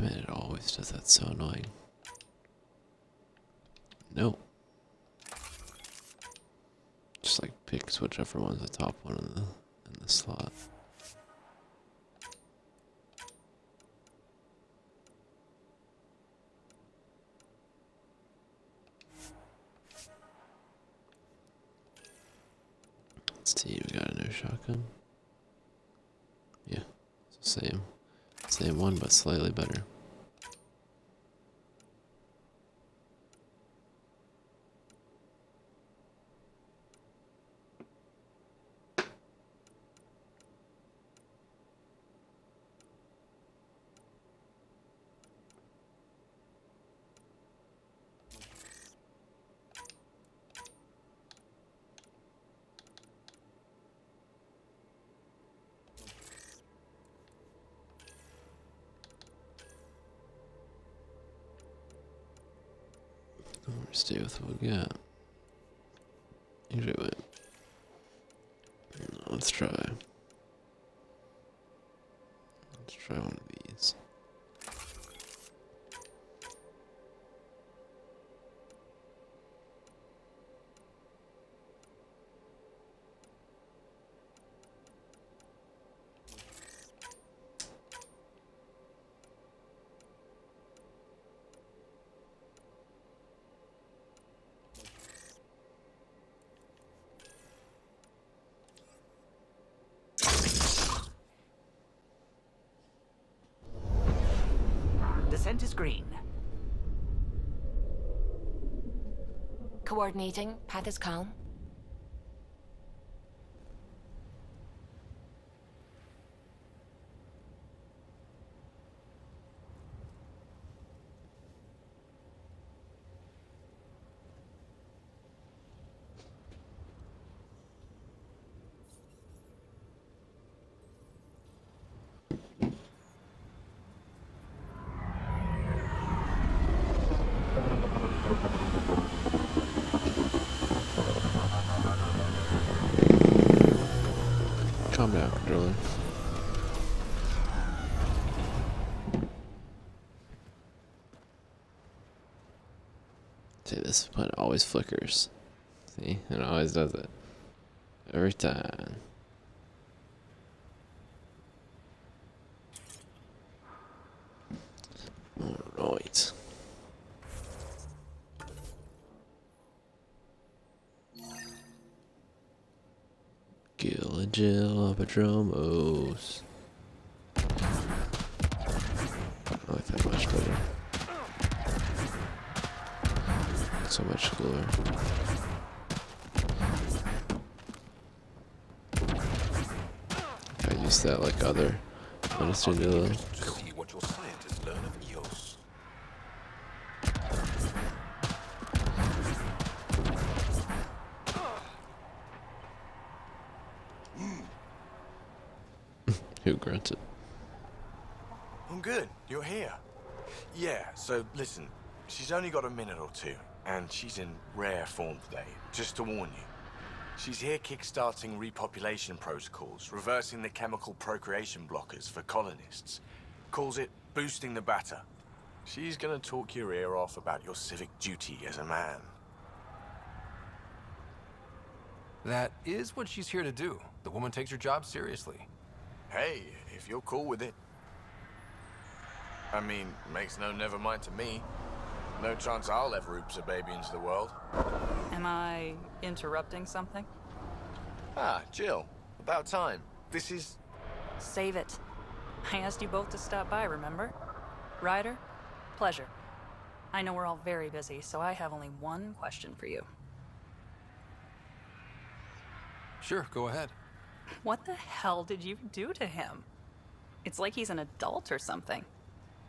Damn it, it always does that, so annoying. Nope. Just like picks whichever one's the top one in the slot. Let's see, we got a new shotgun. Yeah, it's the same one, but slightly better. Stay with what we got. Usually, wait. Let's try. Let's try one of these. Descent is green. Coordinating. Path is calm. Calm down, controller. See, this one always flickers. See, it always does it. Every time. Alright. Gilligil Abadromos. I like that much better. So much cooler. I use that like other Minister Nilo. To see what your scientists learn of EOS. Who grunted? I'm good. You're here. Yeah, so listen. She's only got a minute or two, and she's in rare form today. Just to warn you. She's here kickstarting repopulation protocols, reversing the chemical procreation blockers for colonists. Calls it boosting the batter. She's gonna talk your ear off about your civic duty as a man. That is what she's here to do. The woman takes her job seriously. Hey, if you're cool with it. I mean, makes no never mind to me. No chance I'll ever oops a baby into the world. Am I interrupting something? Ah, Jill. About time. This is... Save it. I asked you both to stop by, remember? Ryder, pleasure. I know we're all very busy, so I have only one question for you. Sure, go ahead. What the hell did you do to him? It's like he's an adult or something.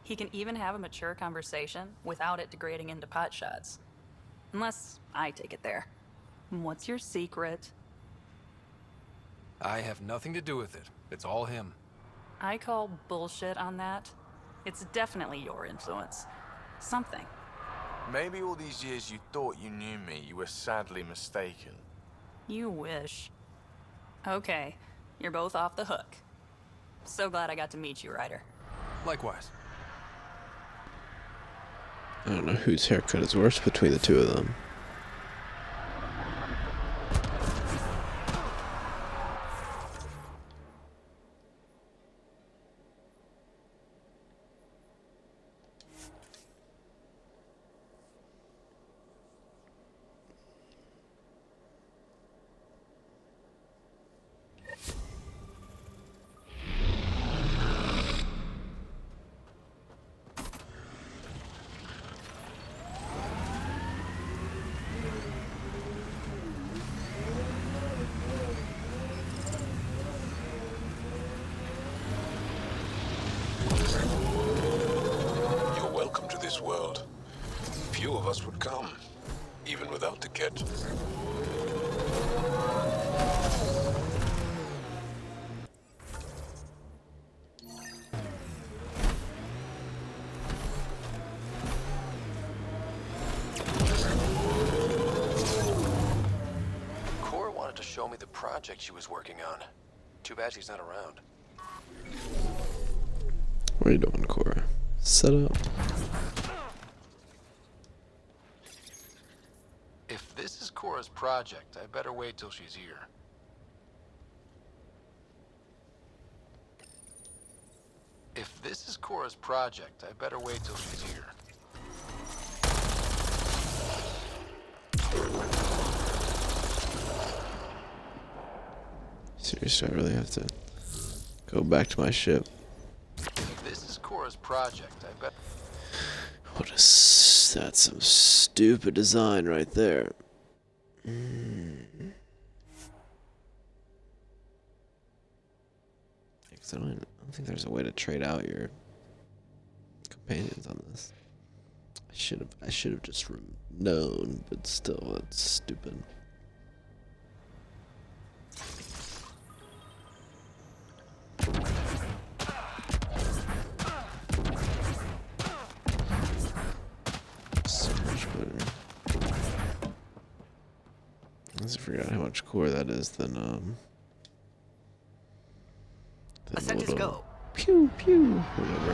He can even have a mature conversation without it degrading into potshots. Unless I take it there. What's your secret? I have nothing to do with it. It's all him. I call bullshit on that. It's definitely your influence. Something. Maybe all these years you thought you knew me, you were sadly mistaken. You wish. Okay, you're both off the hook. So glad I got to meet you, Ryder. Likewise. I don't know whose haircut is worse between the two of them. You're welcome to this world. Few of us would come, even without the kit. Cora wanted to show me the project she was working on. Too bad she's not around. What are you doing, Cora? Set up. If this is Cora's project, I better wait till she's here. If this is Cora's project, I better wait till she's here. Seriously, I really have to go back to my ship. If this is Cora's project, I bet. What is that's some stupid design right there. I don't think there's a way to trade out your companions on this. I should have just known, but still, that's stupid. So much better. I just forgot how much core that is than Let's little go. Pew pew. Whatever.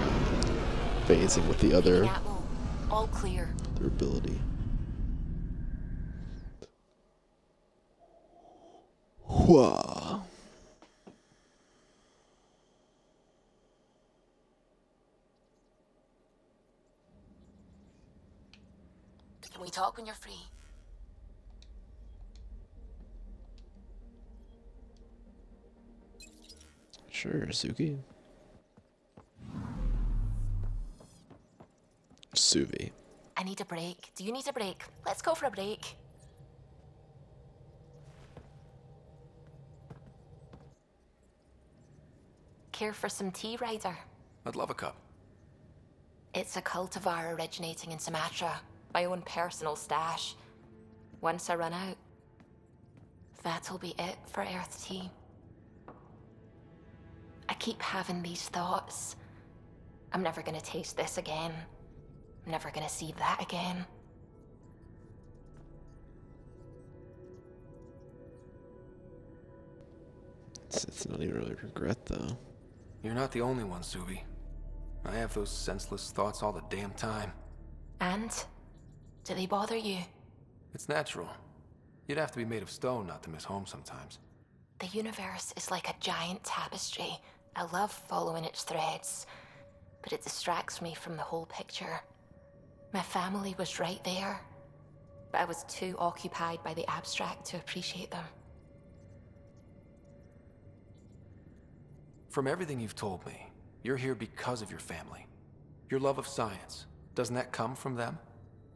Phasing with the other. All clear. Their ability. Wow. Can we talk when you're free? Sure, Suki. Suvi. I need a break. Do you need a break? Let's go for a break. Care for some tea, Ryder? I'd love a cup. It's a cultivar originating in Sumatra. My own personal stash. Once I run out, that'll be it for Earth tea. I keep having these thoughts. I'm never gonna taste this again. I'm never gonna see that again. It's not even really regret, though. You're not the only one, Suvi. I have those senseless thoughts all the damn time. And? Do they bother you? It's natural. You'd have to be made of stone not to miss home sometimes. The universe is like a giant tapestry. I love following its threads, but it distracts me from the whole picture. My family was right there, but I was too occupied by the abstract to appreciate them. From everything you've told me, you're here because of your family. Your love of science, doesn't that come from them?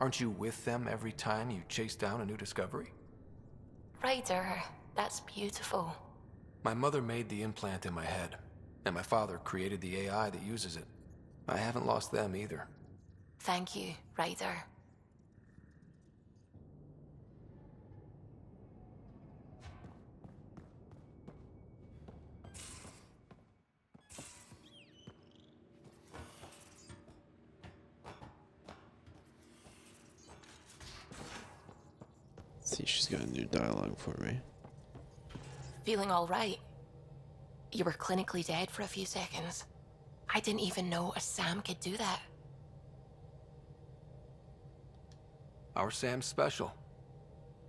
Aren't you with them every time you chase down a new discovery? Ryder, that's beautiful. My mother made the implant in my head, and my father created the AI that uses it. I haven't lost them either. Thank you, Ryder. See, she's got a new dialogue for me. Feeling all right? You were clinically dead for a few seconds. I didn't even know a Sam could do that. Our Sam's special.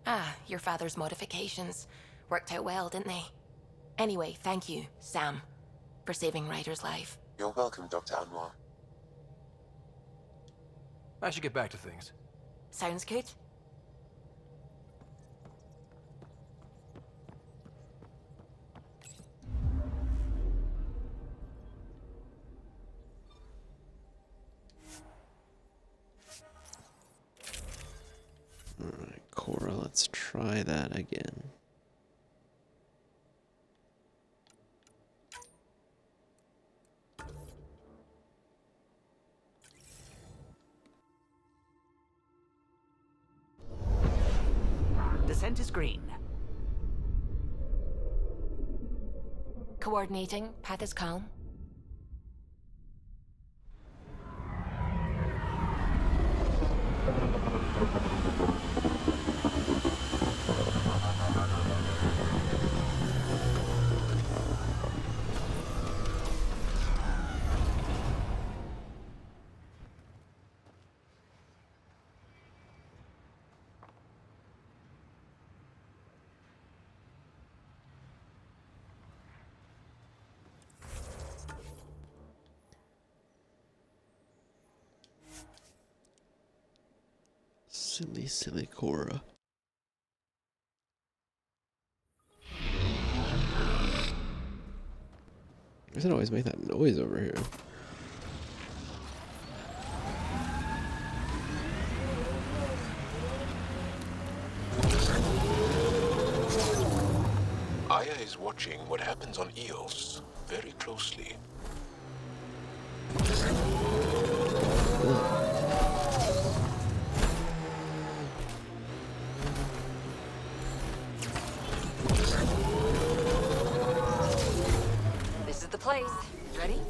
Ah, your father's modifications. Worked out well, didn't they? Anyway, thank you, Sam, for saving Ryder's life. You're welcome, Dr. Anwar. I should get back to things. Sounds good. Alright, Cora, let's try that again. Descent is green. Coordinating. Path is calm. Silly, silly Cora. I should always make that noise over here. Aya is watching what happens on Eos very closely. This is the place. Ready?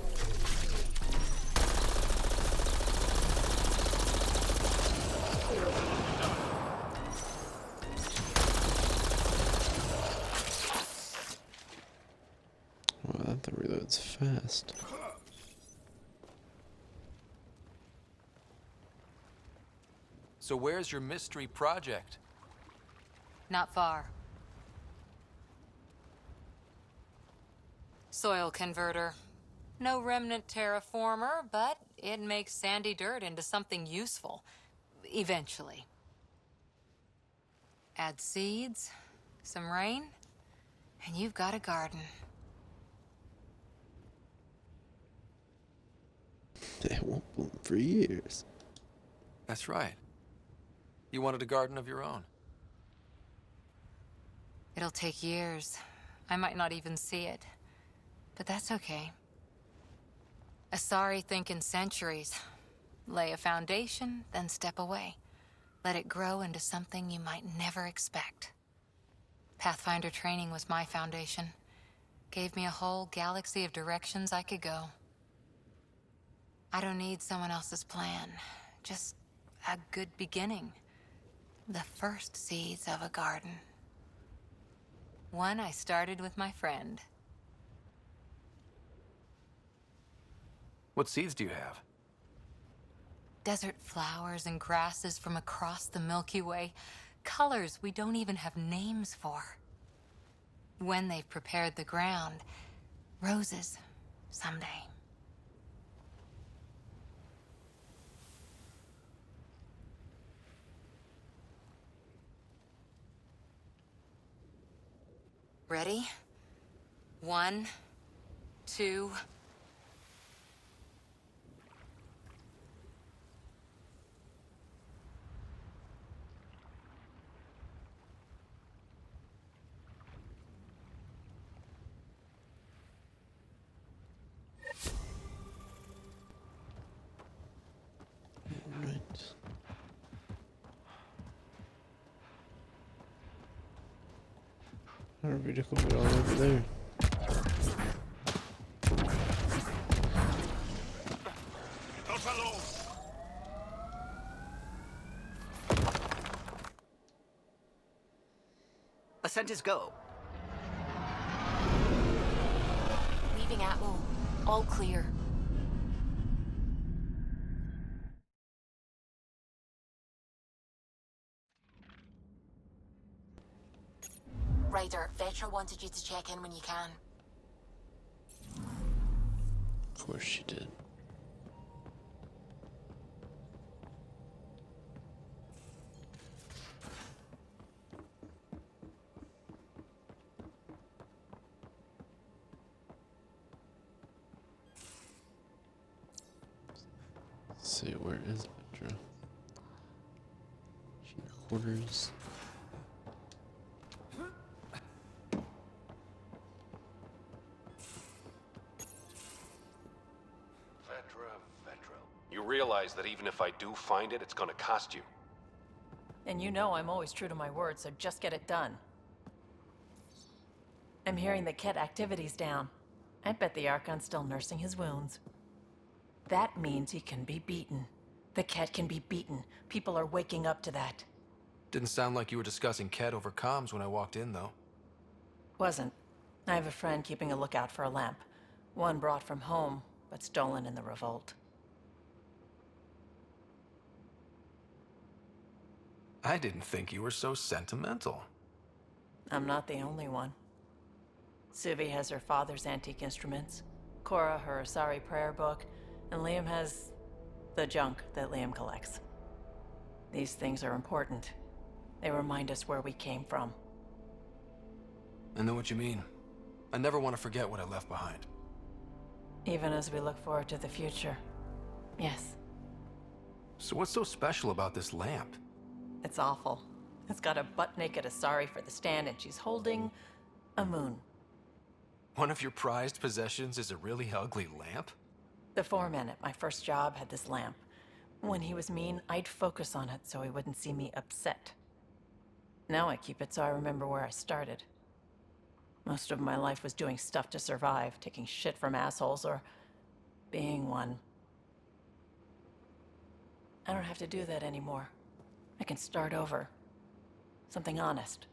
Oh, that thing reloads fast. So where's your mystery project? Not far. Soil converter. No remnant terraformer, but it makes sandy dirt into something useful. Eventually. Add seeds, some rain, and you've got a garden. It won't bloom for years. That's right. You wanted a garden of your own. It'll take years. I might not even see it. But that's okay. Asari think in centuries. Lay a foundation, then step away. Let it grow into something you might never expect. Pathfinder training was my foundation. Gave me a whole galaxy of directions I could go. I don't need someone else's plan. Just a good beginning. The first seeds of a garden. One I started with my friend. What seeds do you have? Desert flowers and grasses from across the Milky Way. Colors we don't even have names for. When they've prepared the ground, roses someday. Ready? 1, 2... Right. Our vehicle be all over there. Ascent is go. Leaving Atmo. All clear. Ryder, Vetra wanted you to check in when you can. Of course she did. Let's see, where is Petra? Quarters. Vetra. You realize that even if I do find it, it's gonna cost you. And you know I'm always true to my word, so just get it done. I'm hearing the Ket activity's down. I bet the Archon's still nursing his wounds. That means he can be beaten. The Ket can be beaten. People are waking up to that. Didn't sound like you were discussing Ket over comms when I walked in, though. Wasn't. I have a friend keeping a lookout for a lamp. One brought from home, but stolen in the revolt. I didn't think you were so sentimental. I'm not the only one. Suvi has her father's antique instruments, Cora her Asari prayer book, and Liam has the junk that Liam collects. These things are important. They remind us where we came from. I know what you mean. I never want to forget what I left behind. Even as we look forward to the future. Yes. So what's so special about this lamp? It's awful. It's got a butt-naked Asari for the stand, and she's holding a moon. One of your prized possessions is a really ugly lamp? The foreman at my first job had this lamp. When he was mean, I'd focus on it so he wouldn't see me upset. Now I keep it so I remember where I started. Most of my life was doing stuff to survive, taking shit from assholes, or being one. I don't have to do that anymore. I can start over. Something honest.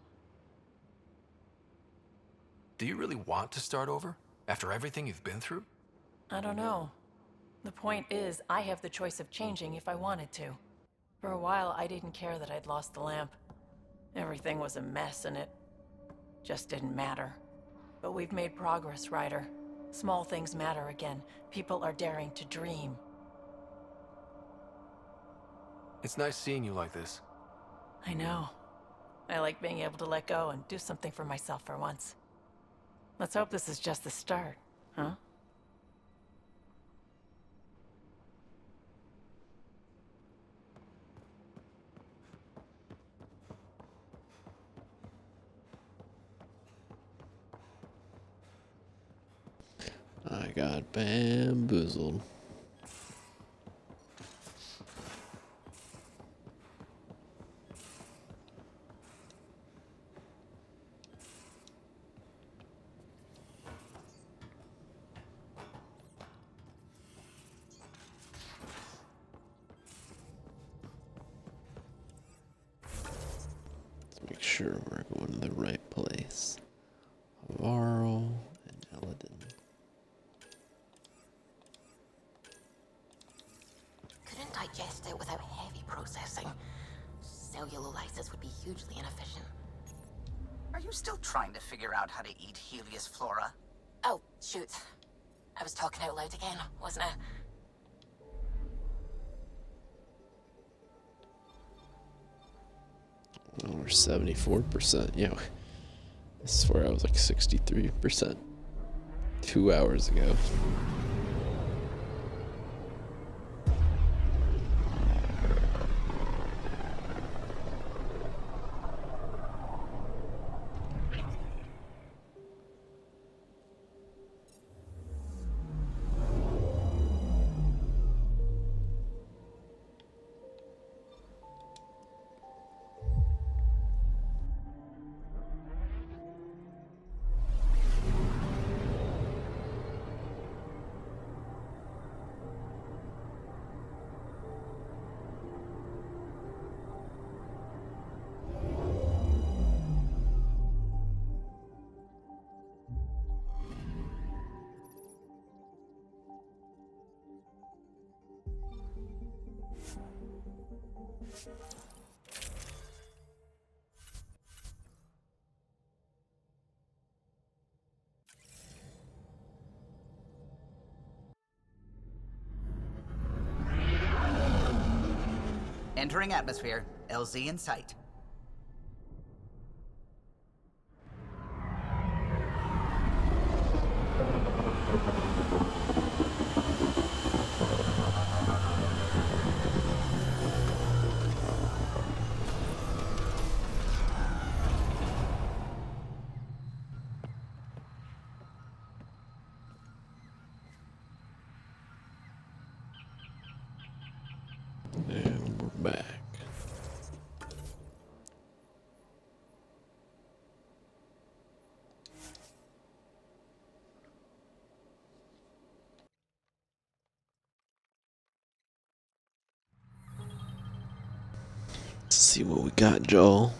Do you really want to start over? After everything you've been through? I don't know. The point is, I have the choice of changing if I wanted to. For a while, I didn't care that I'd lost the lamp. Everything was a mess, and it just didn't matter. But we've made progress, Ryder. Small things matter again. People are daring to dream. It's nice seeing you like this. I know. I like being able to let go and do something for myself for once. Let's hope this is just the start, huh? I got bamboozled. Let's make sure we're going to the right place. Varl and Eladin. Couldn't digest it without heavy processing. Cellulolysis would be hugely inefficient. Are you still trying to figure out how to eat Helios flora? Oh, shoot. I was talking out loud again, wasn't I? Well, we're 74%. Yeah. I swear I was like 63% 2 hours ago. Entering atmosphere. LZ in sight. And we're back. Let's see what we got, Joel.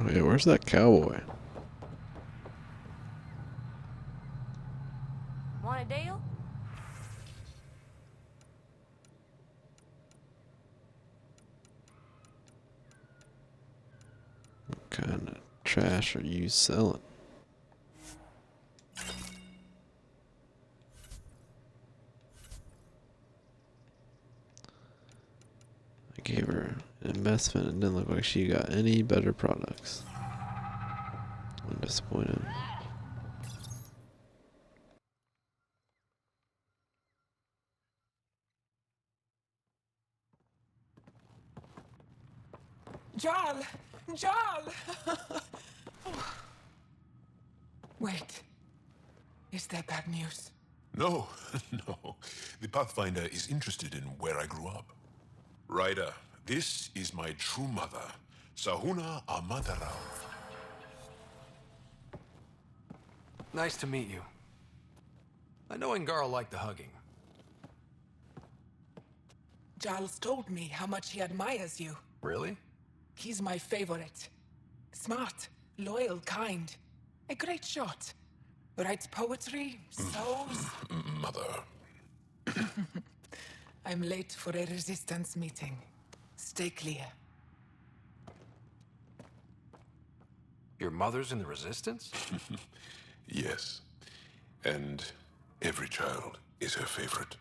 Oh yeah, where's that cowboy? Want a deal? What kind of trash are you selling? I gave her an investment and didn't look like she got any better products. I'm disappointed. Jarl! Jarl! Wait. Is that bad news? No, no. The Pathfinder is interested in where I grew up. Ryder, this is my true mother, Sahuna Amadarav. Nice to meet you. I know Ngarl liked the hugging. Giles told me how much he admires you. Really? He's my favorite. Smart, loyal, kind. A great shot. Writes poetry, sews. Mother. I'm late for a resistance meeting. Stay clear. Your mother's in the Resistance? Yes. And every child is her favorite.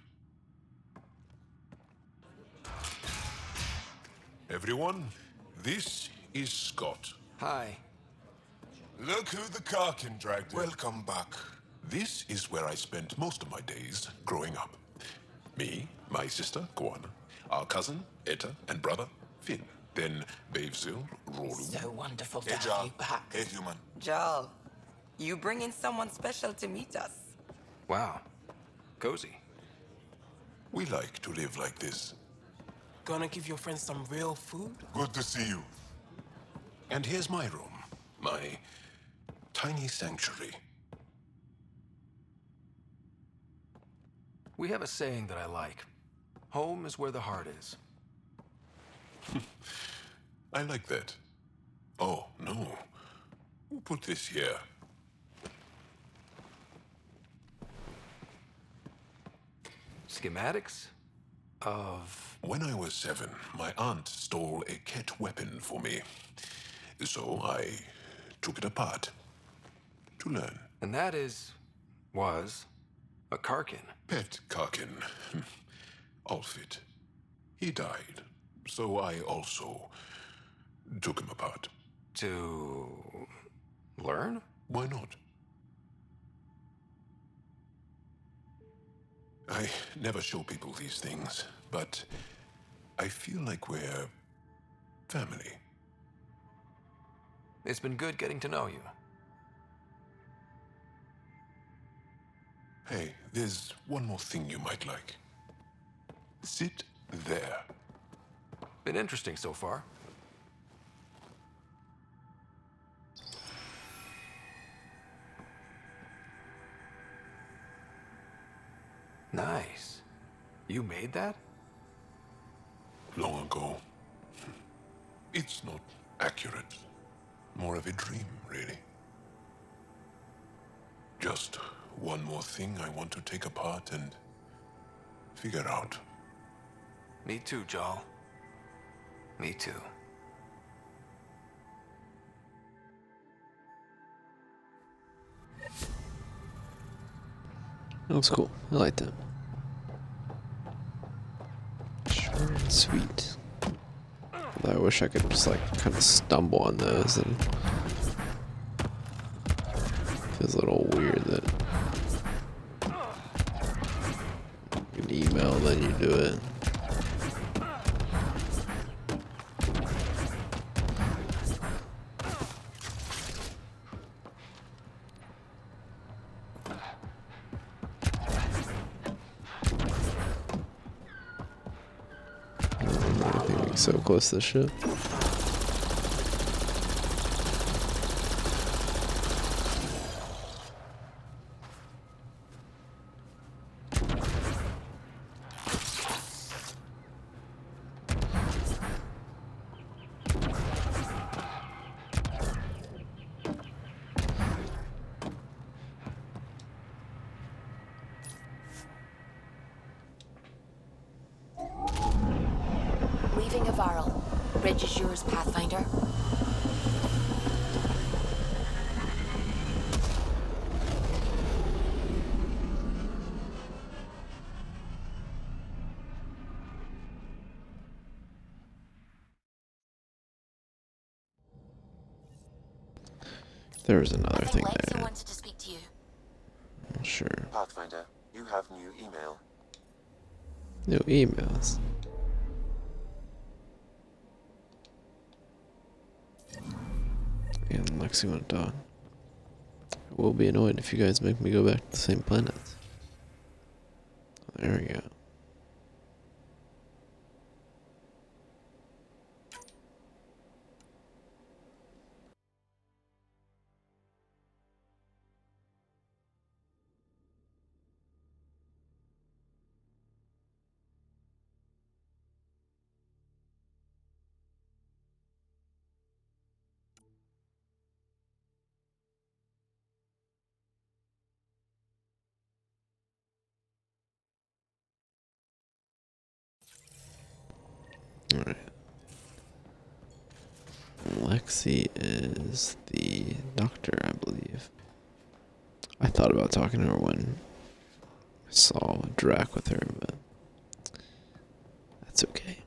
Everyone, this is Scott. Hi. Look who the Karkin dragged in. Welcome back. This is where I spent most of my days growing up. Me, my sister, Guana, our cousin, Etta, and brother, Finn. Then Bavzil, Rolu. So wonderful to Hey, have Jarl. you back. Hey, human. Jarl, you bring in someone special to meet us. Wow. Cozy. We like to live like this. Gonna give your friends some real food? Good to see you. And here's my room. My tiny sanctuary. We have a saying that I like. Home is where the heart is. I like that. Oh, no. Who put this here? Schematics? Of... When I was 7, my aunt stole a Ket weapon for me. So I took it apart. To learn. And that was a Karkin. Pet Karkin. Alfit. He died. So I also took him apart. To learn? Why not? I never show people these things, but I feel like we're family. It's been good getting to know you. Hey, there's one more thing you might like. Sit there. Been interesting so far. Nice. You made that? Long ago. It's not accurate. More of a dream, really. Just one more thing I want to take apart and figure out. Me too, Jarl. Me too. That was cool. I like that. Short and sweet. Although I wish I could just like kind of stumble on those, and feels a little weird that you can email, then you do it. I think we're so close to the ship. Leaving Avaril. Bridge is yours, Pathfinder. There was another thing Lexa there. wants to speak to you. Sure. Pathfinder, you have new email. New emails. And Lexi went on. I will be annoyed if you guys make me go back to the same planet. There we go. Alright. Lexi is the doctor, I believe. I thought about talking to her when I saw Drac with her, but that's okay.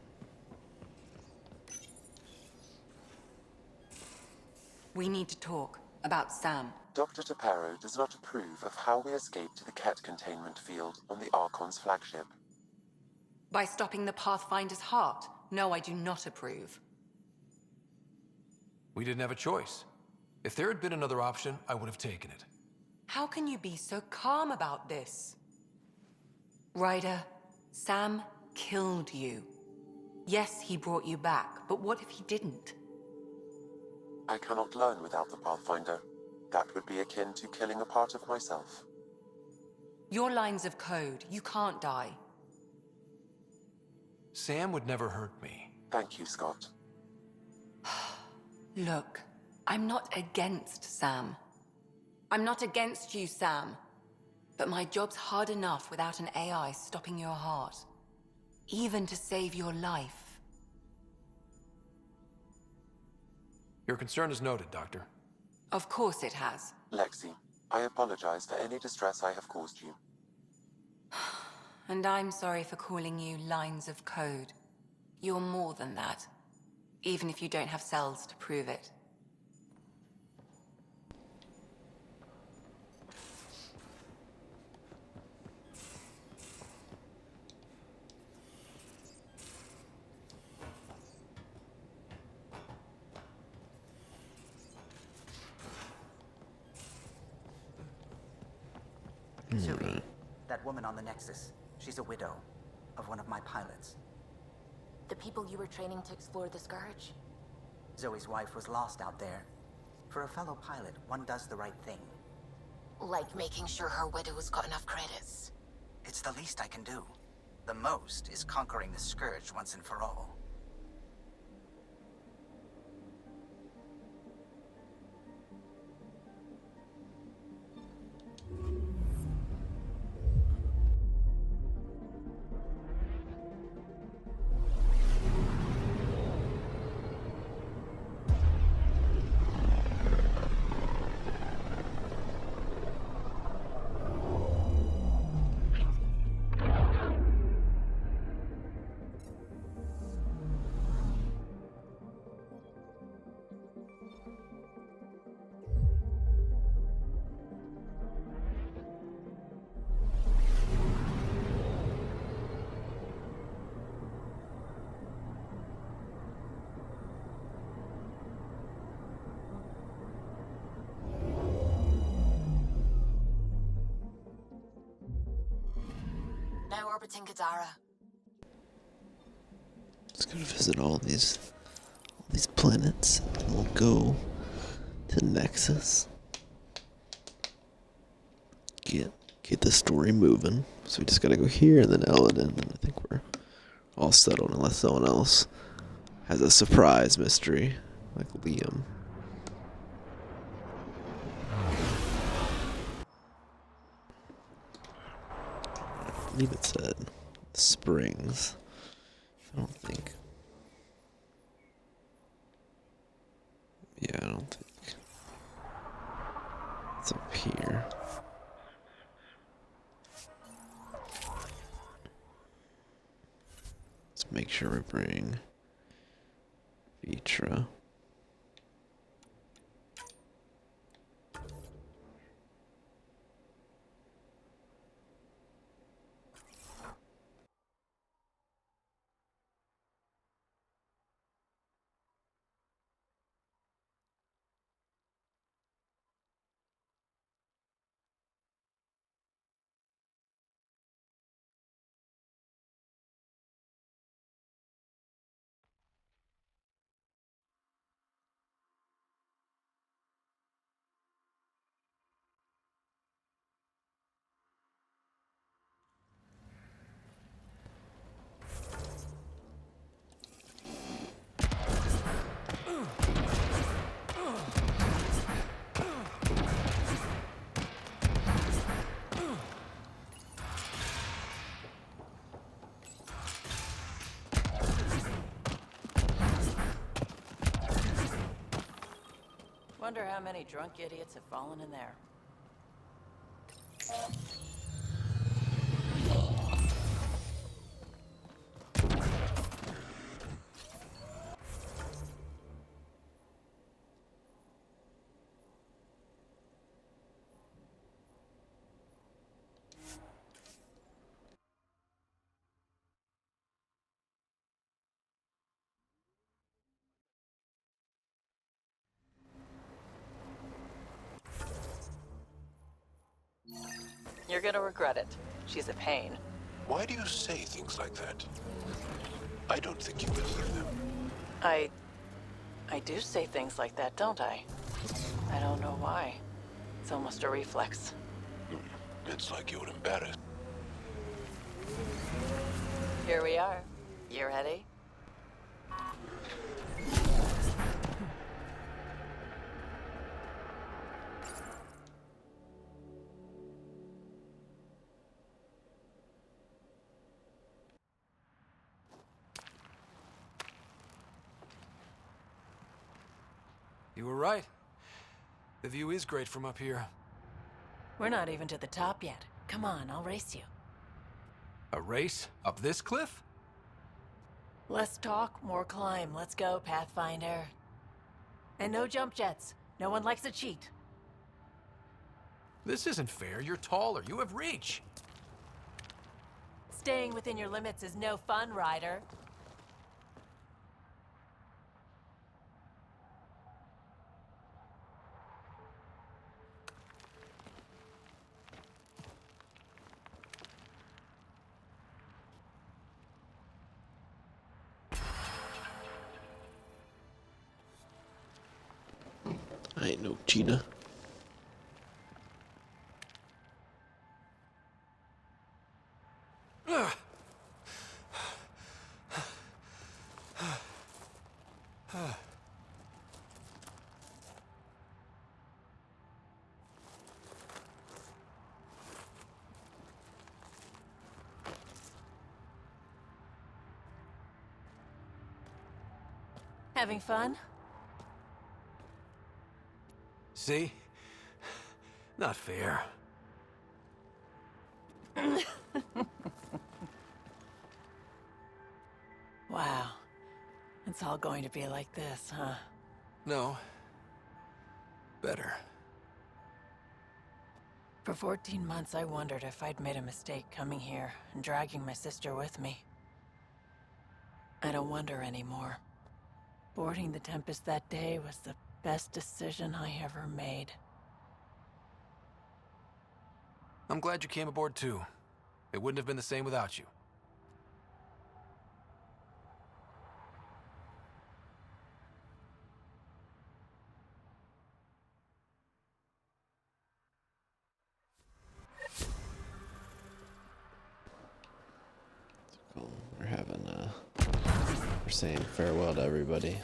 We need to talk about Sam. Dr. Taparo does not approve of how we escaped the Ket containment field on the Archon's flagship. By stopping the Pathfinder's heart? No, I do not approve. We didn't have a choice. If there had been another option, I would have taken it. How can you be so calm about this? Ryder, Sam killed you. Yes, he brought you back, but what if he didn't? I cannot learn without the Pathfinder. That would be akin to killing a part of myself. Your lines of code, you can't die. Sam would never hurt me. Thank you, Scott. Look, I'm not against Sam. I'm not against you, Sam. But my job's hard enough without an AI stopping your heart. Even to save your life. Your concern is noted, Doctor. Of course it has. Lexi, I apologize for any distress I have caused you. And I'm sorry for calling you lines of code. You're more than that. Even if you don't have cells to prove it. Zoe, that woman on the Nexus, she's a widow of one of my pilots. The people you were training to explore the Scourge? Zoe's wife was lost out there. For a fellow pilot, one does the right thing. Like making sure her widow's got enough credits. It's the least I can do. The most is conquering the Scourge once and for all. orbiting Gadara. Let's go visit all these planets, and we'll go to Nexus. Get the story moving. So we just gotta go here and then Eladin, and I think we're all settled unless someone else has a surprise mystery, like Liam. I believe it said Springs. I don't think. Yeah, I don't think. It's up here. Let's make sure we bring Vitra. Wonder how many drunk idiots have fallen in there. You're gonna regret it. She's a pain. Why do you say things like that? I don't think you believe them. I do say things like that, don't I? I don't know why. It's almost a reflex. It's like you're embarrassed. Here we are. You ready? You were right. The view is great from up here. We're not even to the top yet. Come on, I'll race you. A race? Up this cliff? Less talk, more climb. Let's go, Pathfinder. And no jump jets. No one likes a cheat. This isn't fair. You're taller. You have reach. Staying within your limits is no fun, Ryder. I ain't no cheetah. Having fun? See? Not fair. Wow. It's all going to be like this, huh? No. Better. For 14 months, I wondered if I'd made a mistake coming here and dragging my sister with me. I don't wonder anymore. Boarding the Tempest that day was the best decision I ever made. I'm glad you came aboard too. It wouldn't have been the same without you. Cool. We're saying farewell to everybody.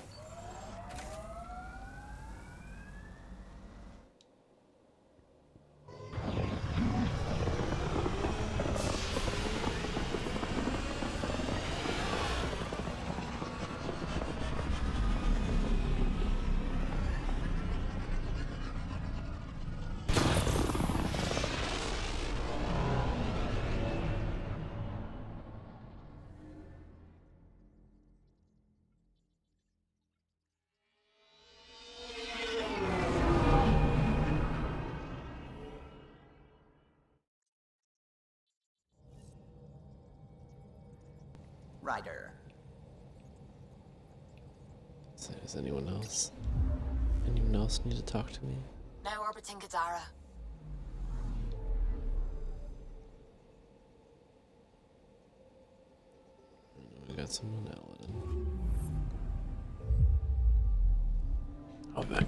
Ryder. So does anyone else? Anyone else need to talk to me? Now orbiting Gadara. We got someone else. Oh, man.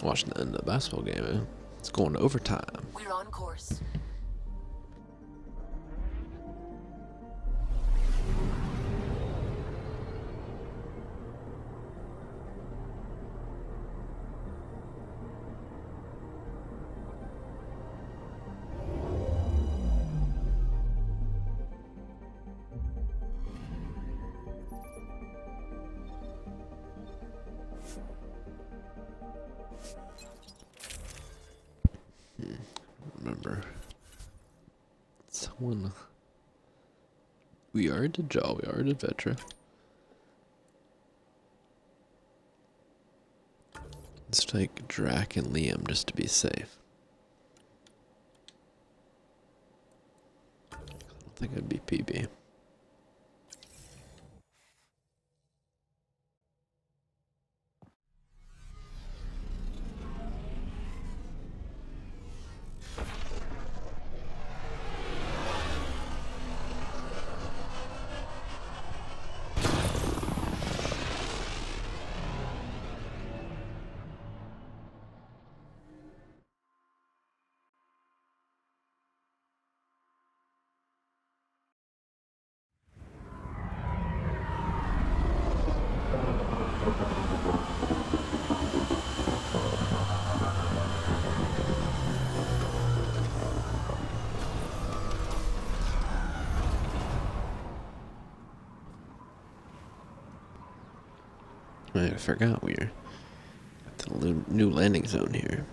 Watching the end of the basketball game, man. It's going to overtime. We're on course. Remember, someone. We already did Jaw. We already did Vetra. Let's take Drac and Liam just to be safe. I don't think it'd be PB. I forgot we're at the new landing zone here.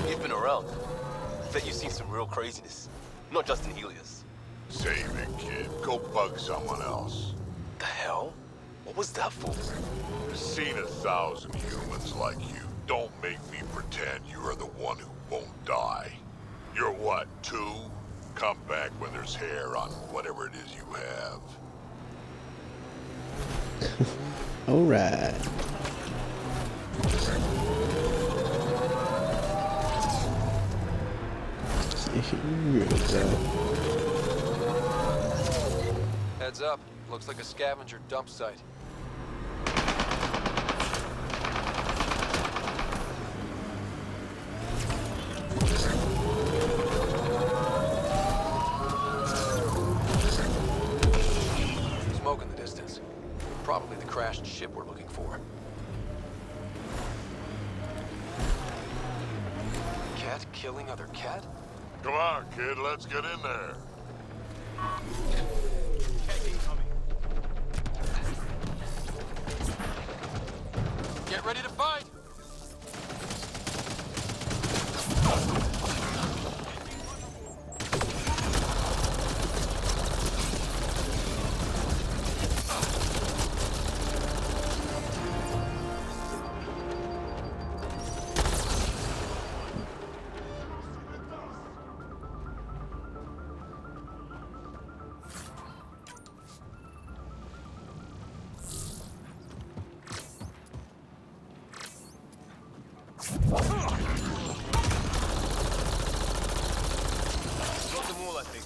You've been around. Bet you've seen some real craziness. Not just in Helios. Save it, kid. Go bug someone else. The hell? What was that for? Seen 1,000 humans like you. Don't make me pretend you're the one who won't die. You're what, 2? Come back when there's hair on whatever it is you have. Alright. Heads up. Looks like a scavenger dump site. Smoke in the distance. Probably the crashed ship we're looking for. Cat killing other cat? Come on, kid. Let's get in there. Get ready to fight! Got them all, I think.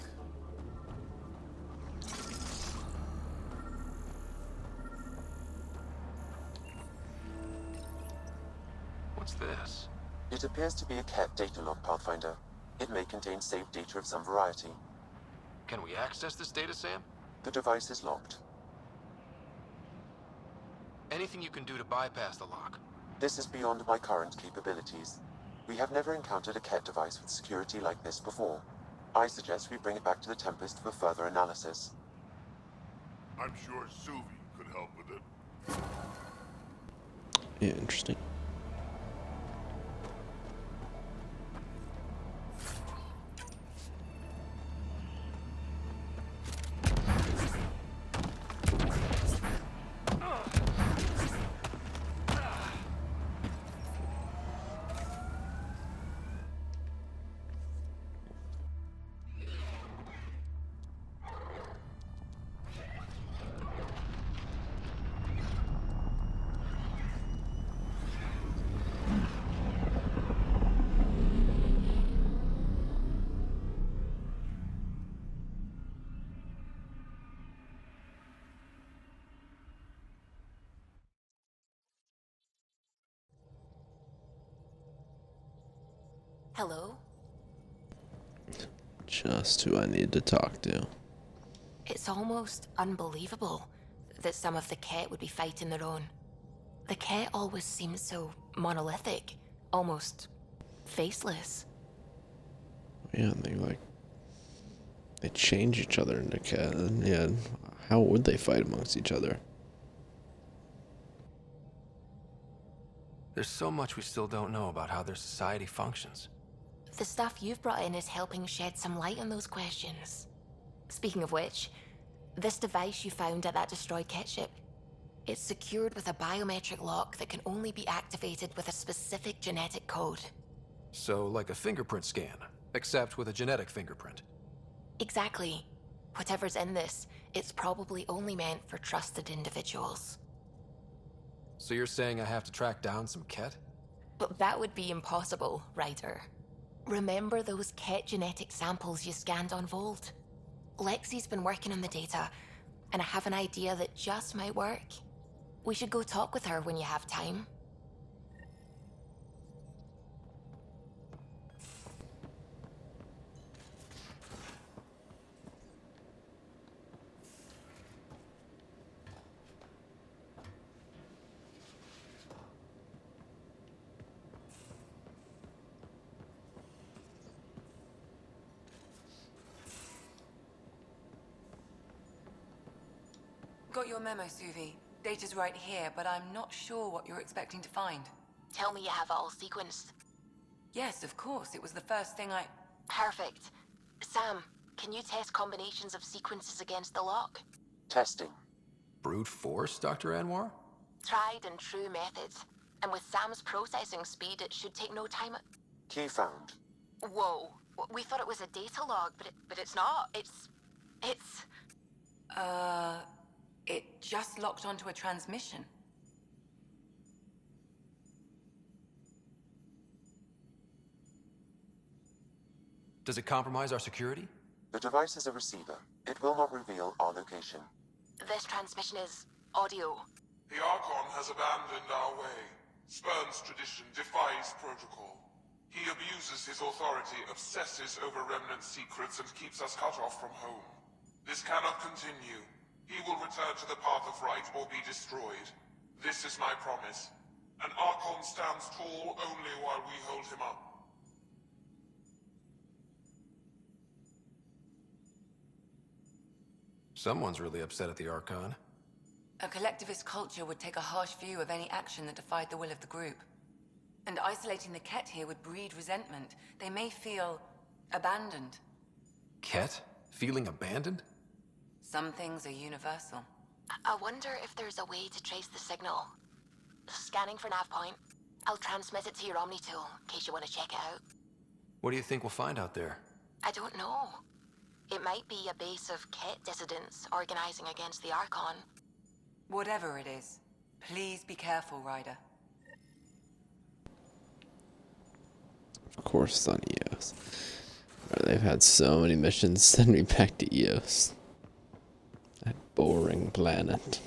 What's this? It appears to be a cat data log, Pathfinder. It may contain saved data of some variety. Can we access this data, Sam? The device is locked. Anything you can do to bypass the lock? This is beyond my current capabilities. We have never encountered a cat device with security like this before. I suggest we bring it back to the Tempest for further analysis. I'm sure Suvi could help with it. Yeah, interesting. Hello? Just who I need to talk to. It's almost unbelievable that some of the Ket would be fighting their own. The Ket always seems so monolithic, almost faceless. Yeah, they change each other into cat. Yeah, how would they fight amongst each other? There's so much we still don't know about how their society functions. The stuff you've brought in is helping shed some light on those questions. Speaking of which, this device you found at that destroyed Ket ship, it's secured with a biometric lock that can only be activated with a specific genetic code. So, like a fingerprint scan, except with a genetic fingerprint. Exactly. Whatever's in this, it's probably only meant for trusted individuals. So you're saying I have to track down some Ket? But that would be impossible, Ryder. Remember those Ket genetic samples you scanned on Volt? Lexi's been working on the data, and I have an idea that just might work. We should go talk with her when you have time. Got your memo, Suvi. Data's right here, but I'm not sure what you're expecting to find. Tell me you have it all sequenced. Yes, of course. It was the first thing I... Perfect. Sam, can you test combinations of sequences against the lock? Testing. Brute force, Dr. Anwar? Tried and true methods. And with Sam's processing speed, it should take no time. Key found. Whoa. We thought it was a data log, but it's not. It's... It just locked onto a transmission. Does it compromise our security? The device is a receiver. It will not reveal our location. This transmission is audio. The Archon has abandoned our way, spurns tradition, defies protocol. He abuses his authority, obsesses over Remnant secrets, and keeps us cut off from home. This cannot continue. He will return to the path of right or be destroyed. This is my promise. An Archon stands tall only while we hold him up. Someone's really upset at the Archon. A collectivist culture would take a harsh view of any action that defied the will of the group. And isolating the Ket here would breed resentment. They may feel abandoned. Ket? Feeling abandoned? Some things are universal. I wonder if there's a way to trace the signal. Scanning for nav point. I'll transmit it to your Omni tool, in case you want to check it out. What do you think we'll find out there? I don't know. It might be a base of Ket dissidents organizing against the Archon. Whatever it is, please be careful, Ryder. Of course, it's on EOS. They've had so many missions send me back to EOS. That boring planet.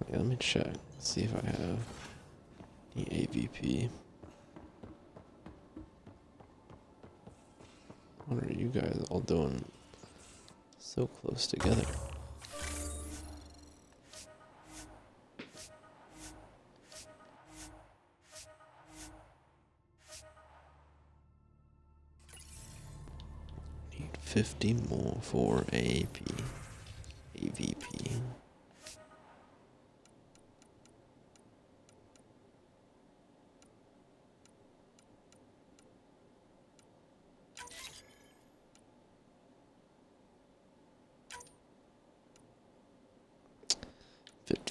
Yeah, let me check. See if I have the AVP. What are you guys all doing so close together? Need 50 more for AVP.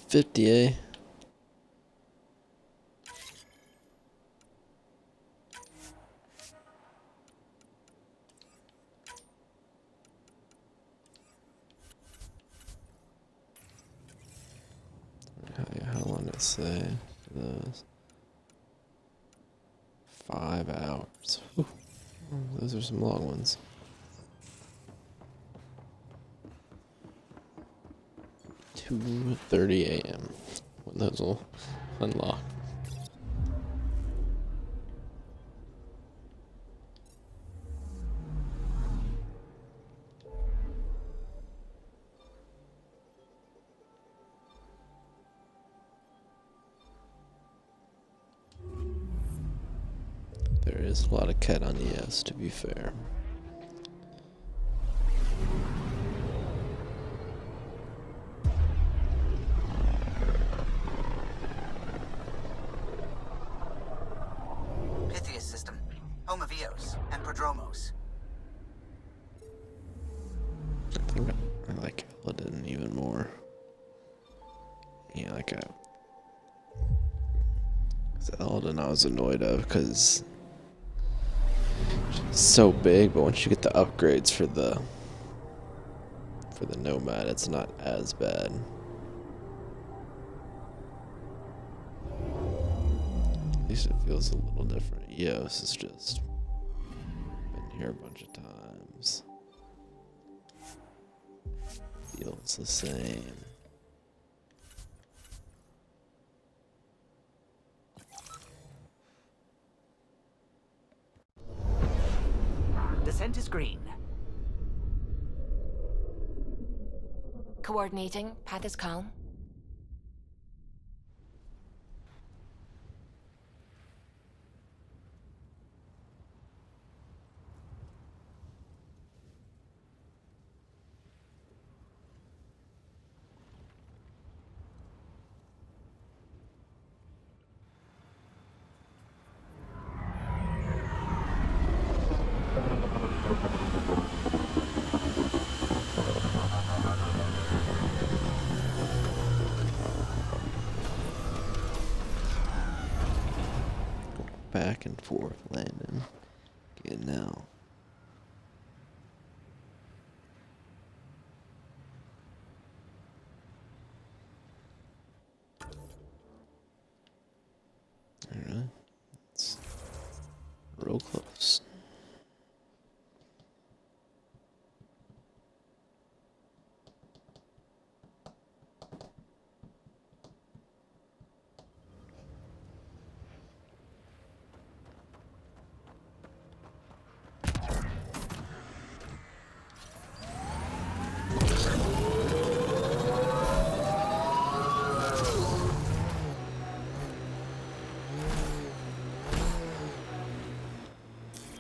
$50, eh? How long did it say for those? 5 hours. Whew. Those are some long ones. 2:30 a.m. when those will unlock. There is a lot of cat on ES, to be fair. Pythias system, home of Eos and Prodromos. I think I like Paladin even more. Yeah, like Paladin I was annoyed of because it's so big, but once you get the upgrades for the Nomad, it's not as bad. At least it feels a little different. Eos is just been here a bunch of times. Feels the same. Descent is green. Coordinating. Path is calm. Back and forth landing. Getting out. Alright. It's real close.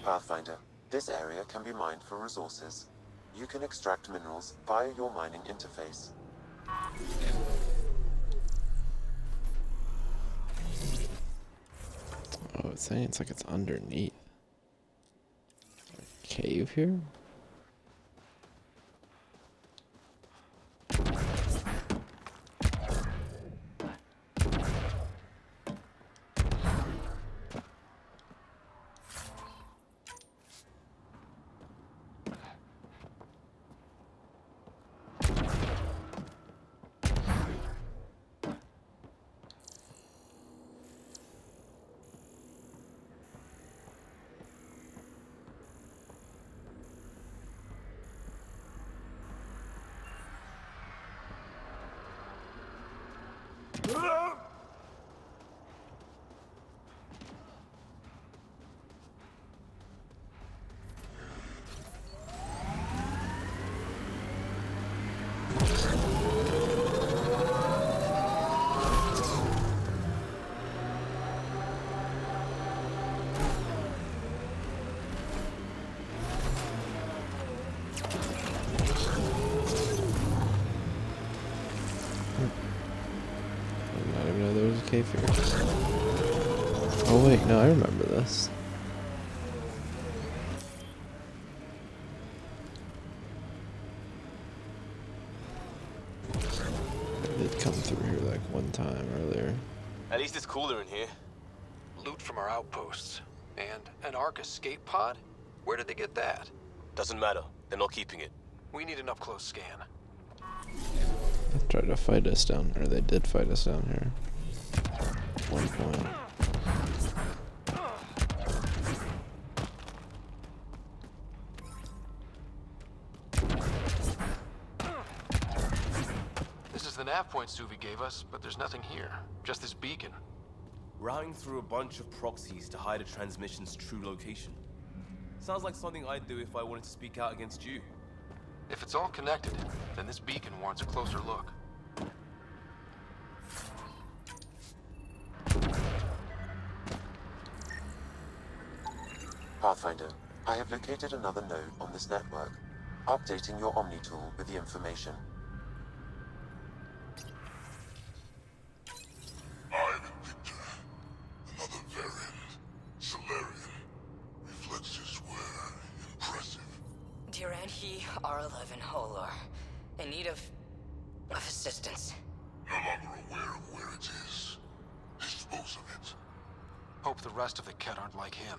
Pathfinder, this area can be mined for resources. You can extract minerals via your mining interface. Oh, it's saying it's like it's underneath. A cave here? Cave here. Oh wait, no, I remember this. I did come through here like one time earlier. At least it's cooler in here. Loot from our outposts. And an Ark escape pod? Where did they get that? Doesn't matter. They're not keeping it. We need an up-close scan. They tried to fight us down here. They did fight us down here. At one point. the nav point Suvi gave us, but there's nothing here. Just this beacon. Routing through a bunch of proxies to hide a transmission's true location. Sounds like something I'd do if I wanted to speak out against you. If it's all connected, then this beacon warrants a closer look. Pathfinder, I have located another node on this network. Updating your Omni tool with the information. Ivan Victor. Another variant. Solarian. Reflexes were impressive. Dear He are alive and whole or in need of assistance. No longer aware of where it is. Dispose of it. Hope the rest of the Ket aren't like him.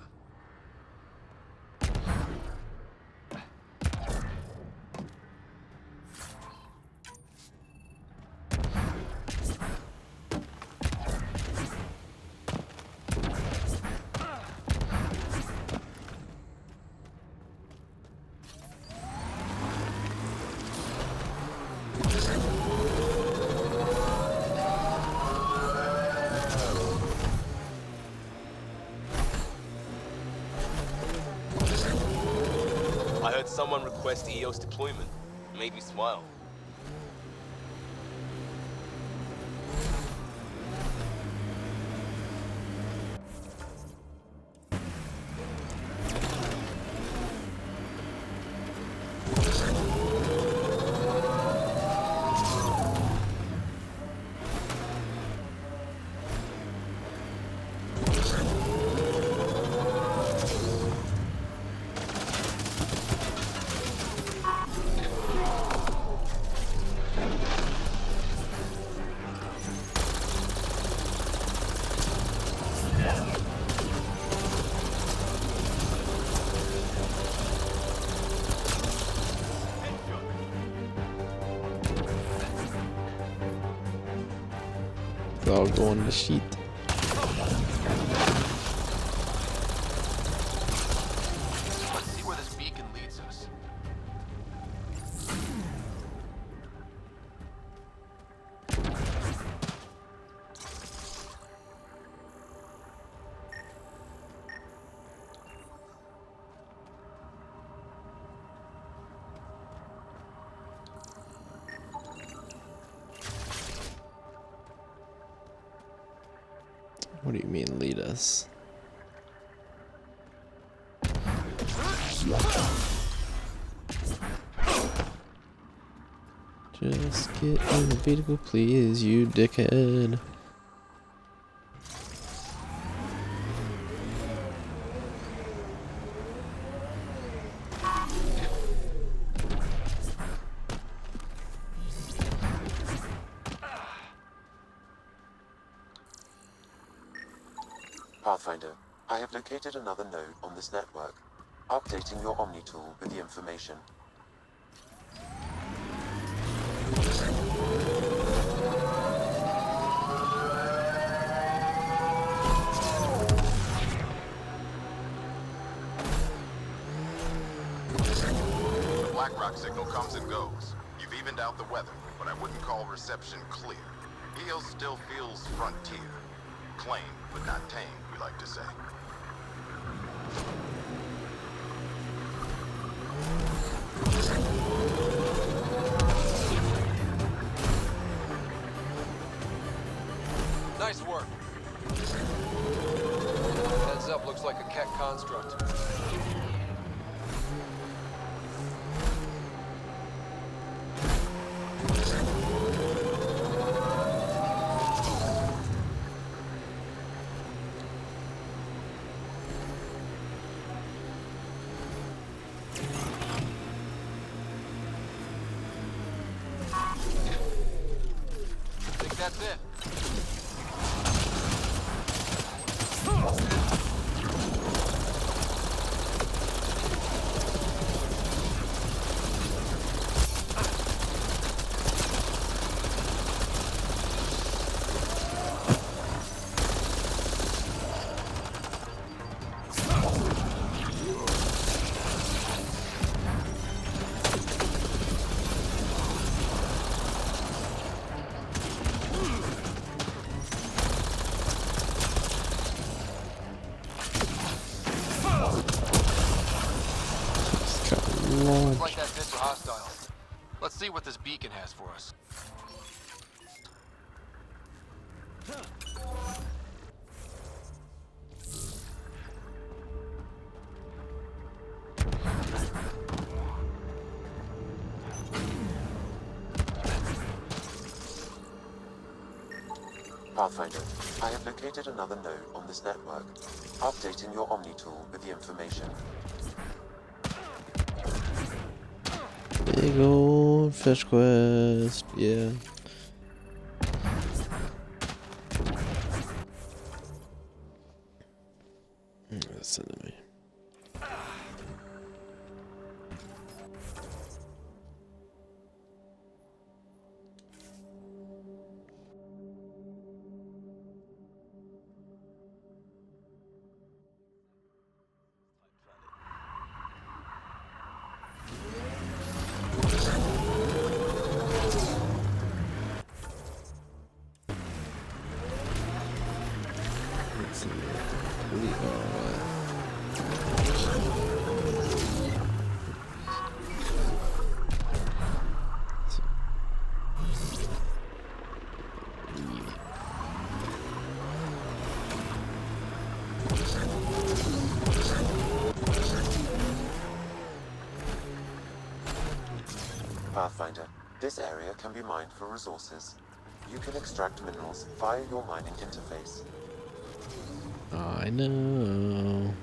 I heard someone request EOS deployment. It made me smile. It's all going to sheet. Let's see where this beacon leads us. What do you mean, lead us? Just get in the vehicle, please, you dickhead. Pathfinder, I have located another node on this network. Updating your Omni tool with the information. The BlackRock signal comes and goes. You've evened out the weather, but I wouldn't call reception clear. EOS still feels frontier. Claimed, but not tamed, we like to say. Nice work. Heads up, looks like a Ket construct. Think that's it. see what this beacon has for us. Pathfinder, I have located another node on this network. Updating your Omni tool with the information. Big old fish quest, yeah. Listen to me. Let's see where we are. Pathfinder, this area can be mined for resources. You can extract minerals via your mining interface. I know.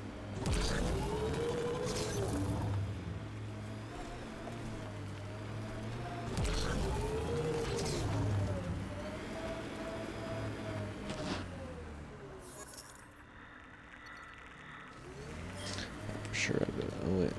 I'm sure I got. Oh wait.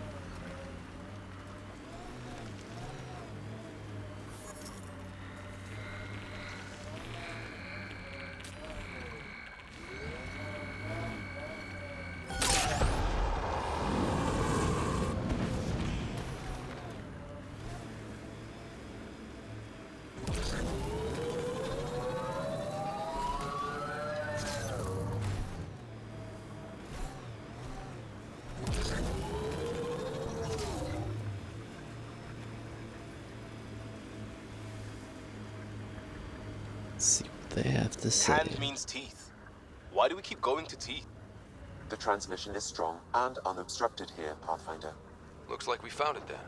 Let's see what they have to say. Hand means teeth. Why do we keep going to teeth? The transmission is strong and unobstructed here, Pathfinder. Looks like we found it then.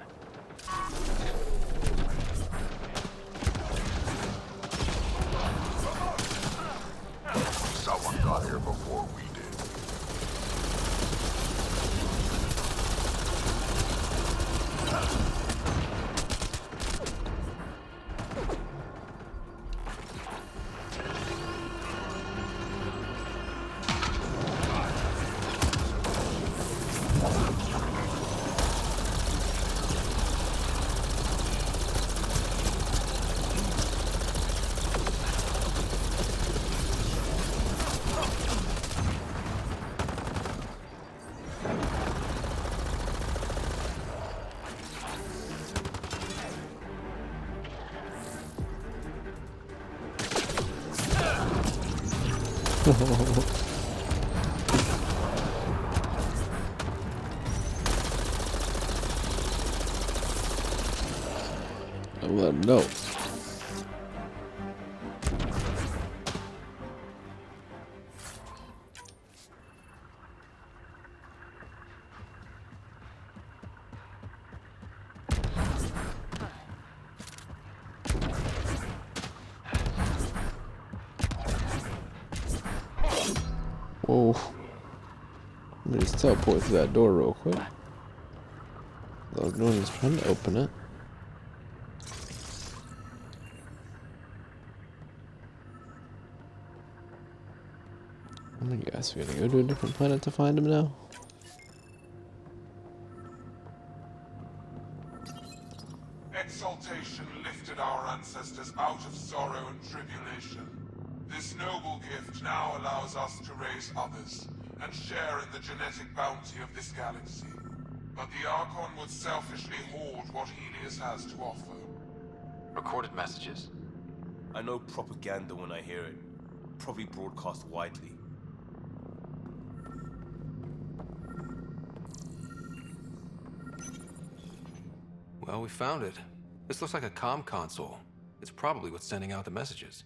Someone got here before we did. Well, no. Whoa. Let me just teleport through that door real quick. All I was doing is trying to open it. I guess we gotta go to a different planet to find him now. Exaltation lifted our ancestors out of sorrow and tribulation. This noble gift now allows us to raise others and share in the genetic bounty of this galaxy. But the Archon would selfishly hoard what Helios has to offer. Recorded messages? I know propaganda when I hear it. Probably broadcast widely. Well, we found it. This looks like a comm console. It's probably what's sending out the messages.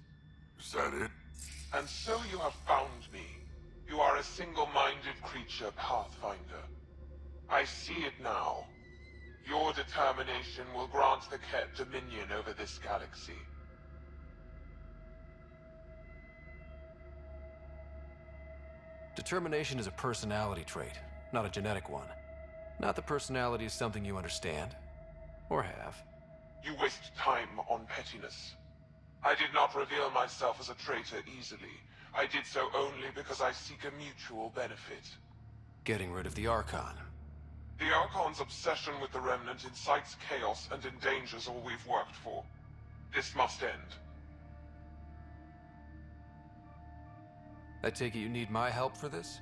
Is that it? And so you have found me. You are a single-minded creature, Pathfinder. I see it now. Your determination will grant the Ket dominion over this galaxy. Determination is a personality trait, not a genetic one. Not that personality is something you understand. Or have. You waste time on pettiness. I did not reveal myself as a traitor easily. I did so only because I seek a mutual benefit. Getting rid of the Archon. The Archon's obsession with the Remnant incites chaos and endangers all we've worked for. This must end. I take it you need my help for this?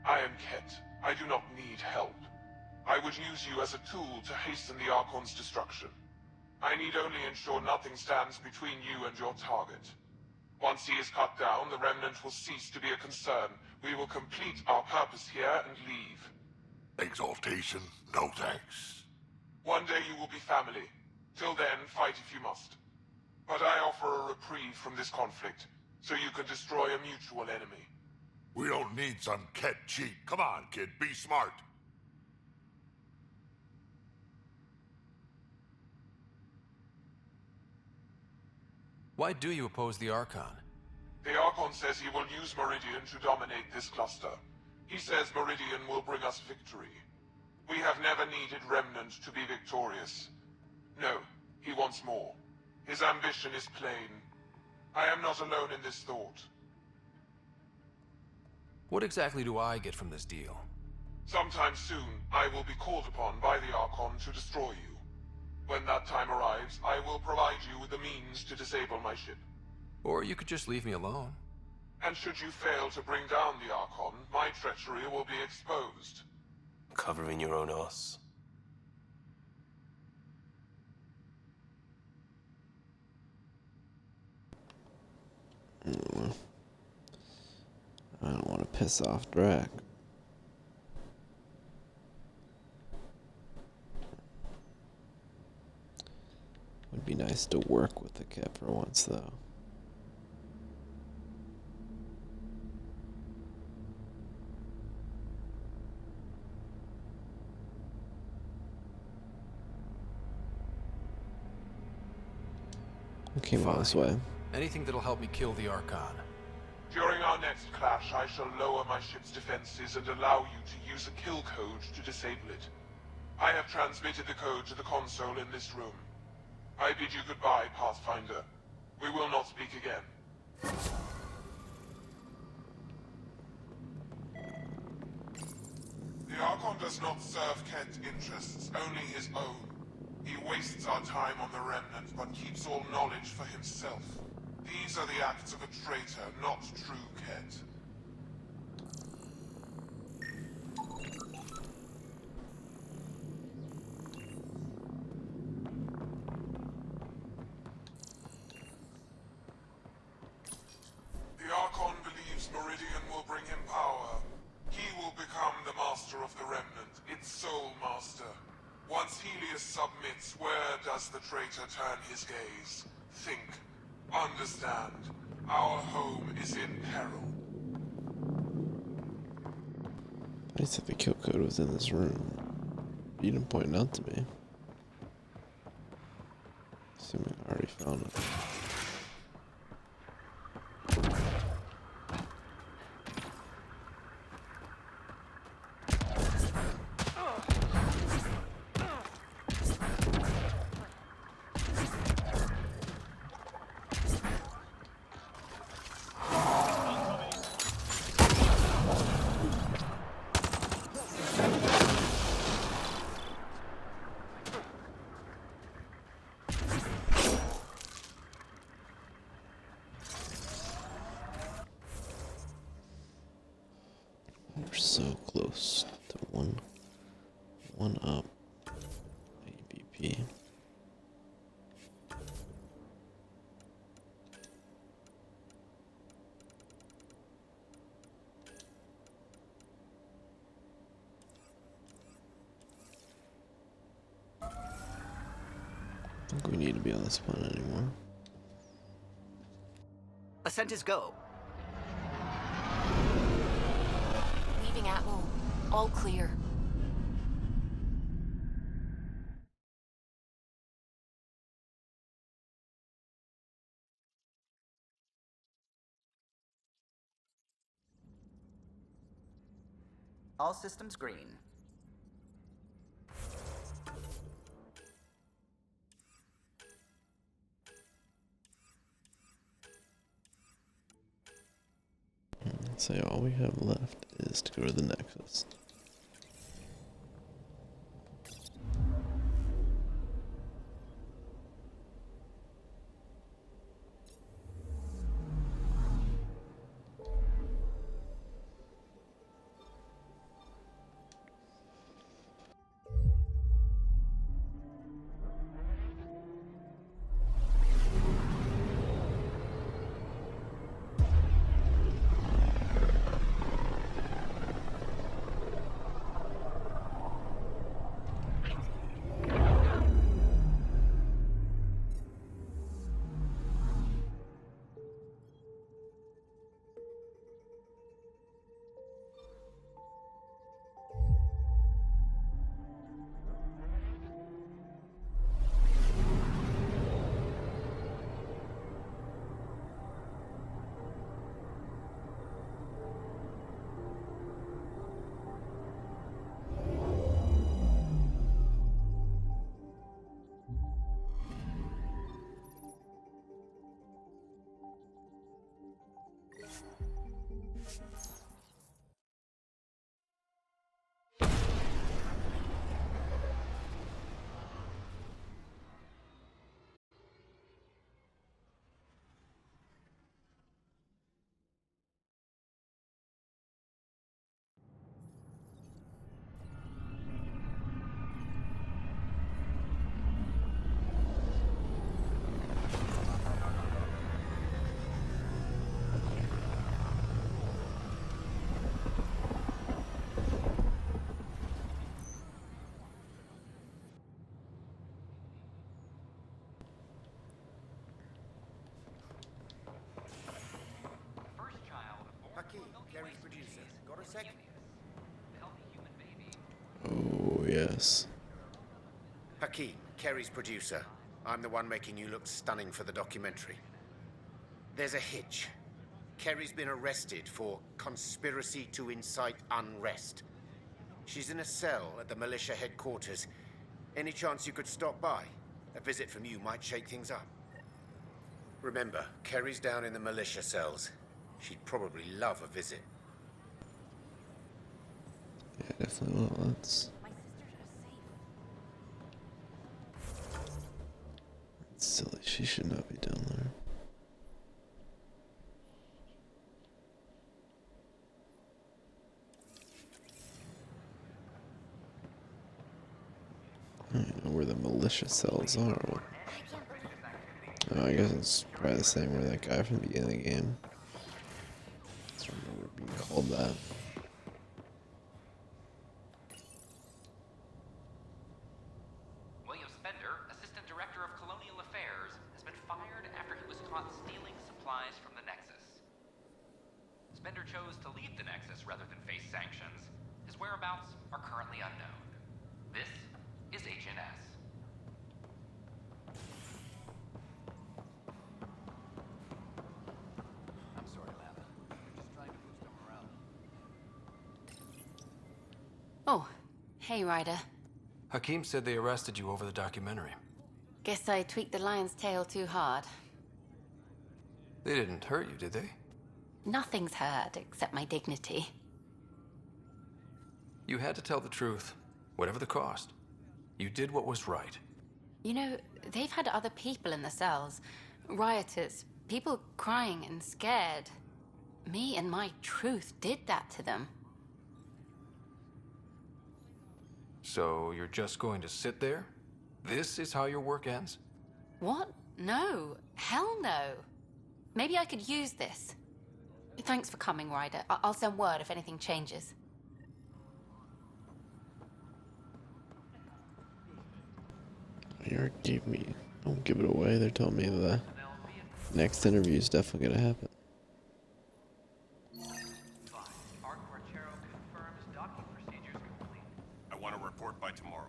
I am Ket. I do not need help. I would use you as a tool to hasten the Archon's destruction. I need only ensure nothing stands between you and your target. Once he is cut down, the Remnant will cease to be a concern. We will complete our purpose here and leave. Exaltation? No thanks. One day you will be family. Till then, fight if you must. But I offer a reprieve from this conflict, so you can destroy a mutual enemy. We don't need some Ket cheat. Come on, kid, be smart. Why do you oppose the Archon? The Archon says he will use Meridian to dominate this cluster. He says Meridian will bring us victory. We have never needed Remnant to be victorious. No, he wants more. His ambition is plain. I am not alone in this thought. What exactly do I get from this deal? Sometime soon, I will be called upon by the Archon to destroy you. When that time arrives, I will provide you with the means to disable my ship. Or you could just leave me alone. And should you fail to bring down the Archon, my treachery will be exposed. Covering your own ass. I don't want to piss off Drac. Would be nice to work with the Ket for once, though. I came all this way. Anything that'll help me kill the Archon. During our next clash, I shall lower my ship's defenses and allow you to use a kill code to disable it. I have transmitted the code to the console in this room. I bid you goodbye, Pathfinder. We will not speak again. The Archon does not serve Ket interests, only his own. He wastes our time on the Remnant, but keeps all knowledge for himself. These are the acts of a traitor, not true Ket. The Archon believes Meridian will bring him power. He will become the master of the Remnant, its sole master. Once Helios submits, where does the traitor turn his gaze? Think. Understand. Our home is in peril. I said the kill code was in this room. You didn't point it out to me. Assuming I already found it. We're so close to one up AVP. think we need to be on this planet anymore. Ascent is go. Leaving Atmo. All clear. All systems green. So all we have left is to go to the Nexus. Kerry's producer. Got a sec? Oh, yes. Hakeem, Kerry's producer. I'm the one making you look stunning for the documentary. There's a hitch. Kerry's been arrested for conspiracy to incite unrest. She's in a cell at the militia headquarters. Any chance you could stop by? A visit from you might shake things up. Remember, Kerry's down in the militia cells. She'd probably love a visit. Yeah, definitely. Well, that's silly. She should not be down there. I don't know where the militia cells are. Oh, I guess it's probably the same where that guy from the beginning of the game. I don't remember being called that. William Spender, Assistant Director of Colonial Affairs, has been fired after he was caught stealing supplies from the Nexus. Spender chose to leave the Nexus rather than face sanctions. His whereabouts are currently unknown. This is HNS. I'm sorry, Lava. Just trying to boost our morale. Oh, hey, Ryder. Hakeem said they arrested you over the documentary. Guess I tweaked the lion's tail too hard. They didn't hurt you, did they? Nothing's hurt except my dignity. You had to tell the truth, whatever the cost. You did what was right. You know, they've had other people in the cells. Rioters, people crying and scared. Me and my truth did that to them. So you're just going to sit there? This is how your work ends? What? No. Hell no. Maybe I could use this. Thanks for coming, Ryder. I'll send word if anything changes. You already gave me Don't give it away. They're telling me the next interview is definitely gonna happen. I want a report by tomorrow.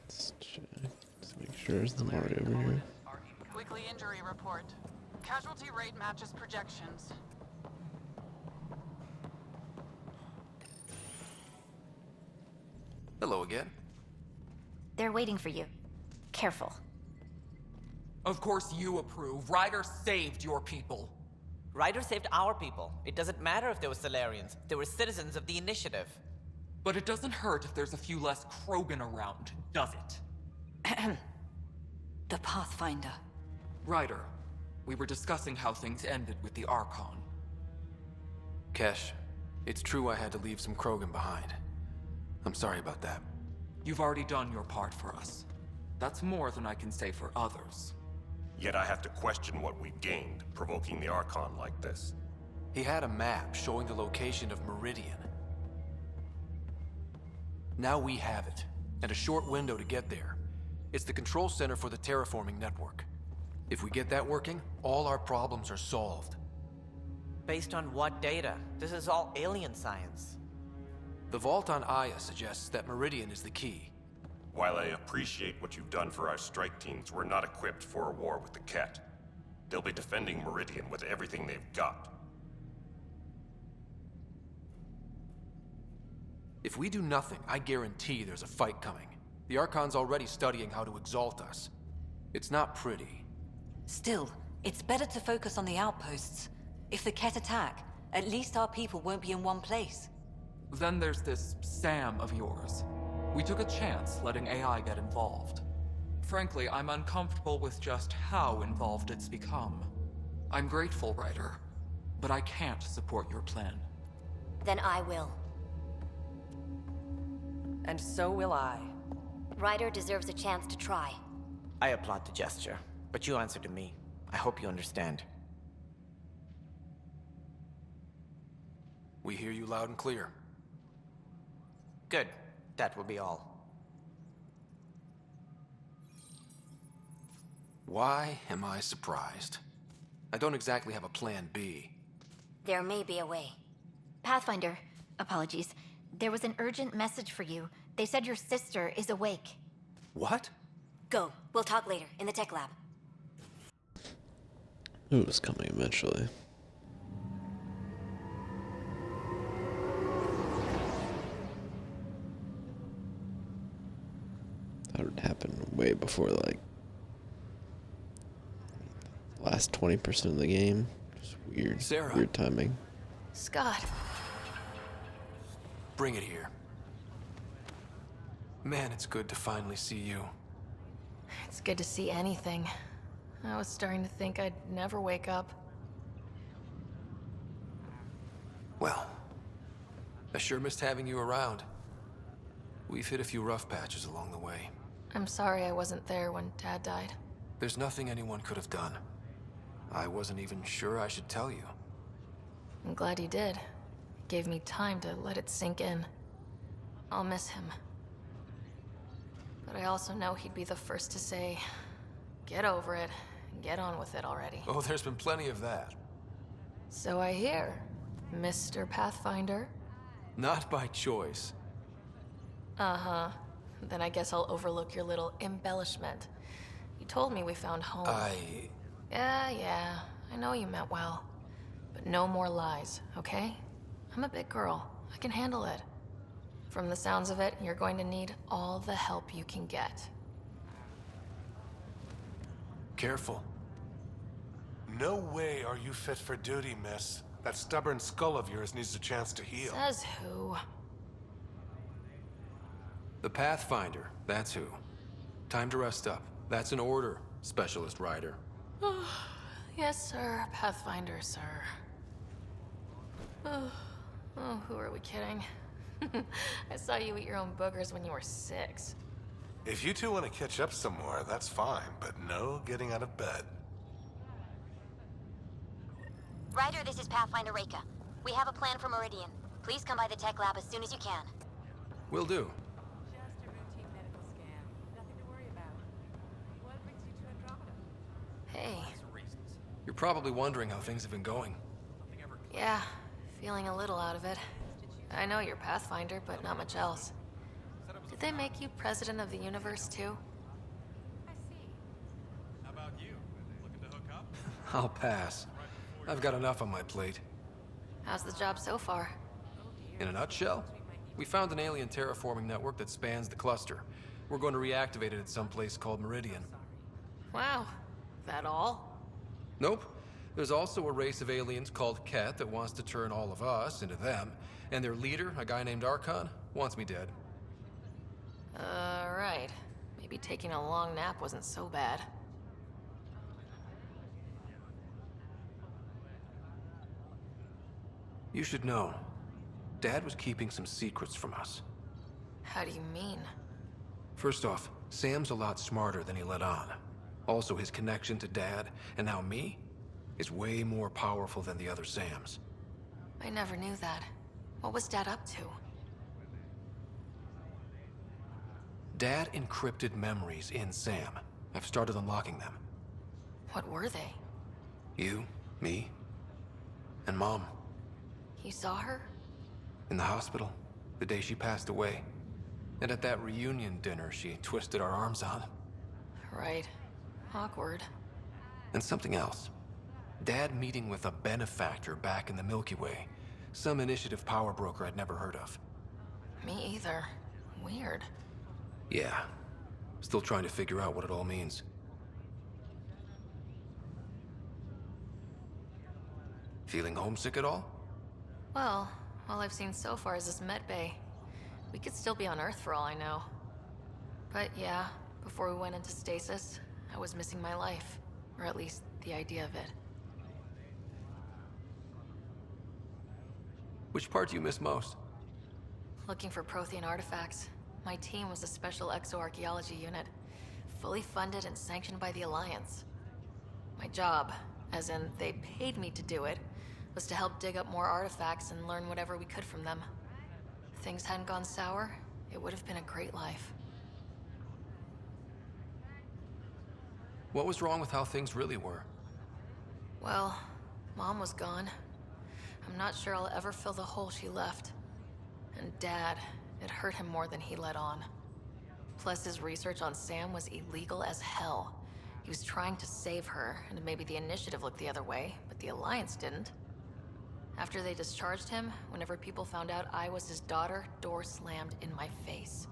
Let's check. Let's make sure there's the Mario over here. Weekly injury report. Casualty rate matches projections. Hello again. They're waiting for you. Careful. Of course you approve. Ryder saved your people. Ryder saved our people. It doesn't matter if they were Solarians. They were citizens of the Initiative. But it doesn't hurt if there's a few less Krogan around, does it? The Pathfinder. Ryder, we were discussing how things ended with the Archon. Kesh, it's true I had to leave some Krogan behind. I'm sorry about that. You've already done your part for us. That's more than I can say for others. Yet I have to question what we gained, provoking the Archon like this. He had a map showing the location of Meridian. Now we have it, and a short window to get there. It's the control center for the terraforming network. If we get that working, all our problems are solved. Based on what data? This is all alien science. The vault on Aya suggests that Meridian is the key. While I appreciate what you've done for our strike teams, we're not equipped for a war with the Ket. They'll be defending Meridian with everything they've got. If we do nothing, I guarantee there's a fight coming. The Archon's already studying how to exalt us. It's not pretty. Still, it's better to focus on the outposts. If the Ket attack, at least our people won't be in one place. Then there's this Sam of yours. We took a chance letting AI get involved. Frankly, I'm uncomfortable with just how involved it's become. I'm grateful, Ryder, but I can't support your plan. Then I will. And so will I. Ryder deserves a chance to try. I applaud the gesture, but you answer to me. I hope you understand. We hear you loud and clear. Good. That will be all. Why am I surprised? I don't exactly have a plan B. There may be a way. Pathfinder, apologies. There was an urgent message for you. They said your sister is awake. What? Go. We'll talk later, in the tech lab. It was coming eventually. That would happen way before, like, the last 20% of the game. Just weird, Sarah. weird timing. Scott. Bring it here. Man, it's good to finally see you. It's good to see anything. I was starting to think I'd never wake up. Well, I sure missed having you around. We've hit a few rough patches along the way. I'm sorry I wasn't there when Dad died. There's nothing anyone could have done. I wasn't even sure I should tell you. I'm glad you did. It gave me time to let it sink in. I'll miss him. But I also know he'd be the first to say, get over it, and get on with it already. Oh, there's been plenty of that. So I hear, Mr. Pathfinder. Not by choice. Uh-huh. Then I guess I'll overlook your little embellishment. You told me we found home. Yeah, I know you meant well. But no more lies, okay? I'm a big girl. I can handle it. From the sounds of it, you're going to need all the help you can get. Careful. No way are you fit for duty, miss. That stubborn skull of yours needs a chance to heal. Says who? The Pathfinder, that's who. Time to rest up. That's an order, Specialist Ryder. Yes, sir. Pathfinder, sir. Oh, who are we kidding? I saw you eat your own boogers when you were 6. If you two want to catch up some more, that's fine, but no getting out of bed. Ryder, this is Pathfinder Reika. We have a plan for Meridian. Please come by the tech lab as soon as you can. Will do. probably wondering how things have been going. Yeah, feeling a little out of it. I know you're Pathfinder, but not much else. Did they make you president of the universe, too? I'll pass. I've got enough on my plate. How's the job so far? In a nutshell, we found an alien terraforming network that spans the cluster. We're going to reactivate it at some place called Meridian. Wow. That all? Nope. There's also a race of aliens called Ket that wants to turn all of us into them, and their leader, a guy named Archon, wants me dead. Right. Maybe taking a long nap wasn't so bad. You should know, Dad was keeping some secrets from us. How do you mean? First off, Sam's a lot smarter than he let on. Also, his connection to Dad, and now me, is way more powerful than the other Sams. I never knew that. What was Dad up to? Dad encrypted memories in Sam. I've started unlocking them. What were they? You, me, and Mom. You saw her? In the hospital, the day she passed away. And at that reunion dinner she twisted our arms on. Right. Awkward. And something else. Dad meeting with a benefactor back in the Milky Way. Some initiative power broker I'd never heard of. Me either. Weird. Yeah. Still trying to figure out what it all means. Feeling homesick at all? Well, all I've seen so far is this med bay. We could still be on Earth for all I know. But yeah, before we went into stasis, I was missing my life. Or at least the idea of it. Which part do you miss most? Looking for Prothean artifacts. My team was a special exoarchaeology unit, fully funded and sanctioned by the Alliance. My job, as in they paid me to do it, was to help dig up more artifacts and learn whatever we could from them. If things hadn't gone sour, it would have been a great life. What was wrong with how things really were? Well, Mom was gone. I'm not sure I'll ever fill the hole she left. And Dad, it hurt him more than he let on. Plus, his research on Sam was illegal as hell. He was trying to save her, and maybe the Initiative looked the other way, but the Alliance didn't. After they discharged him, whenever people found out I was his daughter, door slammed in my face.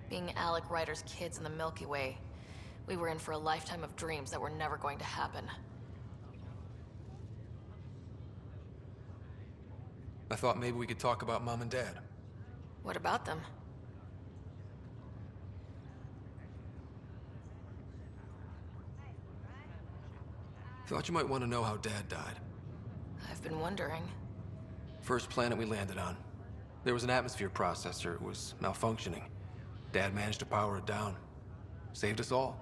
Being Alec Ryder's kids in the Milky Way, we were in for a lifetime of dreams that were never going to happen. I thought maybe we could talk about Mom and Dad. What about them? Thought you might want to know how Dad died. I've been wondering. First planet we landed on. There was an atmosphere processor. It was malfunctioning. Dad managed to power it down. Saved us all.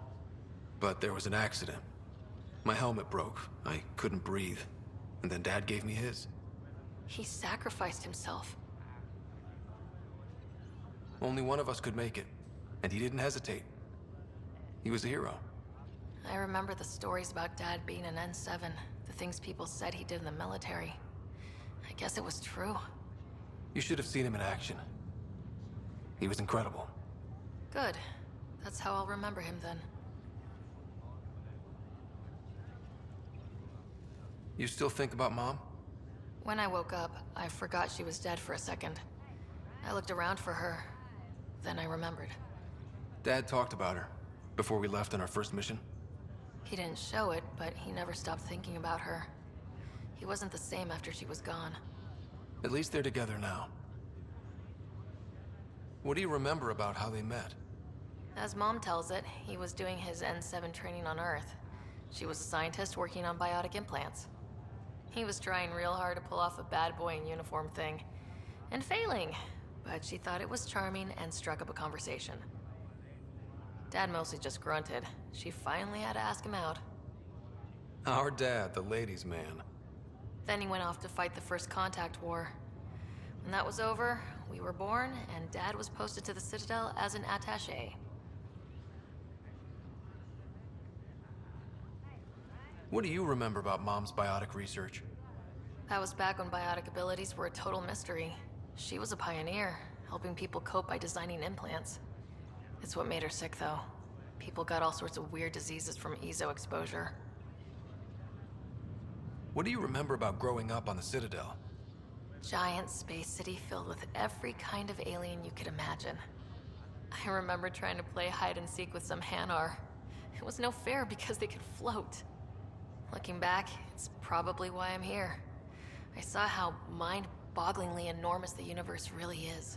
But there was an accident. My helmet broke. I couldn't breathe. And then Dad gave me his. He sacrificed himself. Only one of us could make it. And he didn't hesitate. He was a hero. I remember the stories about Dad being an N7, the things people said he did in the military. I guess it was true. You should have seen him in action. He was incredible. Good. That's how I'll remember him then. You still think about Mom? When I woke up, I forgot she was dead for a second. I looked around for her. Then I remembered. Dad talked about her before we left on our first mission. He didn't show it, but he never stopped thinking about her. He wasn't the same after she was gone. At least they're together now. What do you remember about how they met? As Mom tells it, he was doing his N7 training on Earth. She was a scientist working on biotic implants. He was trying real hard to pull off a bad boy in uniform thing. And failing, but she thought it was charming and struck up a conversation. Dad mostly just grunted. She finally had to ask him out. Our dad, the ladies' man. Then he went off to fight the First Contact War. When that was over, we were born, and Dad was posted to the Citadel as an attaché. What do you remember about Mom's biotic research? That was back when biotic abilities were a total mystery. She was a pioneer, helping people cope by designing implants. It's what made her sick, though. People got all sorts of weird diseases from EZO exposure. What do you remember about growing up on the Citadel? Giant space city filled with every kind of alien you could imagine. I remember trying to play hide and seek with some Hanar. It was no fair because they could float. Looking back, it's probably why I'm here. I saw how mind-bogglingly enormous the universe really is.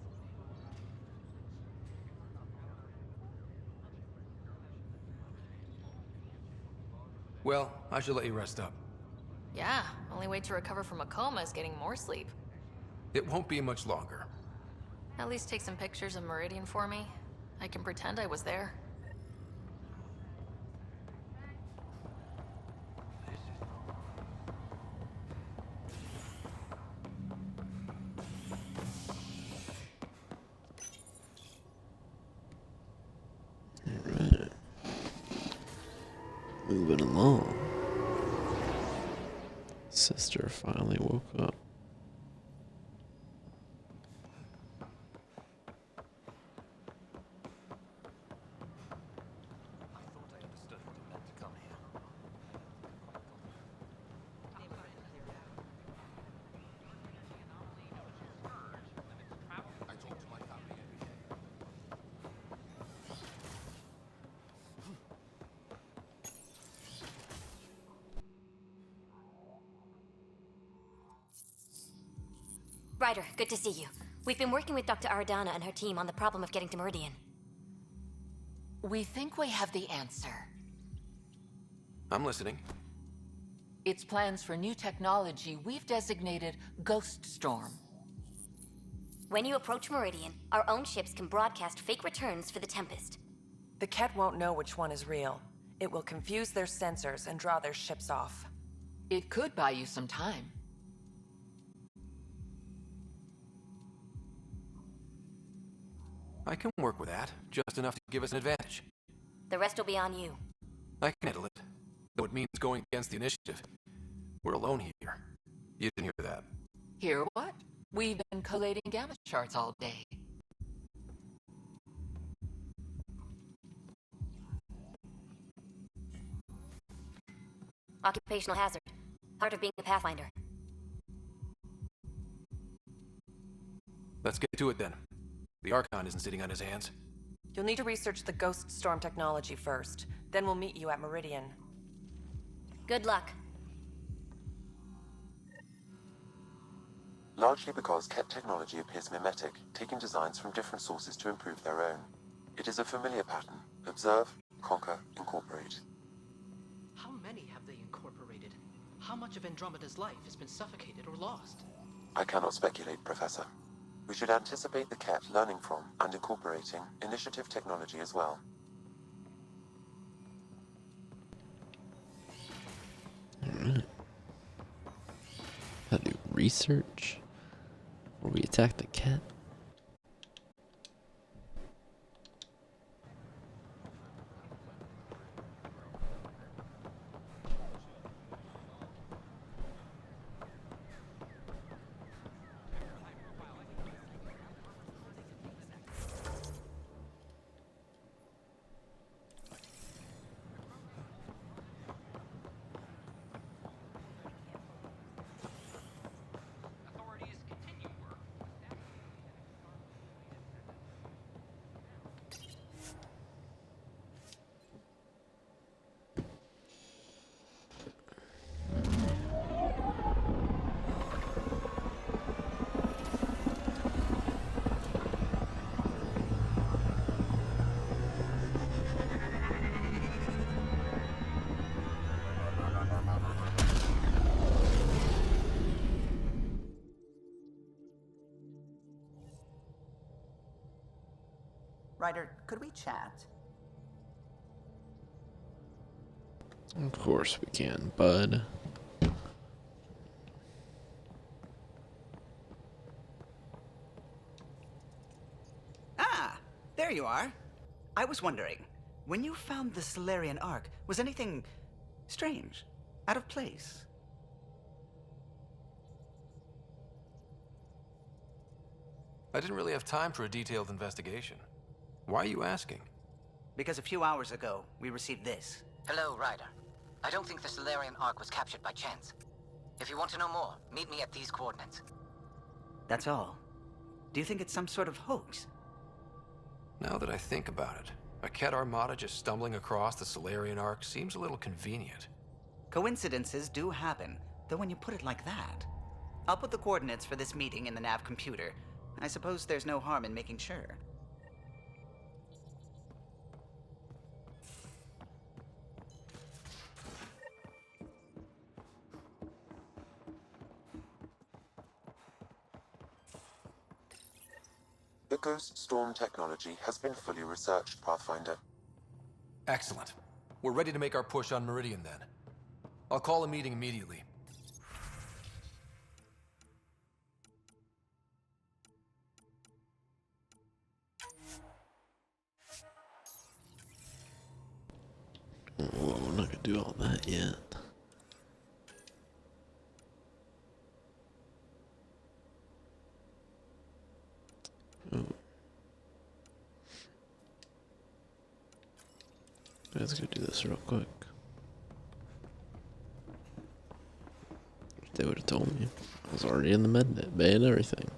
Well, I should let you rest up. Yeah, only way to recover from a coma is getting more sleep. It won't be much longer. At least take some pictures of Meridian for me. I can pretend I was there. Alright. Moving along. Sister finally woke up. Ryder, good to see you. We've been working with Dr. Aradana and her team on the problem of getting to Meridian. We think we have the answer. I'm listening. It's plans for new technology we've designated Ghost Storm. When you approach Meridian, our own ships can broadcast fake returns for the Tempest. The Ket won't know which one is real. It will confuse their sensors and draw their ships off. It could buy you some time. I can work with that, just enough to give us an advantage. The rest will be on you. I can handle it, though it means going against the initiative. We're alone here. You didn't hear that. Hear what? We've been collating gamma charts all day. Occupational hazard. Part of being a Pathfinder. Let's get to it then. The Archon isn't sitting on his hands. You'll need to research the Ghost Storm technology first. Then we'll meet you at Meridian. Good luck. Largely because Ket technology appears mimetic, taking designs from different sources to improve their own. It is a familiar pattern. Observe, conquer, incorporate. How many have they incorporated? How much of Andromeda's life has been suffocated or lost? I cannot speculate, Professor. We should anticipate the Ket learning from and incorporating initiative technology as well. Alright. How to do research? Or we attack the cat? Ryder, could we chat? Of course we can, bud. Ah, there you are. I was wondering, when you found the Solarian Ark, was anything strange? Out of place. I didn't really have time for a detailed investigation. Why are you asking? Because a few hours ago, we received this. Hello, Ryder. I don't think the Solarian Ark was captured by chance. If you want to know more, meet me at these coordinates. That's all. Do you think it's some sort of hoax? Now that I think about it, a Ket Armada just stumbling across the Solarian Ark seems a little convenient. Coincidences do happen, though when you put it like that. I'll put the coordinates for this meeting in the nav computer. I suppose there's no harm in making sure. The Ghost Storm technology has been fully researched, Pathfinder. Excellent. We're ready to make our push on Meridian then. I'll call a meeting immediately. Well, we're not gonna do all that yet. Oh. Let's go do this real quick. If they would have told me, I was already in the med bay and everything.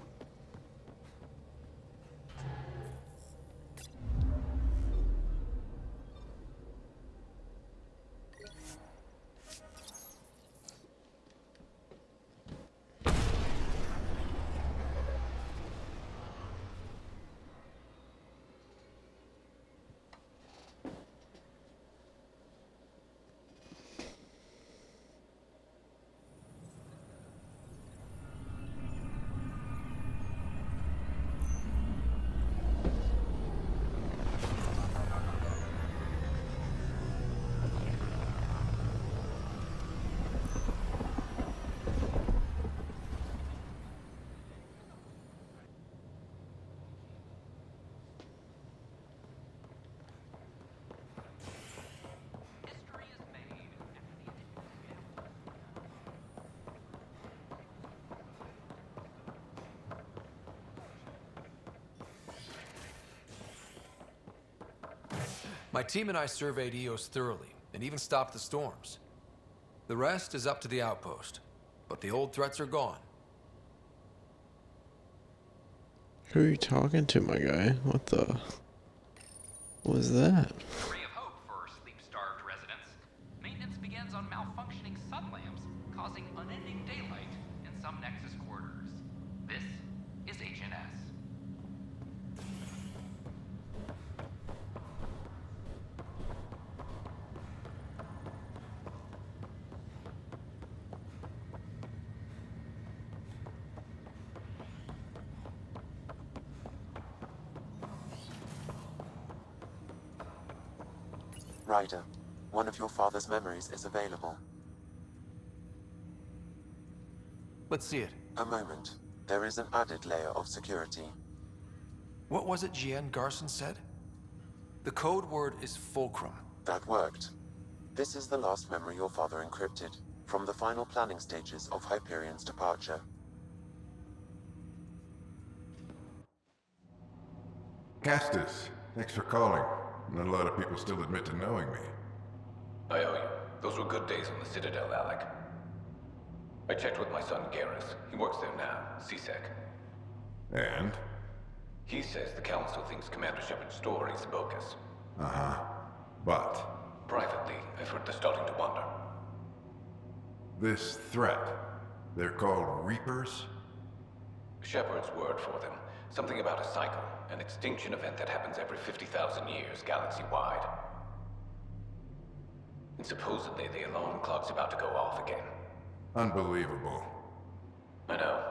My team and I surveyed Eos thoroughly, and even stopped the storms. The rest is up to the outpost, but the old threats are gone. Who are you talking to, my guy? What the... What was that? Ray of hope for sleep-starved residents. Maintenance begins on malfunctioning sun lamps, causing unending daylight in some Nexus quarters. This is HNS. Ryder, one of your father's memories is available. Let's see it. A moment. There is an added layer of security. What was it Jien Garson said? The code word is Fulcrum. That worked. This is the last memory your father encrypted, from the final planning stages of Hyperion's departure. Castus, thanks for calling. Not a lot of people still admit to knowing me. I owe you. Those were good days on the Citadel, Alec. I checked with my son Garrus. He works there now, CSEC. And? He says the Council thinks Commander Shepard's story is bogus. Uh-huh. But? Privately, I've heard they're starting to wonder. This threat, they're called Reapers? Shepard's word for them. Something about a cycle, an extinction event that happens every 50,000 years, galaxy-wide. And supposedly the alarm clock's about to go off again. Unbelievable. I know.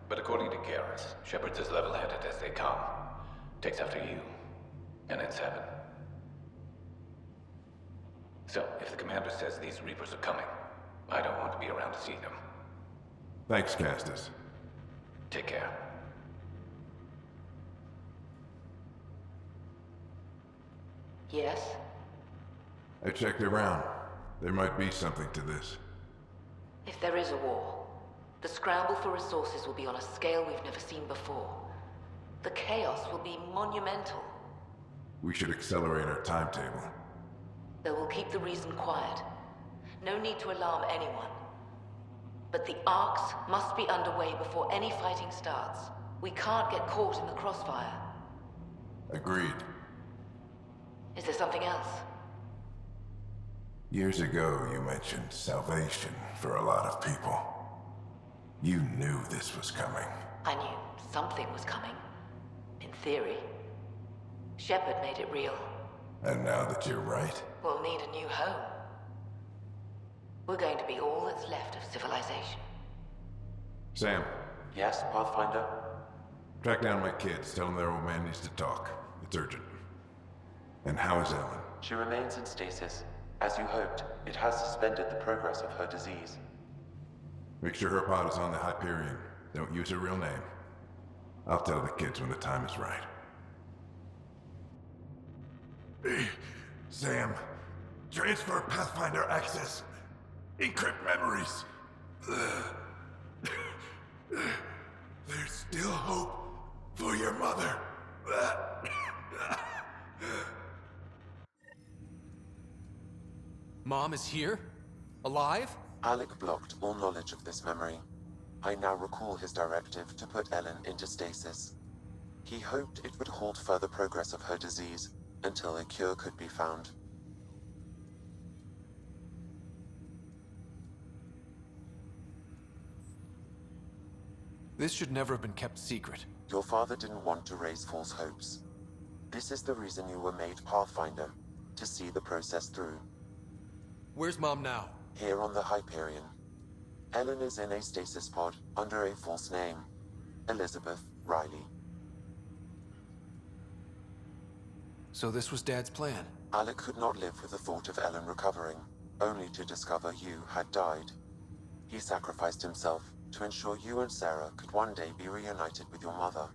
But according to Garrus, Shepard's as level-headed as they come. Takes after you. And it's heaven. So, if the commander says these Reapers are coming, I don't want to be around to see them. Thanks, Castus. Take care. Yes? I checked around. There might be something to this. If there is a war, the scramble for resources will be on a scale we've never seen before. The chaos will be monumental. We should accelerate our timetable. They will keep the reason quiet. No need to alarm anyone. But the arcs must be underway before any fighting starts. We can't get caught in the crossfire. Agreed. Is there something else? Years ago, you mentioned salvation for a lot of people. You knew this was coming. I knew something was coming. In theory. Shepard made it real. And now that you're right, We'll need a new home. We're going to be all that's left of civilization. Sam, Yes, Pathfinder? track down my kids. Tell them their old man needs to talk. It's urgent. And how is Ellen? She remains in stasis. As you hoped, it has suspended the progress of her disease. Make sure her pod is on the Hyperion. Don't use her real name. I'll tell the kids when the time is right. Hey, Sam. Transfer Pathfinder access. Encrypt memories. There's still hope for your mother. Mom is here? Alive? Alec blocked all knowledge of this memory. I now recall his directive to put Ellen into stasis. He hoped it would halt further progress of her disease until a cure could be found. This should never have been kept secret. Your father didn't want to raise false hopes. This is the reason you were made Pathfinder, to see the process through. Where's Mom now? Here on the Hyperion. Ellen is in a stasis pod under a false name. Elizabeth Riley. So this was Dad's plan? Alec could not live with the thought of Ellen recovering, only to discover you had died. He sacrificed himself to ensure you and Sarah could one day be reunited with your mother.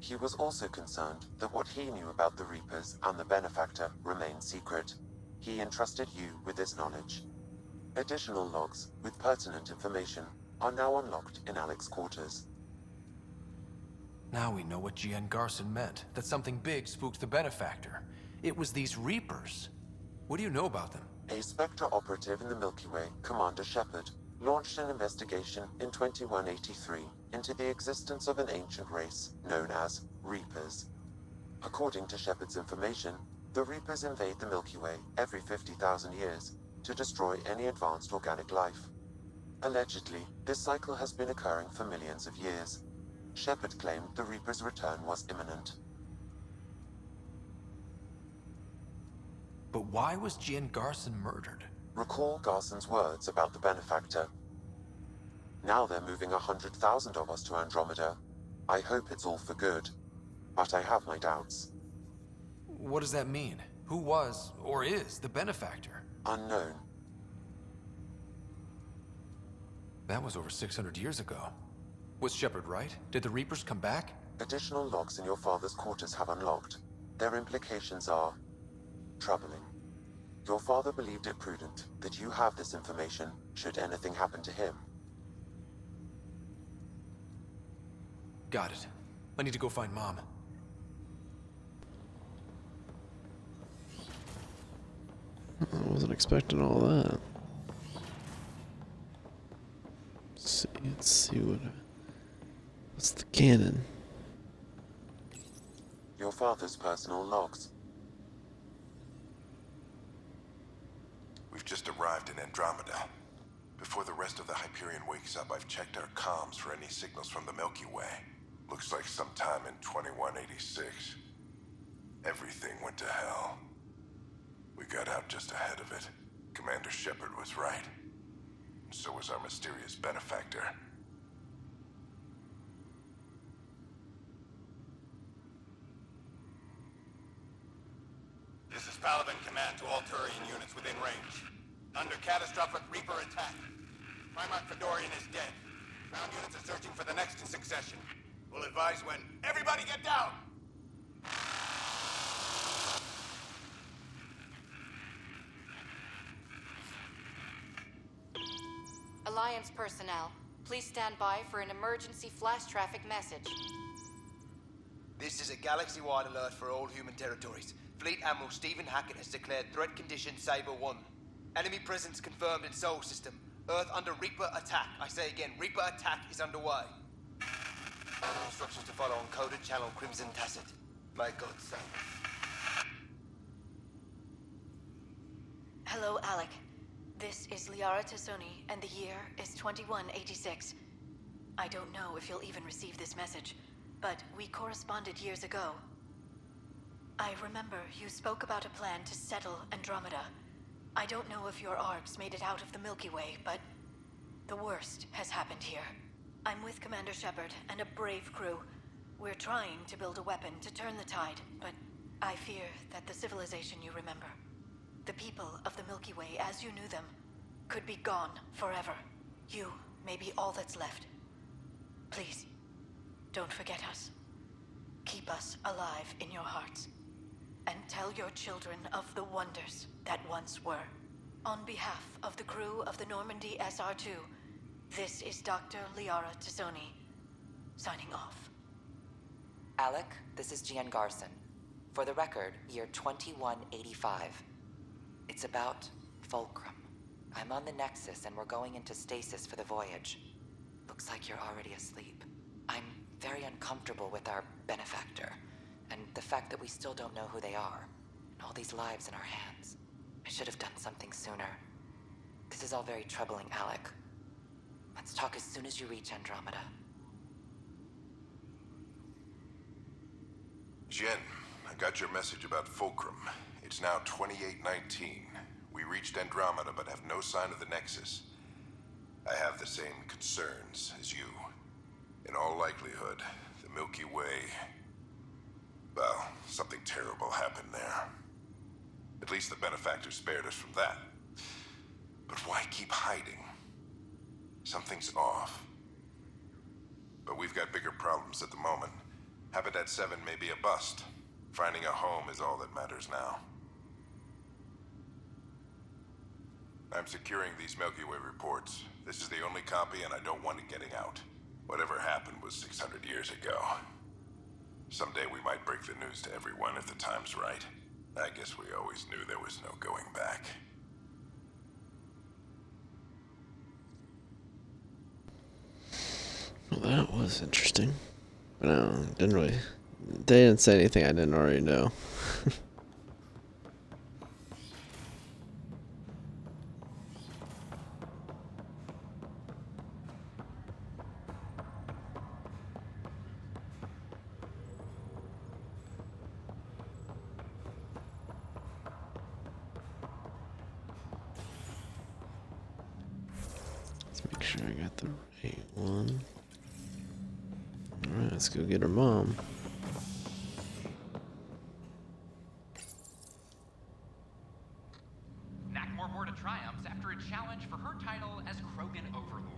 He was also concerned that what he knew about the Reapers and the Benefactor remained secret. He entrusted you with this knowledge. Additional logs with pertinent information are now unlocked in Alec's quarters. Now we know what G.N. Garson meant, that something big spooked the Benefactor. It was these Reapers. What do you know about them? A Spectre operative in the Milky Way, Commander Shepard, launched an investigation in 2183 into the existence of an ancient race known as Reapers. According to Shepard's information, the Reapers invade the Milky Way every 50,000 years to destroy any advanced organic life. Allegedly, this cycle has been occurring for millions of years. Shepard claimed the Reapers' return was imminent. But why was G.N. Garson murdered? Recall Garson's words about the Benefactor. Now they're moving 100,000 of us to Andromeda. I hope it's all for good, but I have my doubts. What does that mean? Who was, or is, the Benefactor? Unknown. That was over 600 years ago. Was Shepard right? Did the Reapers come back? Additional logs in your father's quarters have unlocked. Their implications are troubling. Your father believed it prudent that you have this information should anything happen to him. Got it. I need to go find Mom. I wasn't expecting all that. Let's see what's the canon. Your father's personal logs. We've just arrived in Andromeda. Before the rest of the Hyperion wakes up, I've checked our comms for any signals from the Milky Way. Looks like sometime in 2186. Everything went to hell. We got out just ahead of it. Commander Shepard was right. And so was our mysterious Benefactor. This is Paladin Command to all Turian units within range. Under catastrophic Reaper attack. Primarch Fedorian is dead. Ground units are searching for the next in succession. We'll advise when. Everybody get down! Alliance personnel, please stand by for an emergency flash traffic message. This is a galaxy-wide alert for all human territories. Fleet Admiral Stephen Hackett has declared threat condition Saber 1. Enemy presence confirmed in Sol System. Earth under Reaper attack. I say again, Reaper attack is underway. Instructions to follow on coded channel Crimson Tacit. May God save us. Hello, Alec. This is Liara Tassoni, and the year is 2186. I don't know if you'll even receive this message, but we corresponded years ago. I remember you spoke about a plan to settle Andromeda. I don't know if your arcs made it out of the Milky Way, but the worst has happened here. I'm with Commander Shepard and a brave crew. We're trying to build a weapon to turn the tide, but I fear that the civilization you remember, the people of the Milky Way as you knew them, could be gone forever. You may be all that's left. Please, don't forget us. Keep us alive in your hearts. And tell your children of the wonders that once were. On behalf of the crew of the Normandy SR-2, this is Dr. Liara Tassoni, signing off. Alec, this is Gian Garson. For the record, year 2185. It's about Fulcrum. I'm on the Nexus and we're going into stasis for the voyage. Looks like you're already asleep. I'm very uncomfortable with our benefactor, and the fact that we still don't know who they are, and all these lives in our hands. I should have done something sooner. This is all very troubling, Alec. Let's talk as soon as you reach Andromeda. Jen, I got your message about Fulcrum. It's now 2819. We reached Andromeda but have no sign of the Nexus. I have the same concerns as you. In all likelihood, the Milky Way... well, something terrible happened there. At least the benefactor spared us from that. But why keep hiding? Something's off. But we've got bigger problems at the moment. Habitat 7 may be a bust. Finding a home is all that matters now. I'm securing these Milky Way reports. This is the only copy and I don't want it getting out. Whatever happened was 600 years ago. Someday we might break the news to everyone if the time's right. I guess we always knew there was no going back. Well, that was interesting. But they didn't say anything I didn't already know. Let's make sure I got the right one. Alright, let's go get her mom. Nakmor Board of Triumphs after a challenge for her title as Krogan Overlord.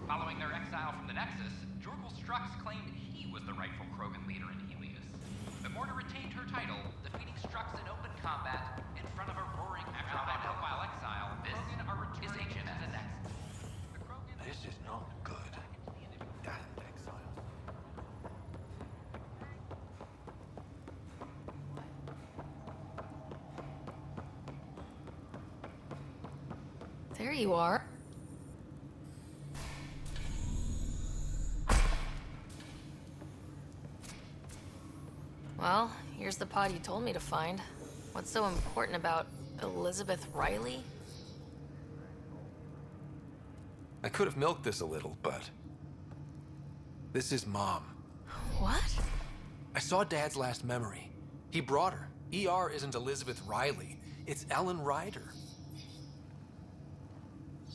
Following their exile from the Nexus, Jorgul Strux claimed he was the rightful Krogan leader in Helios. But Morta retained her title, defeating Strux in open combat in front of a roaring crowd. After while exile, this is ancient as a Nexus. This is not good. Damn exile. There you are. Well, here's the pod you told me to find. What's so important about Elizabeth Riley? I could have milked this a little, but... this is Mom. What? I saw Dad's last memory. He brought her. ER isn't Elizabeth Riley. It's Ellen Ryder.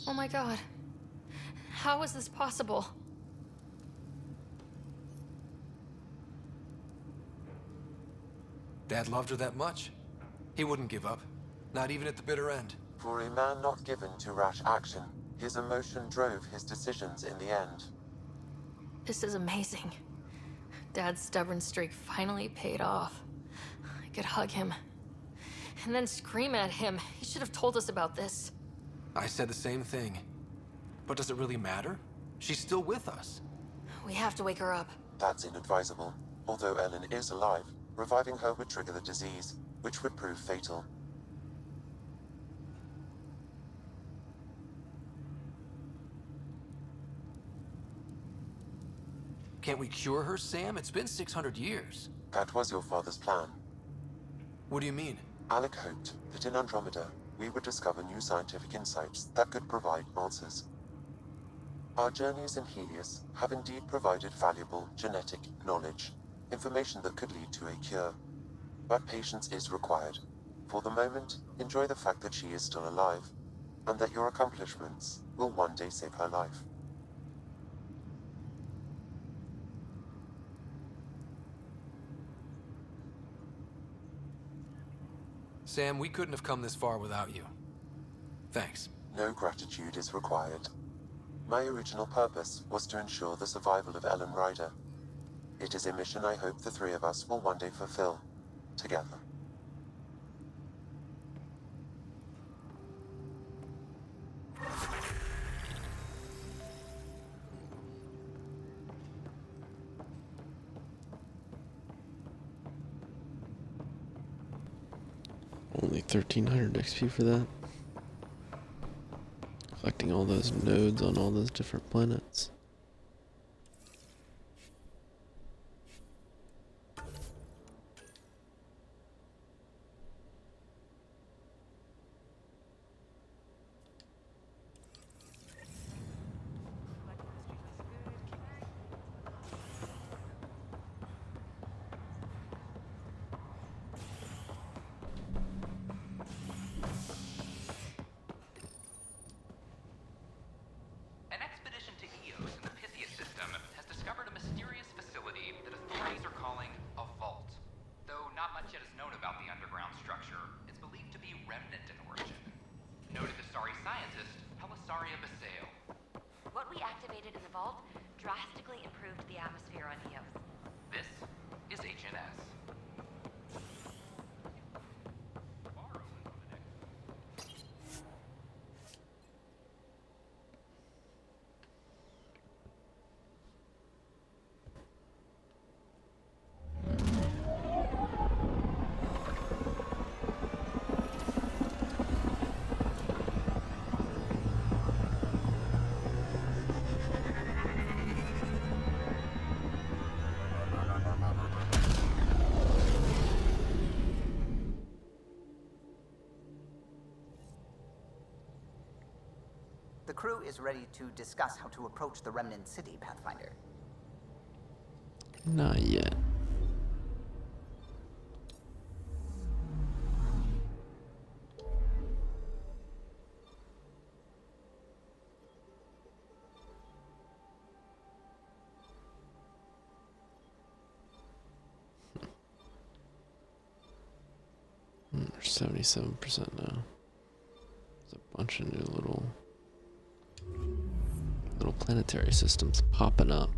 Oh my god. How is this possible? Dad loved her that much. He wouldn't give up. Not even at the bitter end. For a man not given to rash action, his emotion drove his decisions in the end. This is amazing. Dad's stubborn streak finally paid off. I could hug him. And then scream at him. He should have told us about this. I said the same thing. But does it really matter? She's still with us. We have to wake her up. That's inadvisable. Although Ellen is alive, reviving her would trigger the disease, which would prove fatal. Can't we cure her, Sam? It's been 600 years. That was your father's plan. What do you mean? Alec hoped that in Andromeda, we would discover new scientific insights that could provide answers. Our journeys in Helios have indeed provided valuable genetic knowledge, information that could lead to a cure. But patience is required. For the moment, enjoy the fact that she is still alive, and that your accomplishments will one day save her life. Sam, we couldn't have come this far without you. Thanks. No gratitude is required. My original purpose was to ensure the survival of Ellen Ryder. It is a mission I hope the three of us will one day fulfill, together. Only 1300 XP for that. Collecting all those nodes on all those different planets. What we activated in the vault drastically improved the atmosphere on Eos. This is HNS. The crew is ready to discuss how to approach the Remnant City, Pathfinder. Not yet. We're 77% now. There's a bunch of new little planetary systems popping up.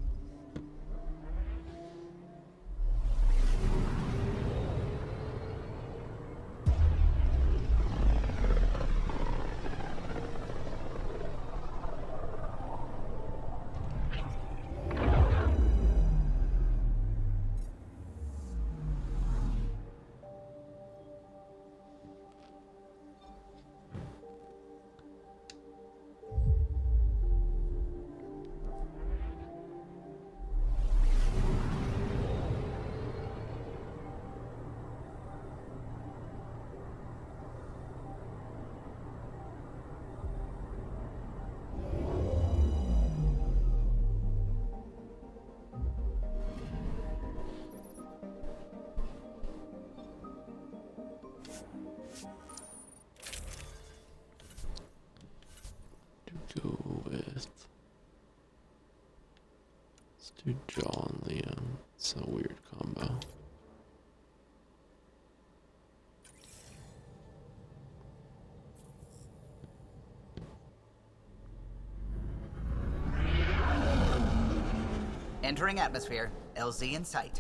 Do Jaw and Liam. It's a weird combo. Entering atmosphere. LZ in sight.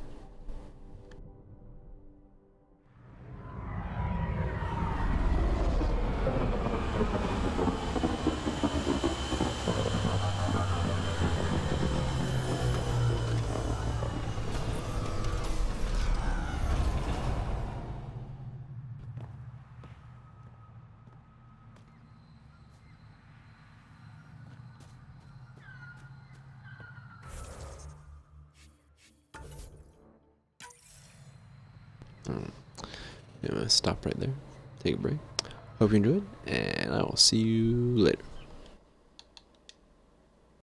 I'm gonna stop right there, take a break. Hope you enjoyed, and I will see you later.